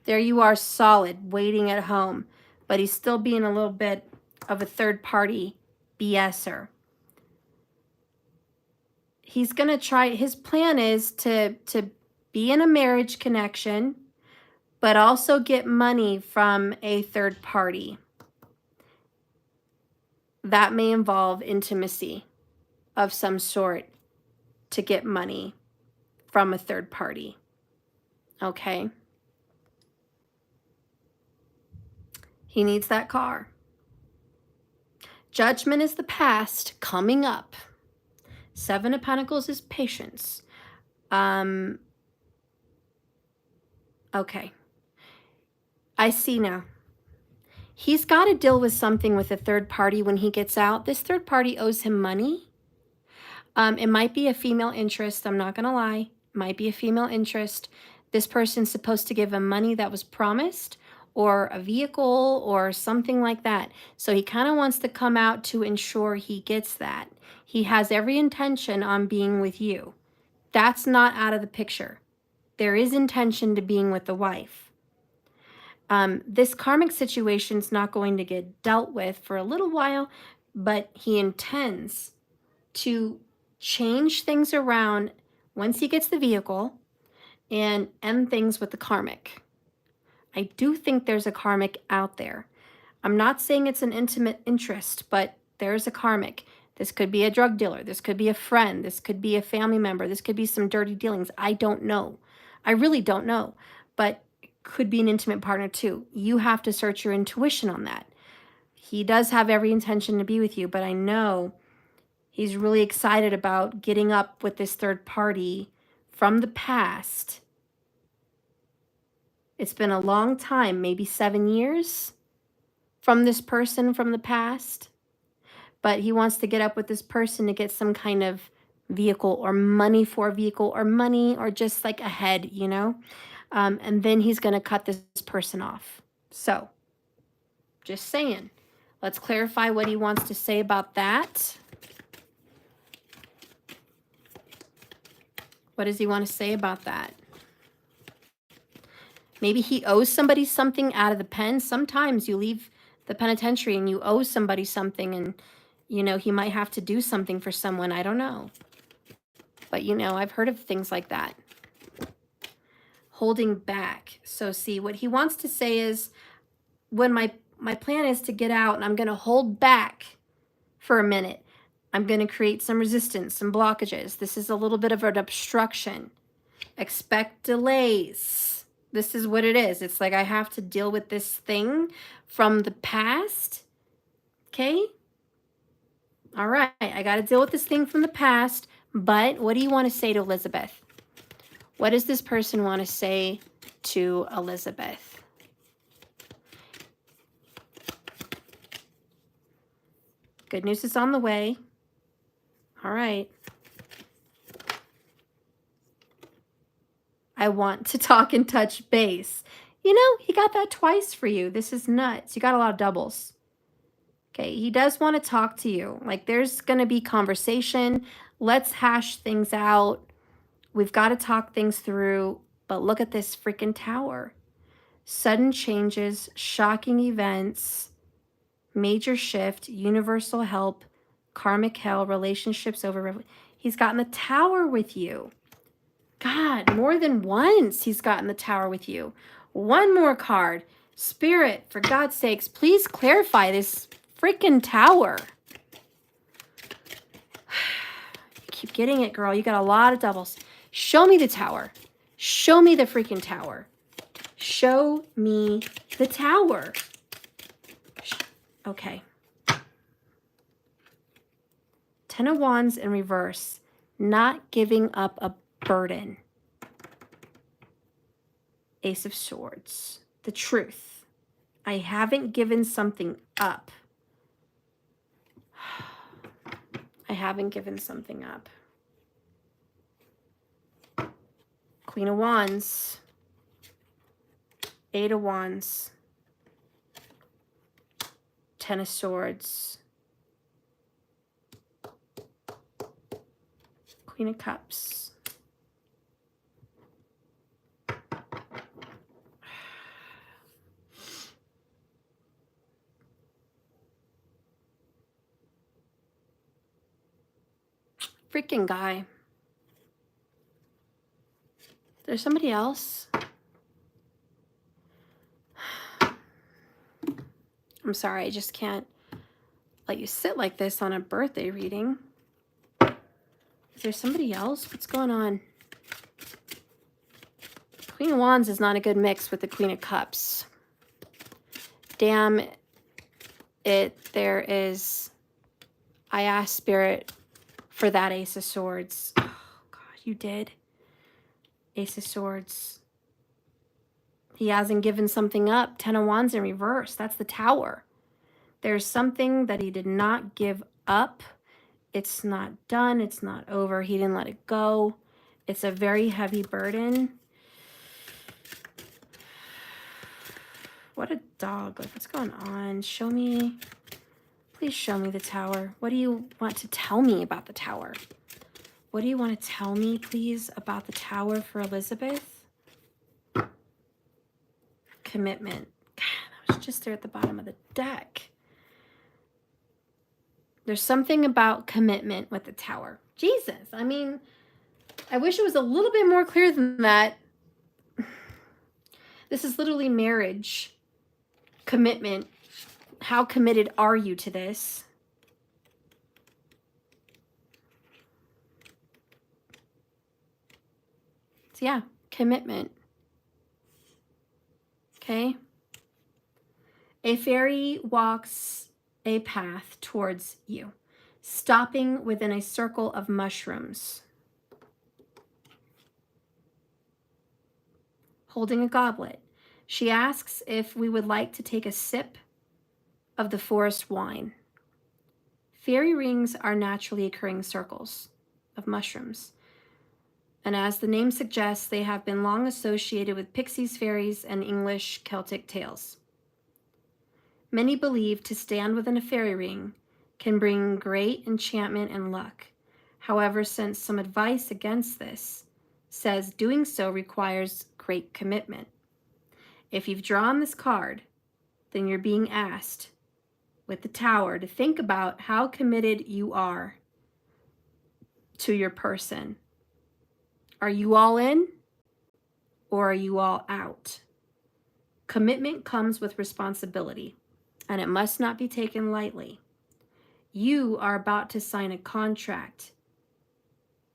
There you are, solid, waiting at home. But he's still being a little bit of a third party BSer. He's going to try, his plan is to be in a marriage connection, but also get money from a third party. That may involve intimacy of some sort to get money from a third party. Okay? He needs that car. Judgment is the past coming up. Seven of Pentacles is patience. Okay. I see now. He's got to deal with something with a third party when he gets out. This third party owes him money. It might be a female interest. I'm not going to lie. Might be a female interest. This person's supposed to give him money that was promised, or a vehicle or something like that. So he kind of wants to come out to ensure he gets that. He has every intention on being with you. That's not out of the picture. There is intention to being with the wife. This karmic situation is not going to get dealt with for a little while, but he intends to change things around once he gets the vehicle and end things with the karmic. I do think there's a karmic out there. I'm not saying it's an intimate interest, but there's a karmic. This could be a drug dealer. This could be a friend. This could be a family member. This could be some dirty dealings. I don't know. I really don't know. But it could be an intimate partner too. You have to search your intuition on that. He does have every intention to be with you, but I know he's really excited about getting up with this third party from the past. It's been a long time, maybe 7 years from this person from the past. But he wants to get up with this person to get some kind of vehicle or money for a vehicle or money or just like ahead, you know? And then he's going to cut this person off. So, just saying. Let's clarify what he wants to say about that. What does he want to say about that? Maybe he owes somebody something out of the pen. Sometimes you leave the penitentiary and you owe somebody something, and, you know, he might have to do something for someone. I don't know. But, you know, I've heard of things like that. Holding back. So, see, what he wants to say is, when my plan is to get out and I'm going to hold back for a minute, I'm going to create some resistance, some blockages. This is a little bit of an obstruction. Expect delays. This is what it is. It's like I have to deal with this thing from the past. Okay? All right. I got to deal with this thing from the past. But what do you want to say to Elizabeth? What does this person want to say to Elizabeth? Good news is on the way. All right. I want to talk and touch base. You know, he got that twice for you. This is nuts. You got a lot of doubles. Okay, he does want to talk to you. Like, there's going to be conversation. Let's hash things out. We've got to talk things through. But look at this freaking tower. Sudden changes, shocking events, major shift, universal help, karmic hell, relationships over. He's gotten the tower with you. God, more than once he's gotten the tower with you. One more card. Spirit, for God's sakes, please clarify this freaking tower. Keep getting it, girl. You got a lot of doubles. Show me the tower. Show me the freaking tower. Show me the tower. Okay. 10 of Wands in reverse. Not giving up a burden. Ace of Swords. The truth. I haven't given something up. I haven't given something up. Queen of Wands. 8 of Wands. 10 of Swords. Queen of Cups. Freaking guy. There's somebody else. I'm sorry, I just can't let you sit like this on a birthday reading. Is there somebody else? What's going on? Queen of Wands is not a good mix with the Queen of Cups. Damn it, there is... I asked Spirit for that Ace of Swords. Oh, God, you did. Ace of Swords. He hasn't given something up. Ten of Wands in reverse. That's the Tower. There's something that he did not give up. It's not done. It's not over. He didn't let it go. It's a very heavy burden. What a dog. Like, what's going on? Show me. Please show me the Tower. What do you want to tell me about the Tower? What do you want to tell me, please, about the Tower for Elizabeth? Commitment. God, that was just there at the bottom of the deck. There's something about commitment with the Tower. Jesus, I mean, I wish it was a little bit more clear than that. This is literally marriage, commitment. How committed are you to this? So yeah, commitment. Okay. A fairy walks a path towards you, stopping within a circle of mushrooms, holding a goblet. She asks if we would like to take a sip of the forest wine. Fairy rings are naturally occurring circles of mushrooms, and as the name suggests, they have been long associated with pixies, fairies, and English Celtic tales. Many believe to stand within a fairy ring can bring great enchantment and luck. However, since some advice against this says doing so requires great commitment. If you've drawn this card, then you're being asked with the Tower to think about how committed you are to your person. Are you all in or are you all out? Commitment comes with responsibility, and it must not be taken lightly. You are about to sign a contract,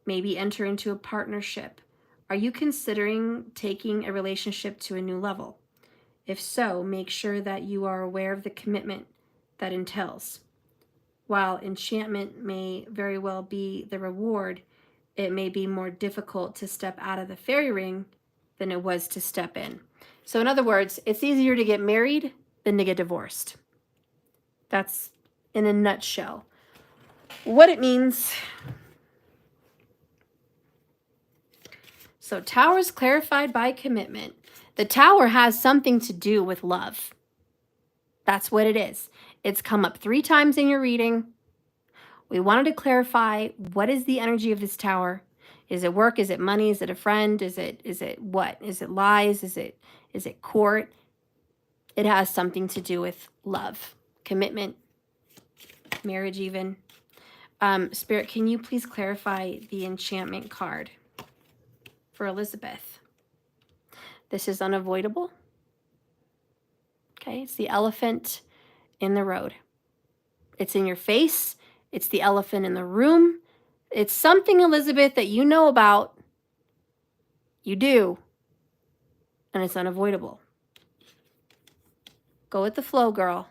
maybe enter into a partnership. Are you considering taking a relationship to a new level? If so, make sure that you are aware of the commitment that entails. While enchantment may very well be the reward, it may be more difficult to step out of the fairy ring than it was to step in. So in other words, it's easier to get married than to get divorced. That's in a nutshell what it means. So Tower is clarified by commitment. The Tower has something to do with love. That's what it is. It's come up 3 times in your reading. We wanted to clarify, what is the energy of this Tower? Is it work? Is it money? Is it a friend? Is it what? Is it lies? Is it court? It has something to do with love, commitment, marriage even. Spirit, can you please clarify the enchantment card for Elizabeth? This is unavoidable. Okay, it's the elephant in the road. It's in your face. It's the elephant in the room. It's something, Elizabeth, that you know about. You do. And it's unavoidable. Go with the flow, girl.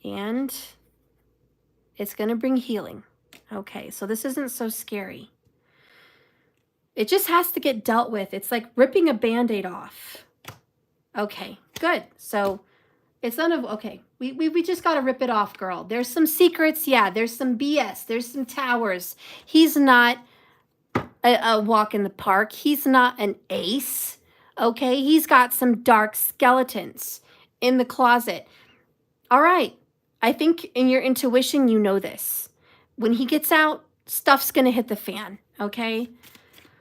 And it's going to bring healing. Okay, so this isn't so scary. It just has to get dealt with. It's like ripping a Band-Aid off. Okay, good. So it's okay. We just got to rip it off, girl. There's some secrets. Yeah, there's some BS. There's some towers. He's not a walk in the park. He's not an ace. Okay, he's got some dark skeletons in the closet. All right. I think in your intuition, you know this. When he gets out, stuff's going to hit the fan. Okay.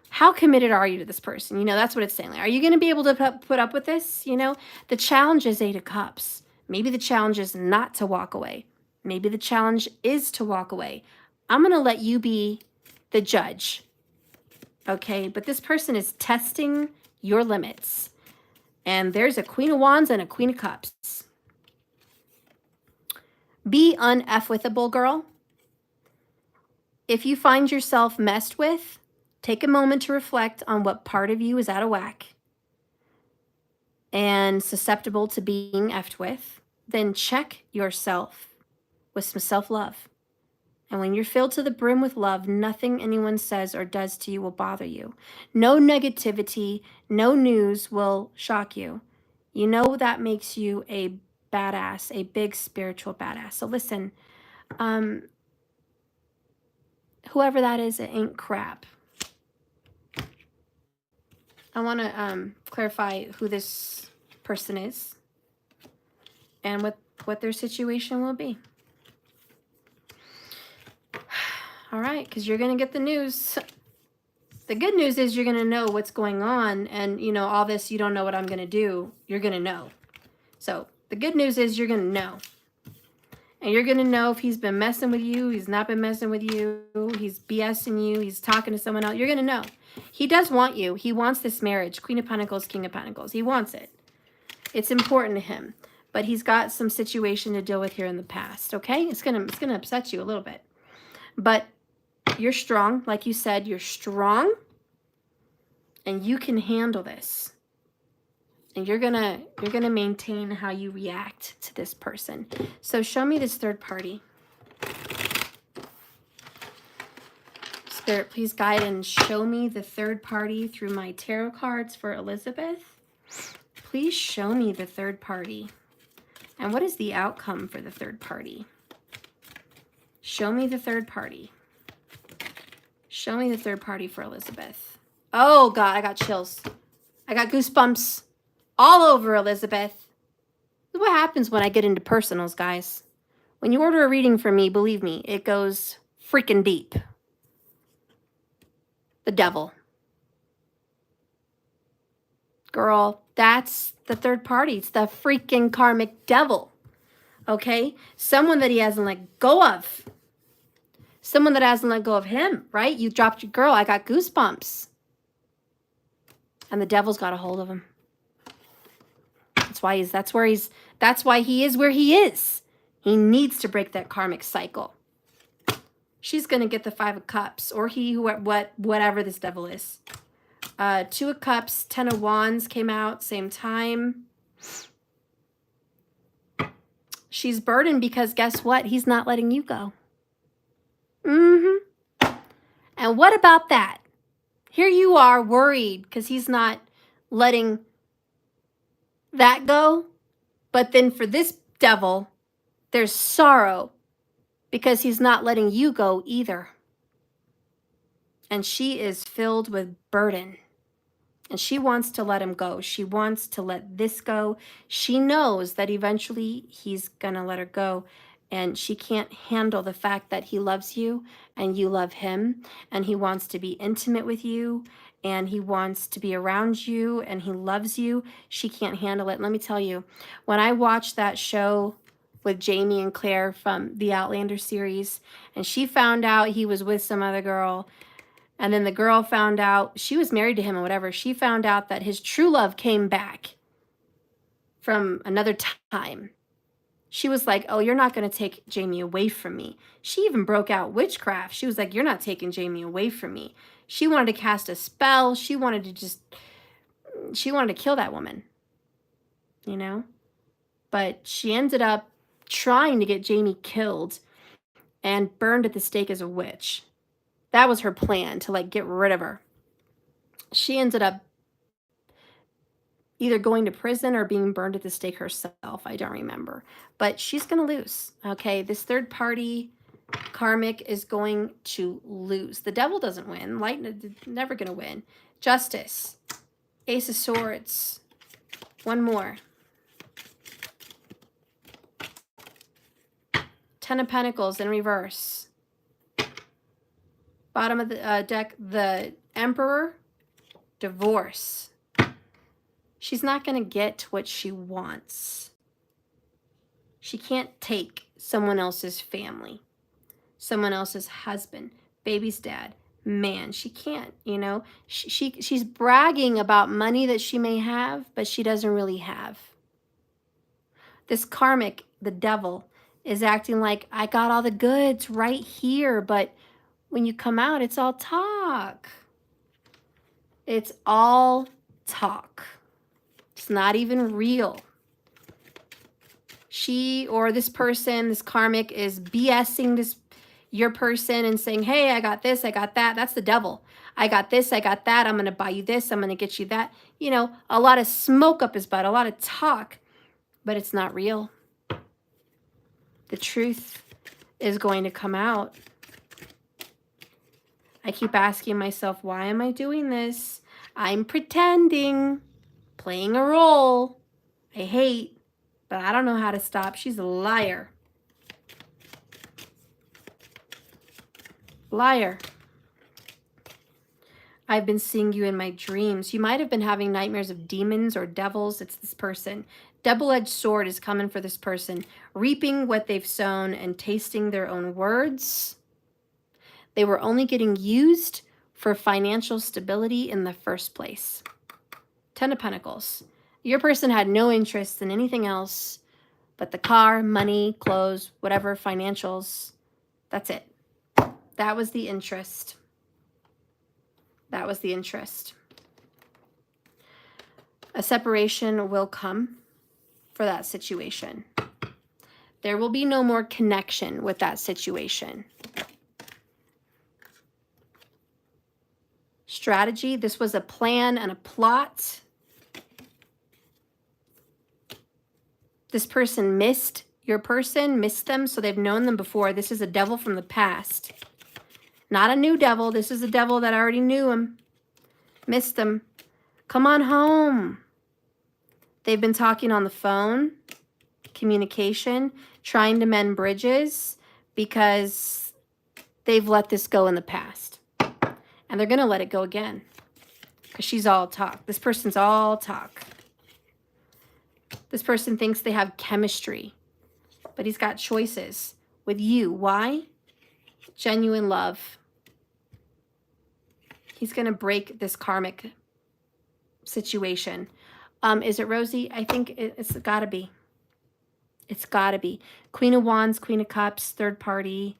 How committed are you to this person? You know, that's what it's saying. Like, are you going to be able to put up with this? You know, the challenge is 8 of Cups. Maybe the challenge is not to walk away. Maybe the challenge is to walk away. I'm going to let you be the judge. Okay, but this person is testing your limits. And there's a Queen of Wands and a Queen of Cups. Be un-F-withable, girl. If you find yourself messed with, take a moment to reflect on what part of you is out of whack and susceptible to being effed with. Then check yourself with some self-love. And when you're filled to the brim with love, nothing anyone says or does to you will bother you. No negativity, no news will shock you. You know that makes you a badass, a big spiritual badass. So listen, whoever that is, it ain't crap. I want to clarify who this person is and what their situation will be. All right, because you're going to get the news. The good news is you're going to know what's going on, and, you know, all this, you don't know what I'm going to do, you're going to know. So the good news is you're going to know. And you're going to know if he's been messing with you, he's not been messing with you, he's BSing you, he's talking to someone else. You're going to know. He does want you. He wants this marriage. Queen of Pentacles, King of Pentacles. He wants it. It's important to him. But he's got some situation to deal with here in the past, okay? It's gonna upset you a little bit. But you're strong. Like you said, you're strong. And you can handle this. And you're gonna maintain how you react to this person. So show me this third party. Spirit, please guide and show me the third party through my tarot cards for Elizabeth. Please show me the third party. And what is the outcome for the third party? Show me the third party. Show me the third party for Elizabeth. Oh, God, I got chills. I got goosebumps all over, Elizabeth. This is what happens when I get into personals, guys. When you order a reading from me, believe me, it goes freaking deep. The devil. Girl, that's the third party. It's the freaking karmic devil. Okay? Someone that he hasn't let go of. Someone that hasn't let go of him, right? You dropped your girl. I got goosebumps. And the devil's got a hold of him. That's why he is where he is. He needs to break that karmic cycle. She's going to get the 5 of Cups, or he, whatever this devil is. 2 of Cups, 10 of Wands came out same time. She's burdened because guess what? He's not letting you go. And what about that? Here you are worried because he's not letting that go. But then for this devil, there's sorrow because he's not letting you go either. And she is filled with burden. And she wants to let him go. She wants to let this go. She knows that eventually he's going to let her go. And she can't handle the fact that he loves you and you love him. And he wants to be intimate with you. And he wants to be around you. And he loves you. She can't handle it. Let me tell you, when I watched that show with Jamie and Claire from the Outlander series, and she found out he was with some other girl, and then the girl found out, she was married to him or whatever, she found out that his true love came back from another time. She was like, oh, you're not going to take Jamie away from me. She even broke out witchcraft. She was like, you're not taking Jamie away from me. She wanted to cast a spell. She wanted to kill that woman, you know? But she ended up trying to get Jamie killed and burned at the stake as a witch. That was her plan, to like get rid of her. She ended up either going to prison or being burned at the stake herself. I don't remember. But she's going to lose. Okay, this third party karmic is going to lose. The devil doesn't win. Light never going to win. Justice. Ace of Swords. One more. 10 of Pentacles in reverse. Bottom of the deck, the Emperor. Divorce. She's not going to get what she wants. She can't take someone else's family. someone else's husband, baby's dad, man. She can't, you know. She's bragging about money that she may have, but she doesn't really have. This karmic, the devil, is acting like, I got all the goods right here, but when you come out, it's all talk. It's all talk. It's not even real. She or this person, this karmic, is BSing your person and saying, hey, I got this, I got that. That's the devil. I got this, I got that. I'm going to buy you this. I'm going to get you that. You know, a lot of smoke up his butt, a lot of talk, but it's not real. The truth is going to come out. I keep asking myself, why am I doing this? I'm pretending, playing a role. I hate, but I don't know how to stop. She's a liar. Liar. I've been seeing you in my dreams. You might have been having nightmares of demons or devils. It's this person. Double-edged sword is coming for this person. Reaping what they've sown and tasting their own words. They were only getting used for financial stability in the first place. 10 of Pentacles. Your person had no interest in anything else but the car, money, clothes, whatever, financials. That's it. That was the interest. That was the interest. A separation will come for that situation. There will be no more connection with that situation. Strategy. This was a plan and a plot. This person missed your person, missed them, so they've known them before. This is a devil from the past. Not a new devil. This is a devil that already knew him. Missed them. Come on home. They've been talking on the phone, communication, trying to mend bridges because they've let this go in the past. And they're going to let it go again because she's all talk. This person's all talk. This person thinks they have chemistry, but he's got choices with you. Why? Genuine love. He's going to break this karmic situation. Is it Rosie? I think it's got to be. It's got to be. Queen of Wands, Queen of Cups, third party.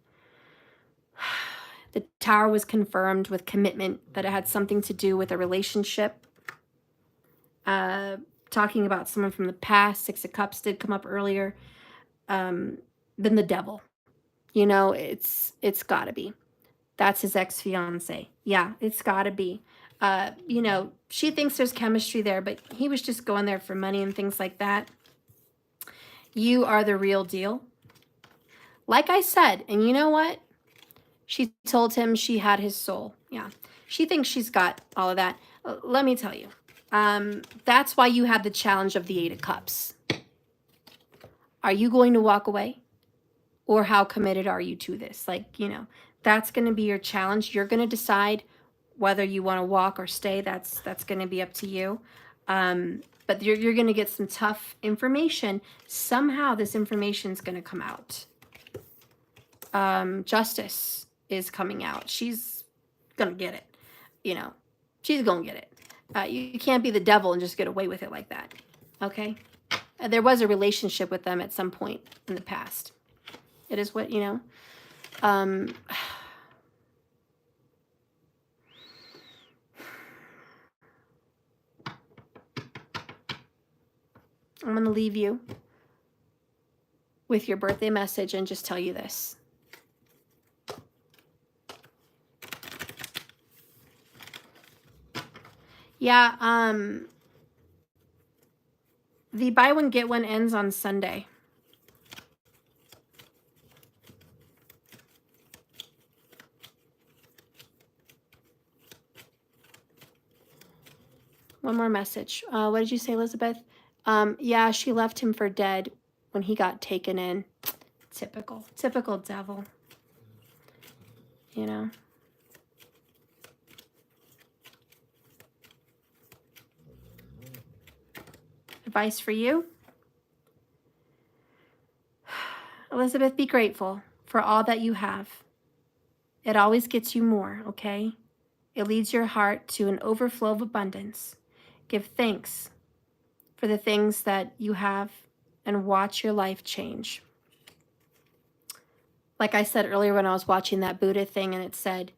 The Tower was confirmed with commitment that it had something to do with a relationship. Talking about someone from the past. Six of Cups did come up earlier. Then the devil. You know, it's got to be. That's his ex-fiance. Yeah, it's got to be. You know, she thinks there's chemistry there, but he was just going there for money and things like that. You are the real deal. Like I said, and you know what? She told him she had his soul. Yeah, she thinks she's got all of that. Let me tell you. That's why you had the challenge of the Eight of Cups. Are you going to walk away? Or how committed are you to this? Like, you know, that's going to be your challenge. You're going to decide whether you want to walk or stay. That's going to be up to you. But you're going to get some tough information. Somehow this information is going to come out. Justice is coming out. She's going to get it. You know, she's going to get it. You can't be the devil and just get away with it like that. Okay? There was a relationship with them at some point in the past. It is what, you know. I'm going to leave you with your birthday message and just tell you this. Yeah, the buy one, get one ends on Sunday. One more message. What did you say, Elizabeth? Yeah, she left him for dead when he got taken in. Typical devil. You know? Advice for you? Elizabeth, be grateful for all that you have. It always gets you more, okay? It leads your heart to an overflow of abundance. Give thanks for the things that you have and watch your life change. Like I said earlier when I was watching that Buddha thing and it said,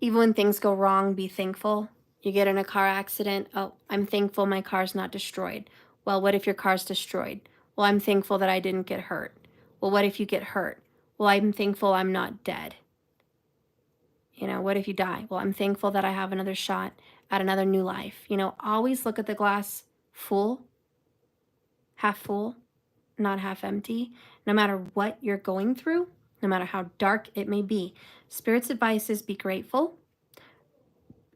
even when things go wrong, be thankful. You get in a car accident, oh, I'm thankful my car's not destroyed. Well, what if your car's destroyed? Well, I'm thankful that I didn't get hurt. Well, what if you get hurt? Well, I'm thankful I'm not dead. You know, what if you die? Well, I'm thankful that I have another shot at another new life. You know, always look at the glass full, half full, not half empty. No matter what you're going through, no matter how dark it may be. Spirit's advice is be grateful.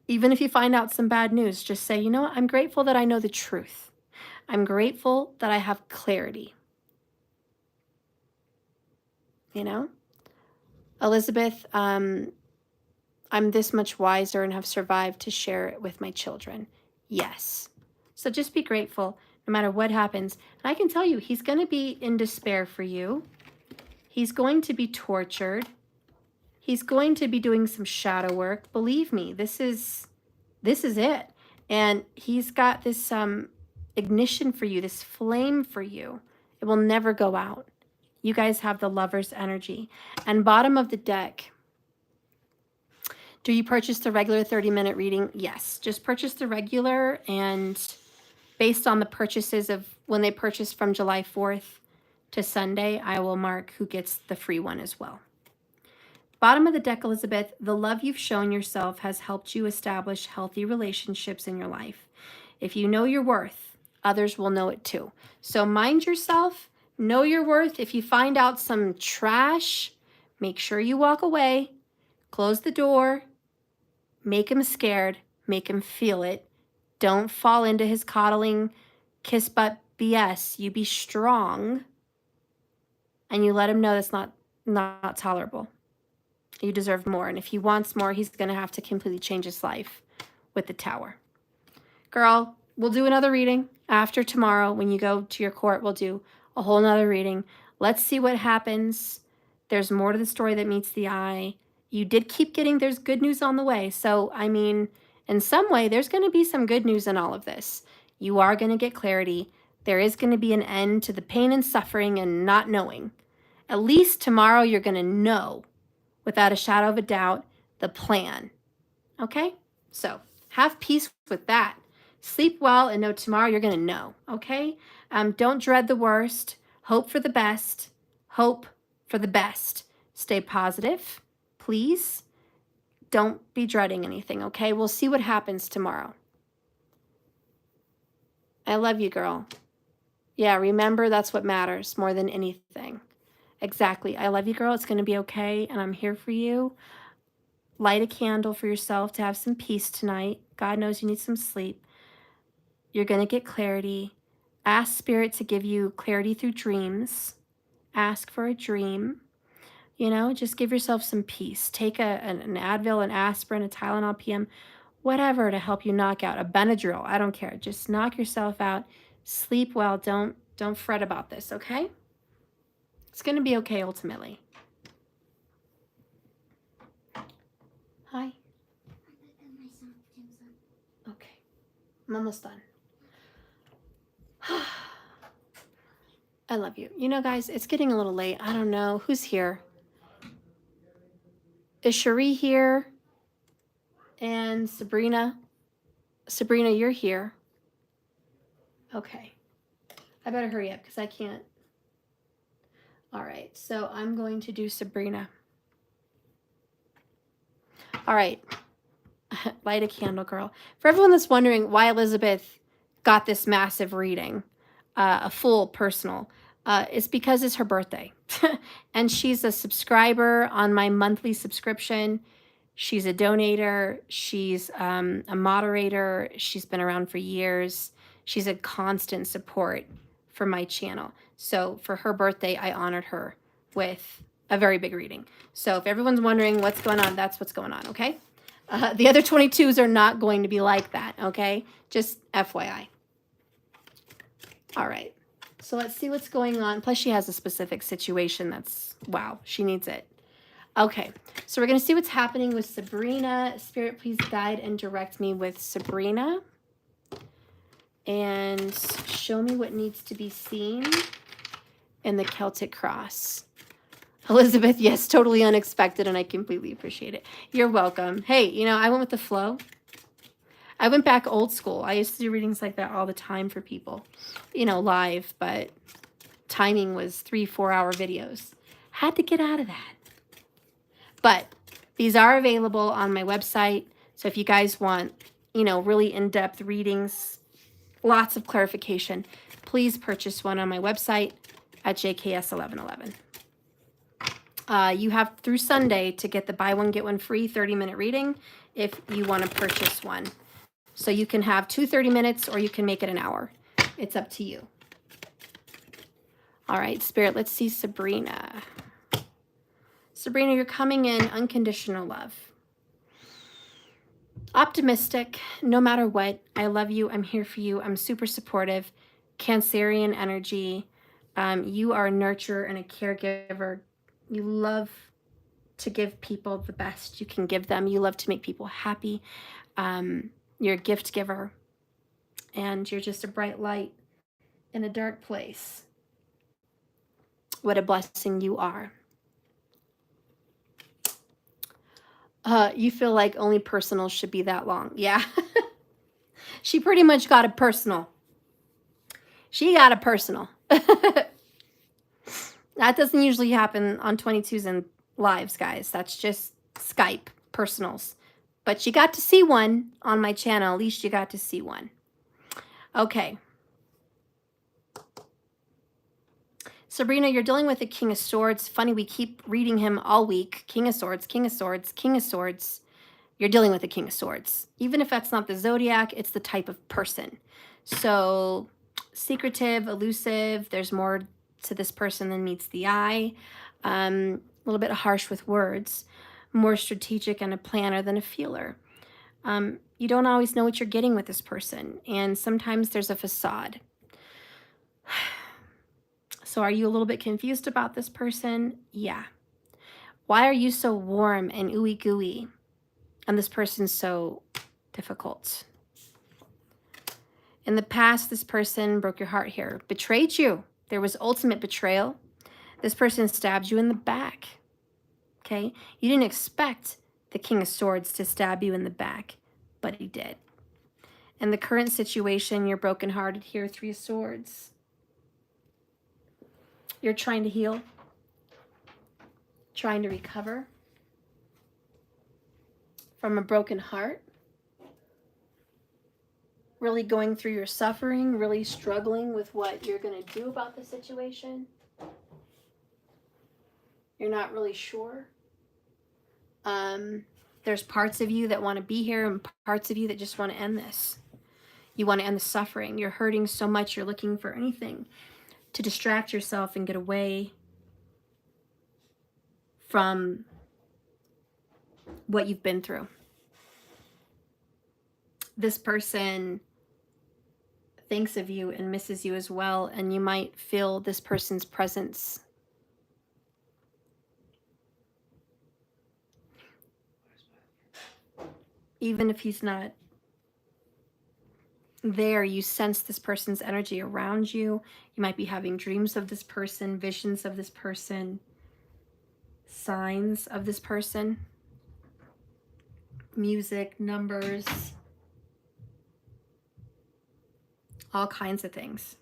Even if you find out some bad news, just say, you know what? I'm grateful that I know the truth. I'm grateful that I have clarity. You know? Elizabeth, I'm this much wiser and have survived to share it with my children. Yes. So just be grateful no matter what happens. And I can tell you, he's going to be in despair for you. He's going to be tortured. He's going to be doing some shadow work. Believe me, this is it. And he's got this ignition for you, this flame for you. It will never go out. You guys have the lover's energy. And bottom of the deck, do you purchase the regular 30-minute reading? Yes. Just purchase the regular, and based on the purchases of when they purchase from July 4th to Sunday, I will mark who gets the free one as well. Bottom of the deck, Elizabeth, the love you've shown yourself has helped you establish healthy relationships in your life. If you know your worth, others will know it too. So mind yourself, know your worth. If you find out some trash, make sure you walk away, close the door, make him scared, make him feel it. Don't fall into his coddling, kiss butt BS. You be strong, and you let him know that's not tolerable. You deserve more. And if he wants more, he's going to have to completely change his life with the Tower. Girl, we'll do another reading after tomorrow. When you go to your court, we'll do a whole nother reading. Let's see what happens. There's more to the story that meets the eye. You did keep getting, there's good news on the way. So, I mean, in some way, there's going to be some good news in all of this. You are going to get clarity. There is going to be an end to the pain and suffering and not knowing. At least tomorrow, you're going to know without a shadow of a doubt, the plan. Okay? So have peace with that. Sleep well and know tomorrow you're going to know. Okay? Don't dread the worst. Hope for the best. Hope for the best. Stay positive, please. Don't be dreading anything, okay? We'll see what happens tomorrow. I love you, girl. Yeah, remember that's what matters more than anything. Exactly. I love you, girl. It's going to be okay, and I'm here for you. Light a candle for yourself to have some peace tonight. God knows you need some sleep. You're going to get clarity. Ask Spirit to give you clarity through dreams. Ask for a dream. You know, just give yourself some peace. Take an Advil, an aspirin, a Tylenol PM, whatever to help you knock out. A Benadryl, I don't care. Just knock yourself out. Sleep well. Don't fret about this, okay? It's going to be okay ultimately. Hi. Okay. I'm almost done. I love you. You know, guys, it's getting a little late. I don't know. Who's here? Is Cherie here? And Sabrina? Sabrina, you're here. Okay. I better hurry up because I can't. All right. So I'm going to do Sabrina. All right. Light a candle, girl. For everyone that's wondering why Elizabeth got this massive reading, a full personal, it's because it's her birthday. And she's a subscriber on my monthly subscription. She's a donator. She's a moderator. She's been around for years. She's a constant support for my channel. So for her birthday, I honored her with a very big reading. So if everyone's wondering what's going on, that's what's going on, okay? The other 22s are not going to be like that, okay? Just FYI. All right. So let's see what's going on. Plus, she has a specific situation that's, wow, she needs it. Okay, so we're going to see what's happening with Sabrina. Spirit, please guide and direct me with Sabrina. And show me what needs to be seen in the Celtic cross. Elizabeth, yes, totally unexpected, and I completely appreciate it. You're welcome. Hey, you know, I went with the flow. I went back old school. I used to do readings like that all the time for people, you know, live, but timing was 3-4 hour videos. Had to get out of that. But these are available on my website. So if you guys want, you know, really in-depth readings, lots of clarification, please purchase one on my website at JKS1111. You have through Sunday to get the buy one, get one free 30-minute reading if you want to purchase one. So you can have 2 30 minutes or you can make it an hour. It's up to you. All right, Spirit, let's see Sabrina. Sabrina, you're coming in unconditional love. Optimistic, no matter what. I love you. I'm here for you. I'm super supportive. Cancerian energy. You are a nurturer and a caregiver. You love to give people the best you can give them. You love to make people happy. You're a gift giver. And you're just a bright light in a dark place. What a blessing you are. You feel like only personal should be that long. Yeah. She pretty much got a personal. She got a personal. That doesn't usually happen on 22's and lives, guys. That's just Skype personals. But you got to see one on my channel. At least you got to see one. Okay. Sabrina, you're dealing with the King of Swords. Funny, we keep reading him all week. King of Swords, King of Swords, King of Swords. You're dealing with the King of Swords. Even if that's not the zodiac, it's the type of person. So secretive, elusive, there's more to this person than meets the eye. A little bit harsh with words. More strategic and a planner than a feeler. You don't always know what you're getting with this person. And sometimes there's a facade. So are you a little bit confused about this person? Yeah. Why are you so warm and ooey gooey? And this person's so difficult. In the past, this person broke your heart here, betrayed you. There was ultimate betrayal. This person stabbed you in the back. Okay? You didn't expect the King of Swords to stab you in the back, but he did. In the current situation, you're brokenhearted here, 3 of Swords. You're trying to heal, trying to recover from a broken heart, really going through your suffering, really struggling with what you're going to do about the situation. You're not really sure. There's parts of you that want to be here and parts of you that just want to end this. You want to end the suffering. You're hurting so much, you're looking for anything to distract yourself and get away from what you've been through. This person thinks of you and misses you as well, and you might feel this person's presence. Even if he's not there, you sense this person's energy around you. You might be having dreams of this person, visions of this person, signs of this person, music, numbers, all kinds of things.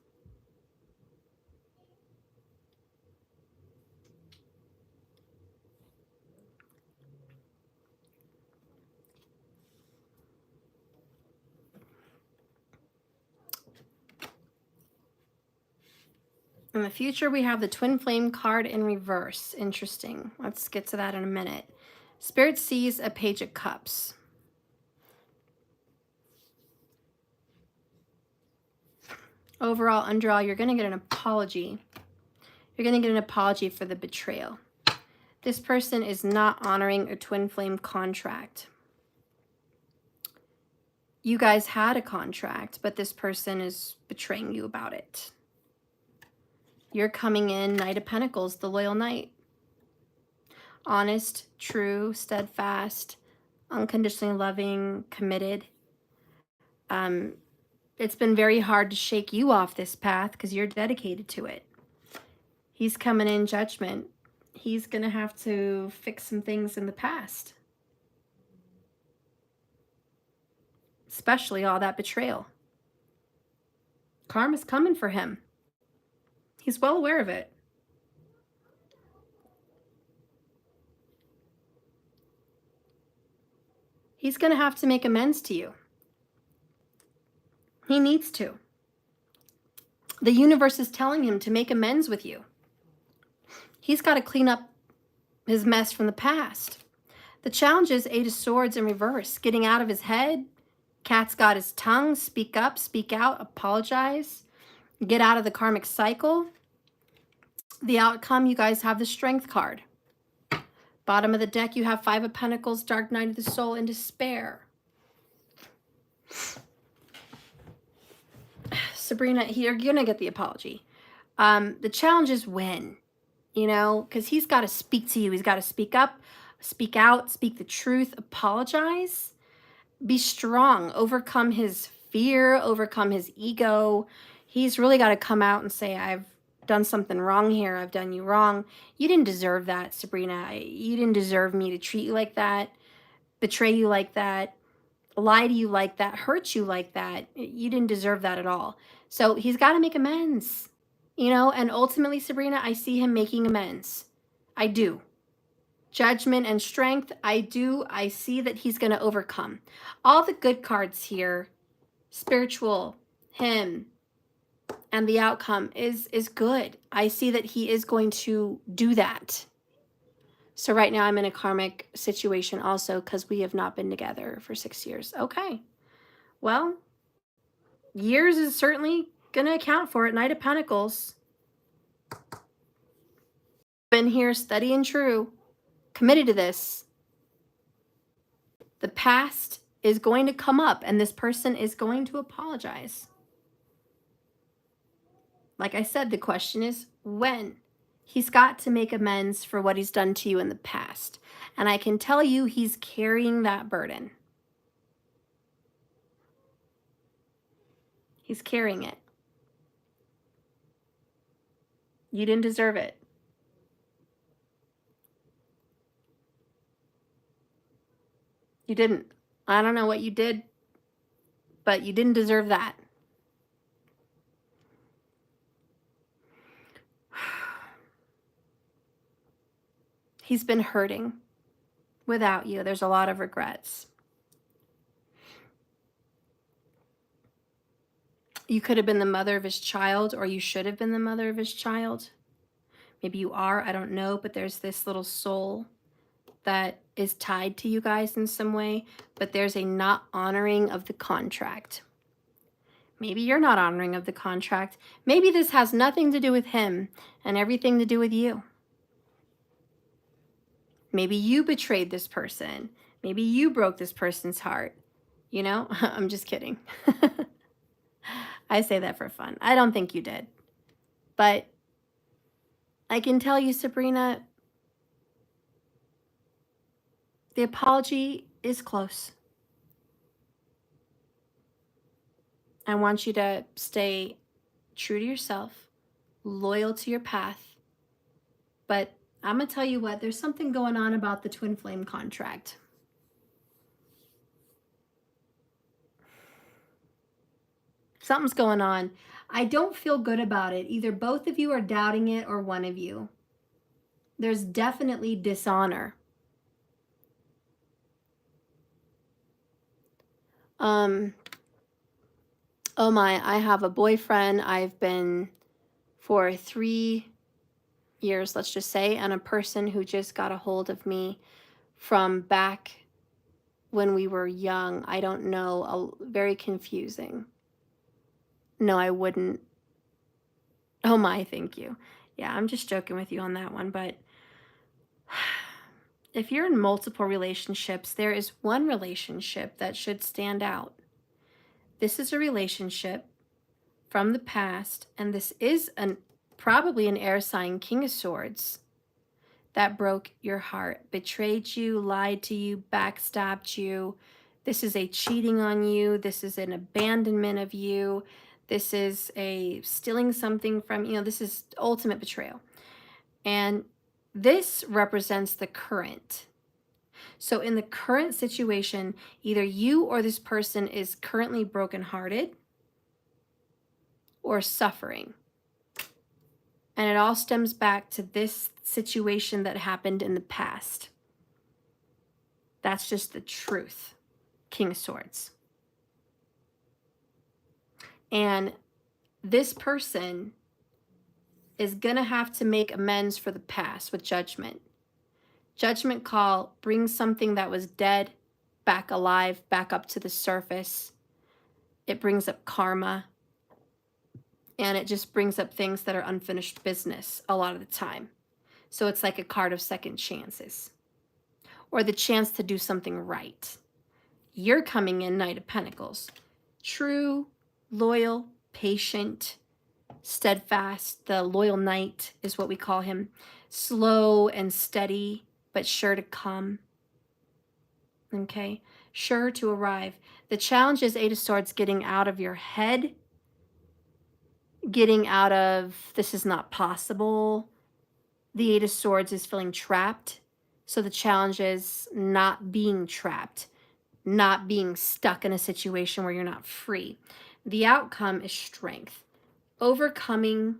In the future, we have the Twin Flame card in reverse. Interesting. Let's get to that in a minute. Spirit sees a Page of Cups. Overall, underall, you're going to get an apology. You're going to get an apology for the betrayal. This person is not honoring a Twin Flame contract. You guys had a contract, but this person is betraying you about it. You're coming in Knight of Pentacles, the loyal knight. honest, true, steadfast, unconditionally loving, committed. It's been very hard to shake you off this path because you're dedicated to it. He's coming in judgment. He's going to have to fix some things in the past, especially all that betrayal. Karma's coming for him. He's well aware of it. He's going to have to make amends to you. He needs to. The universe is telling him to make amends with you. He's got to clean up his mess from the past. The challenge is 8 of Swords in reverse, getting out of his head. Cat's got his tongue. Speak up, speak out, apologize. Get out of the karmic cycle. The outcome, you guys have the Strength card. Bottom of the deck, you have 5 of Pentacles, Dark Night of the Soul, and Despair. Sabrina, you're going to get the apology. The challenge is when, you know, because he's got to speak to you. He's got to speak up, speak out, speak the truth, apologize, be strong, overcome his fear, overcome his ego. He's really got to come out and say, I've done something wrong here. I've done you wrong. You didn't deserve that, Sabrina. You didn't deserve me to treat you like that, betray you like that, lie to you like that, hurt you like that. You didn't deserve that at all. So he's got to make amends, you know, and ultimately, Sabrina, I see him making amends. I do. Judgment and Strength, I do. I see that he's going to overcome. All the good cards here, spiritual, him, and the outcome is good. I see that he is going to do that. So right now I'm in a karmic situation also because we have not been together for 6 years. Okay. Well, years is certainly going to account for it. Knight of Pentacles. Been here steady and true. Committed to this. The past is going to come up and this person is going to apologize. Like I said, the question is when. He's got to make amends for what he's done to you in the past. And I can tell you he's carrying that burden. He's carrying it. You didn't deserve it. You didn't. I don't know what you did, but you didn't deserve that. He's been hurting without you. There's a lot of regrets. You could have been the mother of his child, or you should have been the mother of his child. Maybe you are, I don't know, but there's this little soul that is tied to you guys in some way, but there's a not honoring of the contract. Maybe you're not honoring of the contract. Maybe this has nothing to do with him and everything to do with you. Maybe you betrayed this person. Maybe you broke this person's heart. You know, I'm just kidding. I say that for fun. I don't think you did. But I can tell you, Sabrina, the apology is close. I want you to stay true to yourself, loyal to your path. But I'm going to tell you what, there's something going on about the twin flame contract. Something's going on. I don't feel good about it. Either both of you are doubting it or one of you. There's definitely dishonor. Oh my, I have a boyfriend. I've been for 3 years, let's just say, and a person who just got a hold of me from back when we were young. I don't know, very confusing. No, I wouldn't. Oh my, thank you. Yeah, I'm just joking with you on that one, but if you're in multiple relationships, there is one relationship that should stand out. This is a relationship from the past, and this is probably an air sign, King of Swords. that broke your heart, betrayed you, lied to you, backstabbed you. This is a cheating on you. This is an abandonment of you. This is a stealing something from, this is ultimate betrayal. And this represents the current. So in the current situation, either you or this person is currently brokenhearted or suffering. And it all stems back to this situation that happened in the past. That's just the truth. King of Swords. And this person is going to have to make amends for the past with judgment. Judgment call brings something that was dead back alive, back up to the surface. It brings up karma. And it just brings up things that are unfinished business a lot of the time. So it's like a card of second chances. Or the chance to do something right. You're coming in Knight of Pentacles. True, loyal, patient, steadfast. The loyal knight is what we call him. Slow and steady, but sure to come. Okay? Sure to arrive. The challenge is Eight of Swords, getting out of your head. Getting out of, this is not possible. The Eight of Swords is feeling trapped. So the challenge is not being trapped. Not being stuck in a situation where you're not free. The outcome is strength. Overcoming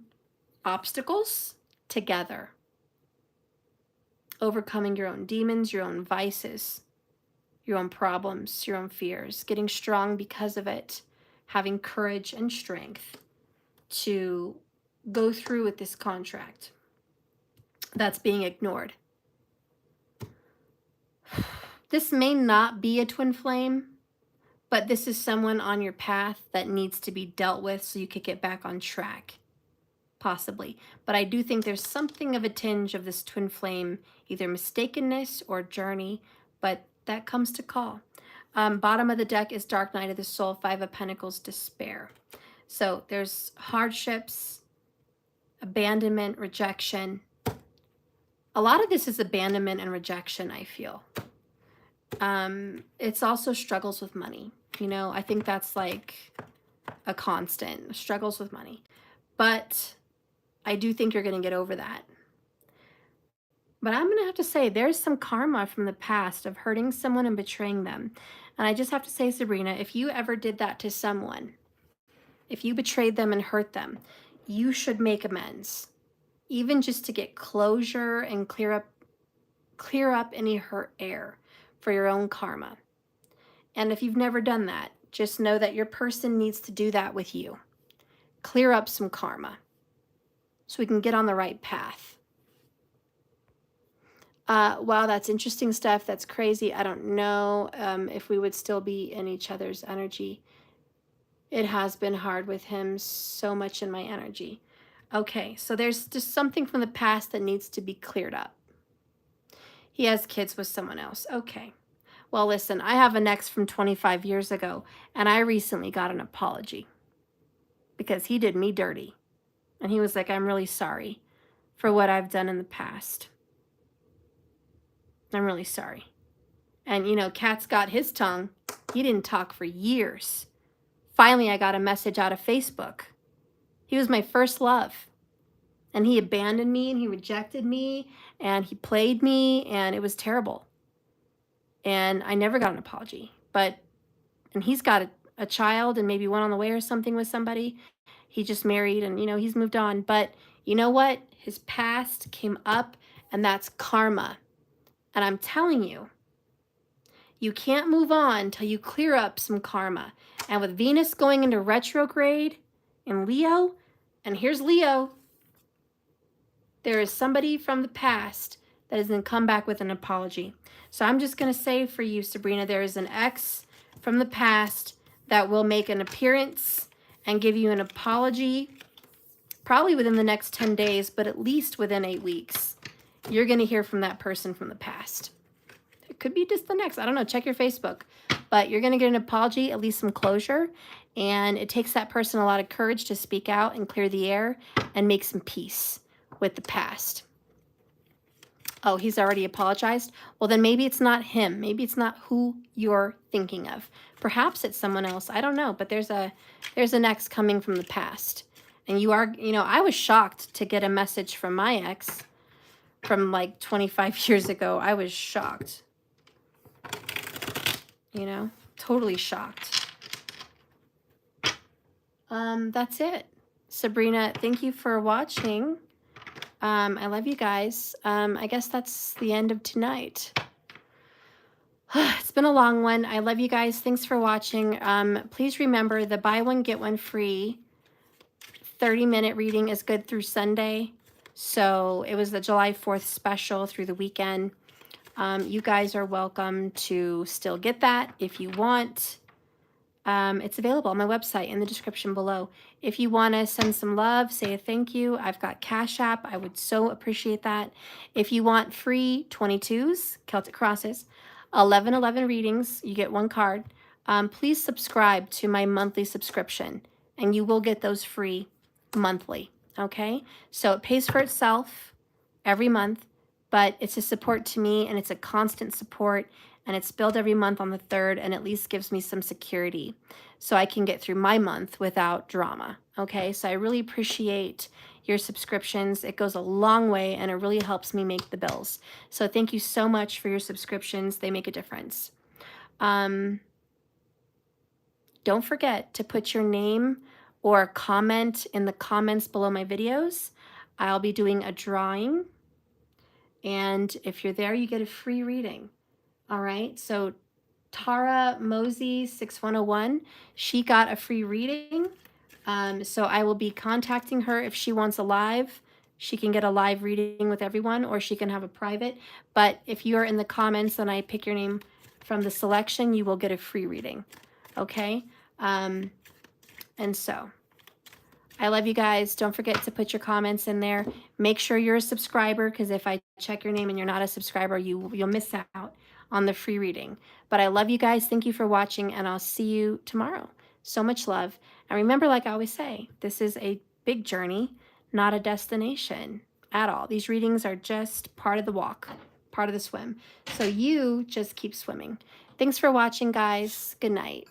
obstacles together. Overcoming your own demons, your own vices, your own problems, your own fears. Getting strong because of it. Having courage and strength to go through with this contract that's being ignored. This may not be a twin flame, but this is someone on your path that needs to be dealt with so you could get back on track, possibly. But I do think there's something of a tinge of this twin flame, either mistakenness or journey, but that comes to call. Bottom of the deck is Dark Night of the Soul, Five of Pentacles, despair. So there's hardships, abandonment, rejection. A lot of this is abandonment and rejection, I feel. It's also struggles with money. I think that's like a constant, struggles with money. But I do think you're going to get over that. But I'm going to have to say there's some karma from the past of hurting someone and betraying them. And I just have to say, Sabrina, if you ever did that to someone, if you betrayed them and hurt them, you should make amends. Even just to get closure and clear up any hurt air for your own karma. And if you've never done that, just know that your person needs to do that with you. Clear up some karma so we can get on the right path. Wow, that's interesting stuff. That's crazy. I don't know if we would still be in each other's energy. It has been hard with him, so much in my energy. Okay, so there's just something from the past that needs to be cleared up. He has kids with someone else. Okay. Well, listen, I have an ex from 25 years ago, and I recently got an apology because he did me dirty. And he was like, I'm really sorry for what I've done in the past. I'm really sorry. And, Cat's got his tongue. He didn't talk for years. Finally, I got a message out of Facebook. He was my first love. And he abandoned me, and he rejected me, and he played me, and it was terrible. And I never got an apology. And he's got a child and maybe one on the way or something with somebody. He just married and, he's moved on. But you know what? His past came up, and that's karma. And I'm telling you, you can't move on till you clear up some karma. And with Venus going into retrograde in Leo, and here's Leo, there is somebody from the past that is going to come back with an apology. So I'm just going to say for you, Sabrina, there is an ex from the past that will make an appearance and give you an apology, probably within the next 10 days, but at least within 8 weeks. You're going to hear from that person from the past. It could be just the next. I don't know. Check your Facebook. But you're going to get an apology, at least some closure. And it takes that person a lot of courage to speak out and clear the air and make some peace with the past. Oh, he's already apologized? Well, then maybe it's not him. Maybe it's not who you're thinking of. Perhaps it's someone else. I don't know, but there's an ex coming from the past. And you are, I was shocked to get a message from my ex from like 25 years ago. I was shocked. Totally shocked. That's it. Sabrina, thank you for watching. I love you guys. I guess that's the end of tonight. It's been a long one. I love you guys. Thanks for watching. Please remember the buy one, get one free 30-minute reading is good through Sunday. So it was the July 4th special through the weekend. You guys are welcome to still get that if you want. It's available on my website in the description below. If you want to send some love, say a thank you. I've got Cash App. I would so appreciate that. If you want free 22's, Celtic Crosses, 11 readings, you get one card. Please subscribe to my monthly subscription, and you will get those free monthly, okay? So it pays for itself every month, but it's a support to me, and it's a constant support, and it's billed every month on the 3rd, and at least gives me some security so I can get through my month without drama, okay? So I really appreciate your subscriptions. It goes a long way, and it really helps me make the bills. So thank you so much for your subscriptions. They make a difference. Don't forget to put your name or comment in the comments below my videos. I'll be doing a drawing, and if you're there, you get a free reading. All right, so Tara Mosey 6101, she got a free reading. So I will be contacting her if she wants a live. She can get a live reading with everyone, or she can have a private. But if you are in the comments and I pick your name from the selection, you will get a free reading. Okay? And so I love you guys. Don't forget to put your comments in there. Make sure you're a subscriber, because if I check your name and you're not a subscriber, you'll miss out on the free reading. But I love you guys. Thank you for watching, and I'll see you tomorrow. So much love. And remember, like I always say, this is a big journey, not a destination at all. These readings are just part of the walk, part of the swim. So you just keep swimming. Thanks for watching, guys. Good night.